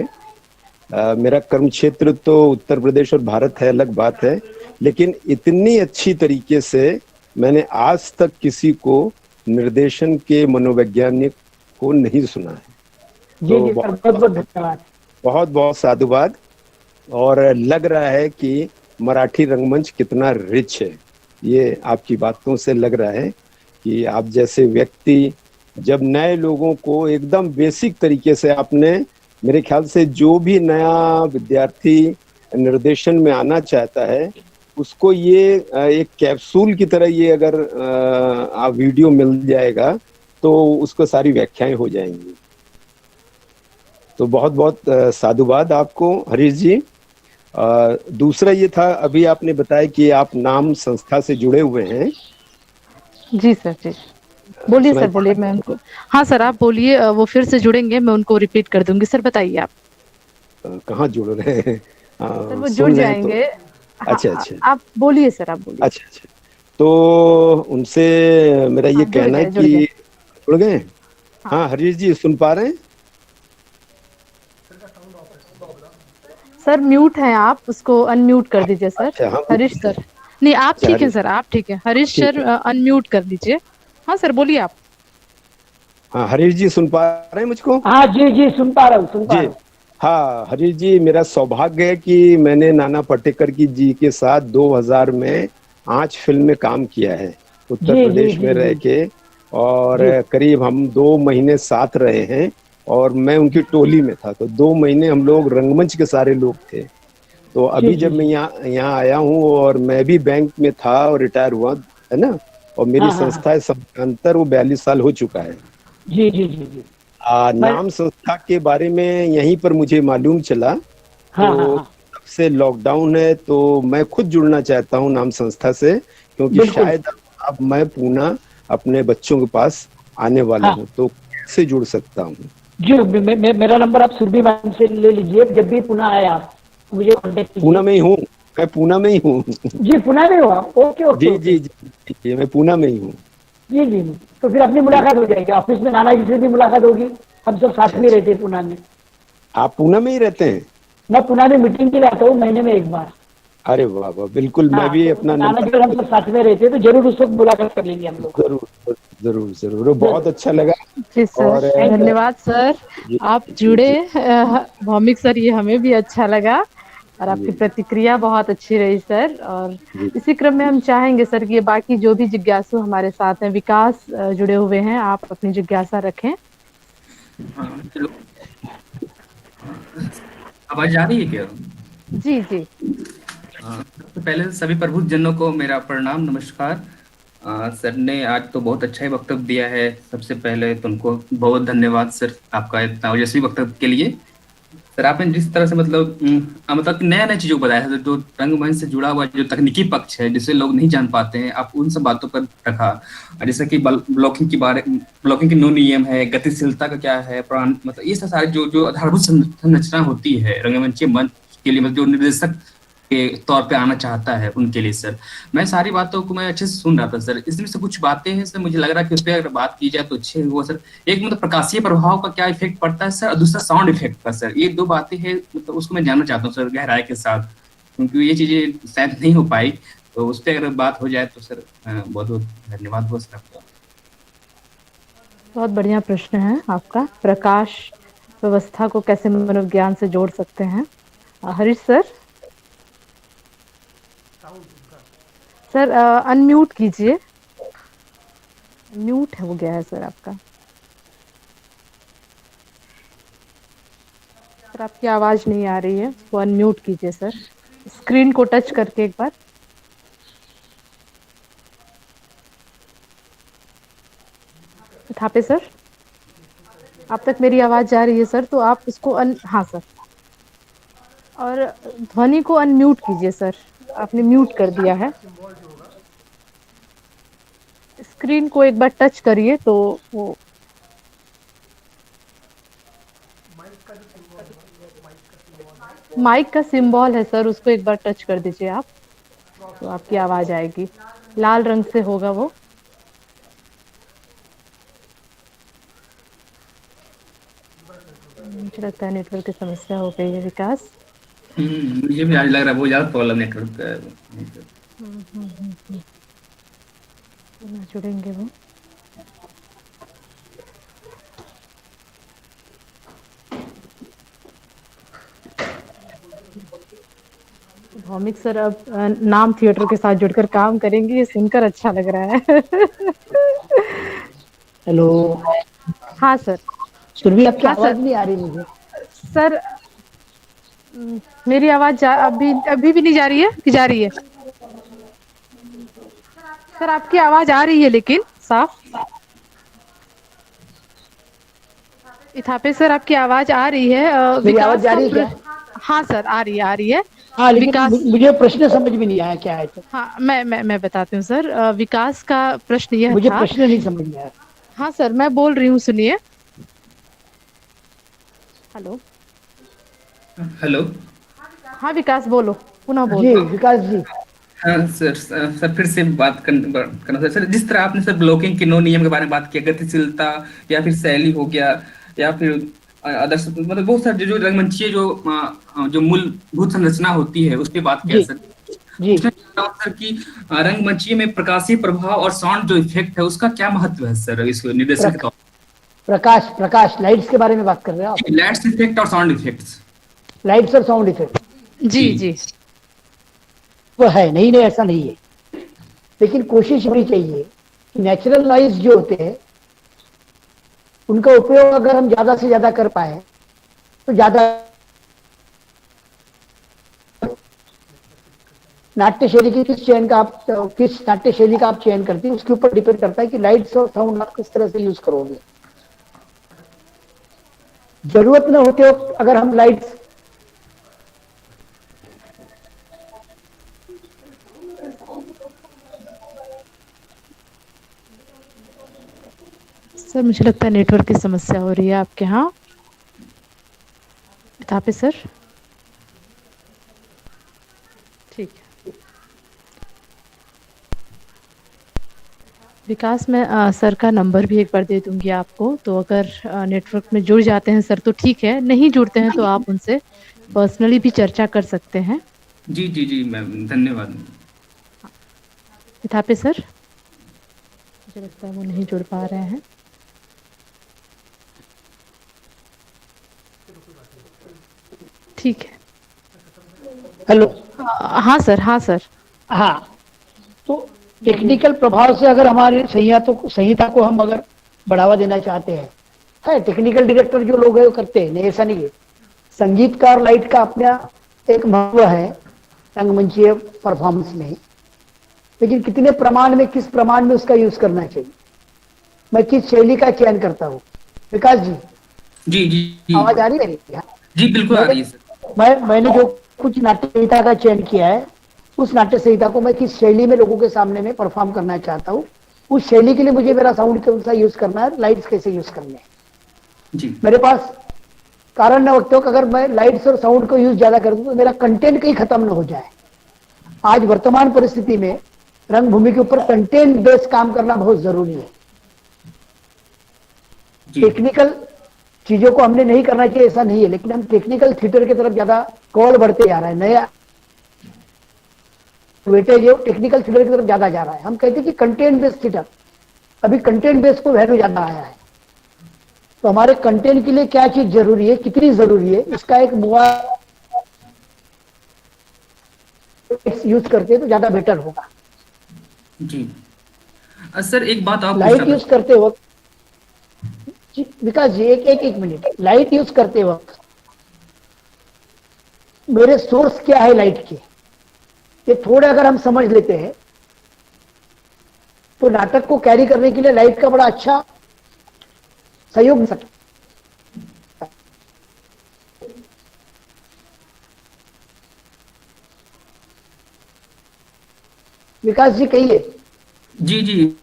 मेरा कर्म क्षेत्र तो उत्तर प्रदेश और भारत है, अलग बात है, लेकिन इतनी अच्छी तरीके से मैंने आज तक किसी को निर्देशन के मनोवैज्ञानिक को नहीं सुना है। जी तो जी सर, बहुत बहुत बहुत बहुत धन्यवाद। बहुत बहुत साधुवाद। और लग रहा है कि मराठी रंगमंच कितना रिच है, ये आपकी बातों से लग रहा है कि आप जैसे व्यक्ति जब नए लोगों को एकदम बेसिक तरीके से आपने, मेरे ख्याल से जो भी नया विद्यार्थी निर्देशन में आना चाहता है उसको ये एक कैप्सूल की तरह ये अगर आप वीडियो मिल जाएगा तो उसको सारी व्याख्याएं हो जाएंगी। तो बहुत बहुत साधुवाद आपको हरीश जी। दूसरा ये था, अभी आपने बताया कि आप नाम संस्था से जुड़े हुए हैं। जी सर, जी बोलिए सुनाई सर, पड़ बोलिए, मैं उनको। हाँ सर आप बोलिए, वो फिर से जुड़ेंगे, मैं उनको रिपीट कर दूंगी। सर बताइए आप। कहाँ जुड़ रहे हैं? सर वो जुड़ सुन रहे हैं तो जाएंगे। हाँ, अच्छा अच्छा आप बोलिए सर, आप बोलिए। अच्छा अच्छा। तो उनसे मेरा ये हाँ, जुड़ कहना है गए, जुड़ कि गए। जुड़ गए। हाँ हाँ हरीश जी सुन पा रहे हैं? सर, म्यूट है आप, उसको अनम्यूट कर दीजिए सर। अच्छा हम हरीश सर, नहीं आप अच्छा ठीक है हरीश सर, आप ठीक है, हरीश ठीक सर है। अनम्यूट कर दीजिए। हाँ सर, बोलिए आप। हाँ हरीश जी सुन पा रहे हैं मुझको? हाँ जी जी, सुन पा रहा हूँ, सुन पा जी। रहा हूँ। हाँ हरीश जी, मेरा सौभाग्य है कि मैंने नाना पाटेकर की जी के साथ 2000 में 8 फिल्म में काम किया है, उत्तर जी जी प्रदेश में जी रह जी के। और जी करीब हम 2 महीने साथ रहे हैं, और मैं उनकी टोली में था, तो 2 महीने हम लोग रंगमंच के सारे लोग थे। तो जी अभी जी जब मैं जी। यहाँ यहाँ आया हूँ, और मैं भी बैंक में था और रिटायर हुआ, है ना। और मेरी हाँ हाँ हाँ। संस्था है सब अंतर, वो 42 साल हो चुका है। जी जी जी जी। मैं नाम संस्था के बारे में यहीं पर मुझे मालूम चला, हाँ हाँ तो हाँ। तब से लॉकडाउन है, तो मैं खुद जुड़ना चाहता हूँ नाम संस्था से, क्योंकि बिल्कुल। शायद अब मैं पूना अपने बच्चों के पास आने वाला हाँ हूँ, तो कैसे जुड़ सकता हूँ? जी, मेरा नंबर आप सुरभि मैम से ले लीजिए, जब भी पुनः आए आप मुझे कांटेक्ट पूना कीजिए। में ही हूँ, मैं पूना में ही हूँ। जी, पुनः में हो आप? ओके ओके जी ओके। जी जी जी, मैं पूना में ही हूँ। जी जी जी। तो फिर अपनी जी। मुलाकात हो जाएगी, ऑफिस में नाना जी से भी मुलाकात होगी। हम सब साथ अच्छा में अच्छा। रहते हैं पुणे में। आप पूना में ही रहते हैं? मैं पुणे में मीटिंग के लिए आता हूँ महीने में एक बार। अरे वाह वाह, बिल्कुल मैं हाँ, भी तो अपना नाना नंबर जी और हम सब साथ में रहते हैं, तो जरूर उस वक्त मुलाकात कर लेंगे हम लोग। जरूर जरूर जरूर, वो बहुत जरूर। अच्छा लगा। जी सर, और थैंक यू। धन्यवाद सर। जी आप जी जुड़े, जी भौमिक सर, ये हमें भी अच्छा लगा, और आपकी जी प्रतिक्रिया बहुत अच्छी रही सर। और जी। इसी क्रम में हम चाहेंगे सर कि ये बाकी जो भी जिज्ञासु हमारे साथ हैं, विकास जुड़े हुए हैं, आप अपनी जिज्ञासा रखें। हाँ चलो। आवाज आ रही है क्या? जी जी। हाँ, सबसे पहले सभी प्रबुद्धजनों को मेरा प्रणाम, नमस्कार। सर ने आज तो बहुत अच्छा ही वक्तव्य दिया है। सबसे पहले तो उनको बहुत धन्यवाद सर, आपका इतना ओजस्वी वक्तव्य के लिए। सर आपने जिस तरह से मतलब नया नया चीजों को बताया है, जो रंगमंच से जुड़ा हुआ जो तकनीकी पक्ष है जिसे लोग नहीं जान पाते हैं, आप उन सब बातों पर रखा। जैसे कि ब्लॉकिंग के बारे, ब्लॉकिंग के 9 नियम है, गतिशीलता का क्या है, प्राण मतलब ये सब सारे जो जो आधारभूत संरचना होती है रंगमंच मंच के लिए, मतलब जो निर्देशक के तौर पे आना चाहता है उनके लिए सर। मैं सारी बातों को मैं अच्छे से सुन रहा था सर, इसमें से कुछ बातें हैं सर, मुझे लग रहा है कि उस पर अगर बात की जाए तो अच्छे हुआ सर। एक मतलब प्रकाशीय प्रभाव का क्या इफेक्ट पड़ता है सर, और दूसरा साउंड इफेक्ट का सर, ये दो बातें हैं, मतलब उसको मैं जानना चाहता हूँ सर गहराई के साथ, क्योंकि ये चीजें शायद नहीं हो पाई। तो उस पर अगर बात हो जाए तो सर बहुत बहुत धन्यवाद हो सर आपका। बहुत बढ़िया प्रश्न है आपका। प्रकाश व्यवस्था को कैसे मनोविज्ञान से जोड़ सकते हैं? हरीश सर, सर अनम्यूट कीजिए, म्यूट हो गया है सर आपका। सर आपकी आवाज नहीं आ रही है, उसको अनम्यूट कीजिए सर, स्क्रीन को टच करके एक बार। थापे सर, आप तक मेरी आवाज जा रही है सर, तो आप उसको हाँ सर, और ध्वनि को अनम्यूट कीजिए सर, आपने म्यूट कर दिया है। स्क्रीन को एक बार टच करिए तो वो माइक का सिंबल है सर, उसको एक बार टच कर दीजिए आप, तो आपकी आवाज आएगी, लाल रंग से होगा वो। मुझे लगता है नेटवर्क की समस्या हो गई है विकास। मुझे भी आज लग रहा है बहुत ज्यादा प्रॉब्लम नेटवर्क का है। पुनः जुड़ेंगे वो। भौमिक सर अब नाम थिएटर के साथ जुड़कर काम करेंगे, ये सुनकर अच्छा लग रहा है। हेलो। हाँ सर। सुरभि, आपकी हाँ आवाज सर। नहीं आ रही मुझे। सर मेरी आवाज अभी अभी भी नहीं जा रही है कि जा रही है? सर आपकी आवाज आ रही है लेकिन साफ। इथापे सर आपकी आवाज आ रही है, मेरी आवाज विकास जा का रही है क्या? हाँ सर, आ रही है, आ रही है। हाँ, लेकिन विकास, मुझे प्रश्न समझ में नहीं आया क्या है तो। हाँ मैं बताती हूँ सर। विकास का प्रश्न यह मुझे था। प्रश्न नहीं समझ में आया। हाँ सर, मैं बोल रही हूँ, सुनिए। हेलो। हेलो। हाँ विकास बोलो। पुनः जी बोलते हैं। विकास जी। हाँ सर, सर फिर से बात करना सर। जिस तरह आपने सर ब्लॉकिंग के 9 नियम के बारे में बात किया, गतिशीलता या फिर शैली हो गया, या फिर आदर्श, मतलब बहुत सारे जो जो रंगमंचीय जो मूलभूत संरचना होती है उस पर बात किया जी सर। जी। पूछना चाहता हूँ सर कि रंगमंचीय में प्रकाशीय प्रभाव और साउंड जो इफेक्ट है उसका क्या महत्व है सर, इस निर्देशन के प्रक, तौर प्रकाश प्रकाश लाइट्स के बारे में बात कर रहे हो आप? पर? लाइट्स इफेक्ट और साउंड इफेक्ट्स। लाइट्स और साउंड इफेक्ट जी जी जी। वो है, नहीं नहीं ऐसा नहीं है, लेकिन कोशिश होनी चाहिए कि नेचुरल नॉइज जो होते हैं उनका उपयोग अगर हम ज्यादा से ज्यादा कर पाए तो ज्यादा। नाट्य शैली की किस चयन का आप, किस नाट्य शैली का आप चयन करते हैं उसके ऊपर डिपेंड करता है कि लाइट्स और साउंड आप किस तरह से यूज करोगे। जरूरत न होते हो अगर हम लाइट्स, सर मुझे लगता है नेटवर्क की समस्या हो रही है आपके यहाँ। पे सर। ठीक है विकास, मैं सर का नंबर भी एक बार दे दूंगी आपको, तो अगर नेटवर्क में जुड़ जाते हैं सर तो ठीक है, नहीं जुड़ते हैं तो आप उनसे पर्सनली भी चर्चा कर सकते हैं। जी जी जी मैम, धन्यवाद। पे सर, मुझे लगता है वो नहीं जुड़ पा रहे हैं। ठीक है। हेलो। हाँ सर, हाँ सर। हाँ, तो टेक्निकल प्रभाव से अगर हमारे संहिता को हम अगर बढ़ावा देना चाहते हैं, है टेक्निकल डायरेक्टर जो लोग हैं वो करते हैं, नहीं ऐसा नहीं है। संगीतकार लाइट का अपना एक महत्व है रंगमंचीय परफॉर्मेंस में, लेकिन कितने प्रमाण में, किस प्रमाण में उसका यूज करना चाहिए, मैं किस शैली का चयन करता हूँ। विकास जी, जी जी जी आवाज आ रही है मेरी? जी, बिल्कुल आ मैंने रही है सर। मैंने जो कुछ नाट्य संहिता का चयन किया है, उस नाट्य संहिता को मैं किस शैली में लोगों के सामने में परफॉर्म करना चाहता हूँ, उस शैली के लिए मुझे मेरा साउंड कौन सा यूज करना है, लाइट्स कैसे यूज करने हैं। जी मेरे पास कारण न वक्त हो कि अगर मैं लाइट्स और साउंड को यूज ज्यादा कर दूं तो मेरा कंटेंट कहीं खत्म न हो जाए। आज वर्तमान परिस्थिति में रंगभूमि के ऊपर कंटेंट बेस्ड काम करना बहुत जरूरी है। जी टेक्निकल चीजों को हमने नहीं करना चाहिए ऐसा नहीं है, लेकिन हम टेक्निकल थिएटर की तरफ ज्यादा कौड़ बढ़ते जा रहा है। नया वेटेज है टेक्निकल थिएटर की तरफ ज्यादा जा रहा है। हम कहते हैं कि कंटेंट बेस्ड थिएटर, अभी कंटेंट बेस्ड को वैल्यू ज्यादा आया है। तो हमारे कंटेंट के लिए क्या चीज जरूरी है, कितनी जरूरी है, इसका एक यूज करते तो ज्यादा बेटर होगा। जी। सर एक बात और पूछना लाइट यूज था। करते वक्त विकास जी, एक मिनट, लाइट यूज करते वक्त मेरे सोर्स क्या है लाइट के, ये थोड़े अगर हम समझ लेते हैं तो नाटक को कैरी करने के लिए लाइट का बड़ा अच्छा सहयोग मिल सकता है। विकास जी कहिए। जी जी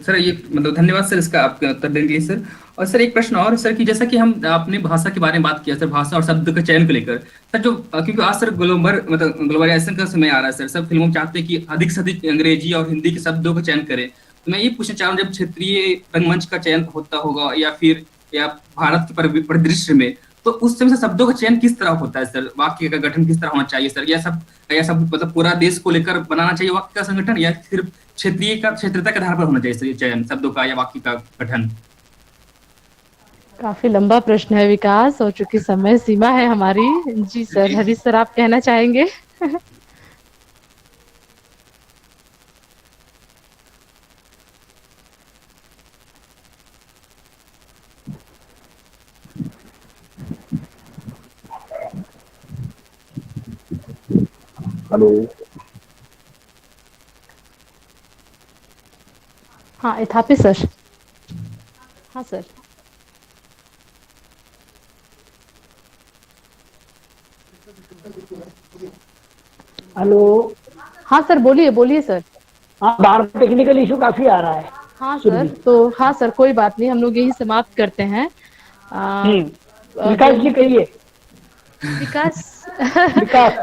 सर, ये मतलब धन्यवाद सर इसका आपके उत्तर देने के लिए सर। और सर एक प्रश्न और सर, कि जैसा कि हम आपने भाषा के बारे में बात किया सर, भाषा और शब्द के चयन को लेकर सर, जो क्योंकि आज सर ग्लोबलाइजेशन का समय आ रहा है सर, सब फिल्मों में चाहते हैं कि अधिक से अधिक अंग्रेजी और हिंदी के शब्दों का चयन करें। तो मैं ये पूछना चाह रहा हूँ, जब क्षेत्रीय रंगमंच का चयन होता होगा या फिर भारत के परिदृश्य में, तो उस समय से शब्दों का चयन किस तरह होता है सर, वाक्य का गठन किस तरह होना चाहिए सर, या सब मतलब पूरा देश को लेकर बनाना चाहिए वाक्य का संगठन, या सिर्फ क्षेत्रीयता के आधार पर होना चाहिए सर ये चयन शब्दों का या वाक्य का गठन? काफी लंबा प्रश्न है विकास, और चूंकि समय सीमा है हमारी। जी सर, जी हरीश सर आप कहना चाहेंगे? हेलो। हाँ इथापे सर। हाँ सर। हेलो। हाँ सर, बोलिए बोलिए सर। हाँ, बाहर टेक्निकल इशू काफी आ रहा है। हाँ सुरभि। सर, तो हाँ सर कोई बात नहीं, हम लोग यही समाप्त करते हैं। विकास जो जी कहिए। विकास, विकास।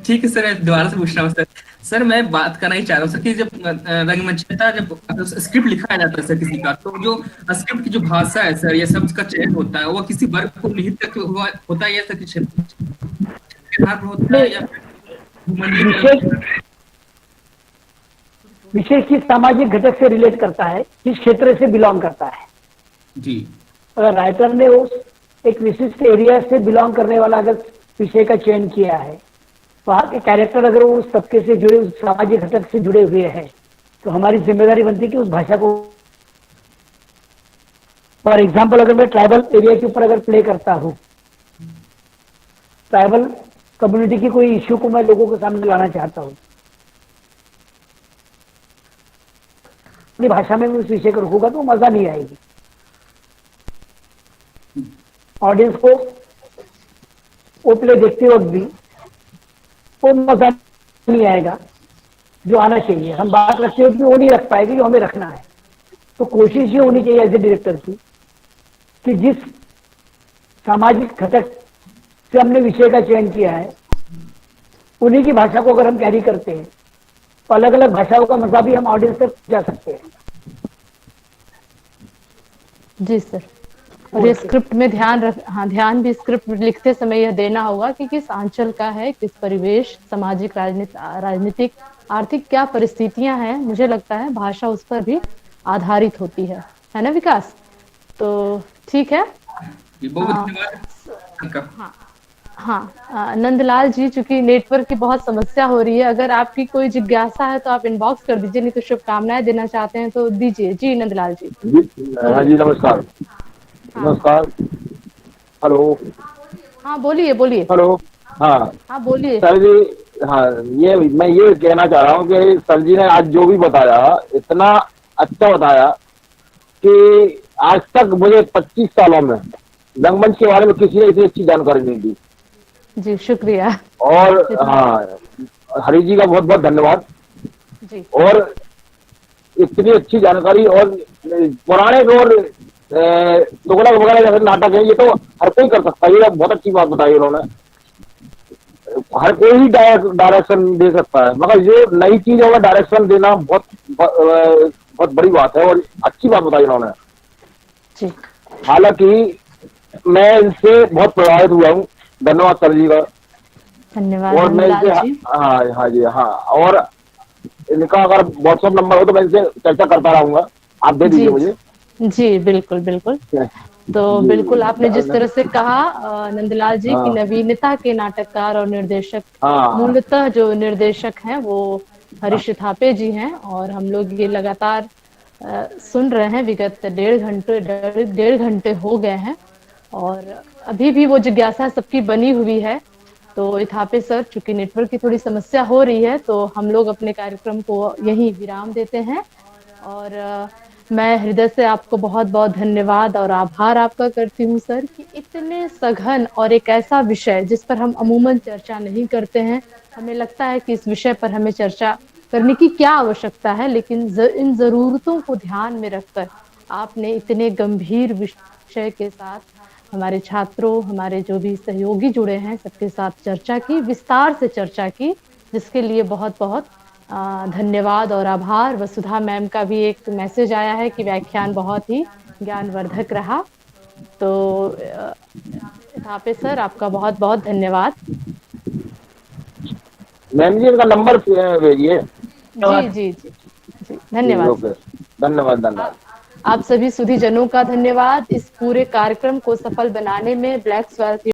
ठीक है सर, मैं दोबारा से पूछ रहा हूँ सर। सर मैं बात करना ही चाह रहा हूँ सर कि जब रंगमंचता, जब स्क्रिप्ट लिखा जाता है सर किसी का, तो जो स्क्रिप्ट की जो भाषा है सर, या शब्द का चयन होता है, वो किसी वर्ग को निहित करके हुआ होता है, या सर किसी के आधार पर होता है, या नहीं, फिर भूमंडलीय विषय विषय किस सामाजिक घटक से रिलेट करता है, किस क्षेत्र से बिलोंग करता है। जी अगर राइटर ने उस एक विशिष्ट एरिया से बिलोंग करने वाला अगर विषय का चयन किया है, वहाँ के कैरेक्टर अगर वो उस तबके से जुड़े, उस सामाजिक घटक से जुड़े हुए हैं, तो हमारी जिम्मेदारी बनती है कि उस भाषा को, फॉर एग्जाम्पल अगर मैं ट्राइबल एरिया के ऊपर अगर प्ले करता हूँ, ट्राइबल कम्युनिटी की कोई इश्यू को मैं लोगों के सामने लाना चाहता हूँ, अपनी भाषा में मैं उस विषय को रखूंगा तो मजा नहीं आएगी ऑडियंस को। वो प्ले देखते वक्त भी वो मजा नहीं आएगा जो आना चाहिए। हम बात रखते हो कि वो नहीं रख पाएगी जो हमें रखना है। तो कोशिश ये होनी चाहिए एज ए डायरेक्टर की कि जिस सामाजिक घटक से हमने विषय का चयन किया है, उन्हीं की भाषा को अगर हम कैरी करते हैं तो अलग अलग भाषाओं का मजा भी हम ऑडियंस तक जा सकते हैं। जी सर। और ये स्क्रिप्ट में ध्यान भी स्क्रिप्ट लिखते समय यह देना होगा कि किस आंचल का है, किस परिवेश, सामाजिक, राजनीतिक, आर्थिक क्या परिस्थितियां हैं। मुझे लगता है भाषा उस पर भी आधारित होती है ना विकास? तो ठीक है। बहुत धन्यवाद। हाँ, नंदलाल जी, चूंकि नेटवर्क की बहुत समस्या हो रही है, अगर आपकी कोई जिज्ञासा है तो आप इनबॉक्स कर दीजिए, नहीं तो शुभकामनाएं देना चाहते हैं तो दीजिए। जी नंदलाल जी। हाँ जी, नमस्कार। नमस्कार। हेलो। हाँ बोलिए बोलिए। हेलो। हाँ हाँ बोलिए सर जी। हाँ, ये मैं ये कहना चाह रहा हूँ कि सर जी ने आज जो भी बताया इतना अच्छा बताया कि आज तक मुझे 25 सालों में रंगमंच के बारे में किसी ने इतनी अच्छी जानकारी नहीं दी। जी शुक्रिया। और हाँ, हरी जी का बहुत बहुत धन्यवाद। जी। और इतनी अच्छी जानकारी, और पुराने और तुगलक वगैरह जैसे नाटक है, ये तो हर कोई कर सकता है। ये बहुत अच्छी बात बताई उन्होंने। हर कोई ही डायरेक्शन दे सकता है, मगर जो नई चीजों में डायरेक्शन देना बहुत बहुत बड़ी बात है और अच्छी बात बताई उन्होंने। जी। हालांकि मैं इनसे बहुत प्रभावित हुआ हूँ। धन्यवाद सर जी का। धन्यवाद और मैं इनसे, नंदलाल जी। हाँ हाँ जी हाँ, और इनका अगर व्हाट्सएप नंबर हो तो मैं इनसे चर्चा करता रहूंगा। आप दे दीजिए मुझे। जी बिल्कुल बिल्कुल। तो बिल्कुल आपने जिस तरह से कहा नंदलाल जी की हाँ नवीनता के नाटककार और निर्देशक, हाँ मूलतः जो निर्देशक हैं वो हरीश थापे जी हैं। और हम लोग ये लगातार सुन रहे हैं, विगत डेढ़ घंटे हो गए हैं और अभी भी वो जिज्ञासा सबकी बनी हुई है। तो इथापे सर, चूंकि नेटवर्क की थोड़ी समस्या हो रही है तो हम लोग अपने कार्यक्रम को यहीं विराम देते हैं। और मैं हृदय से आपको बहुत बहुत धन्यवाद और आभार आपका करती हूँ सर कि इतने सघन और एक ऐसा विषय जिस पर हम अमूमन चर्चा नहीं करते हैं, हमें लगता है कि इस विषय पर हमें चर्चा करने की क्या आवश्यकता है, लेकिन इन जरूरतों को ध्यान में रखकर आपने इतने गंभीर विषय के साथ हमारे छात्रों, हमारे जो भी सहयोगी जुड़े हैं सबके साथ चर्चा की, विस्तार से चर्चा की, जिसके लिए बहुत बहुत धन्यवाद और आभार। वसुधा मैम का भी एक मैसेज आया है कि व्याख्यान बहुत ही ज्ञानवर्धक रहा। तो थापे सर, आपका बहुत बहुत धन्यवाद। मैम जी, इनका नंबर भेजिए। जी जी जी जी, धन्यवाद। ओके, धन्यवाद धन्यवाद। आप सभी सुधीजनों का धन्यवाद। इस पूरे कार्यक्रम को सफल बनाने में ब्लैक स्वेल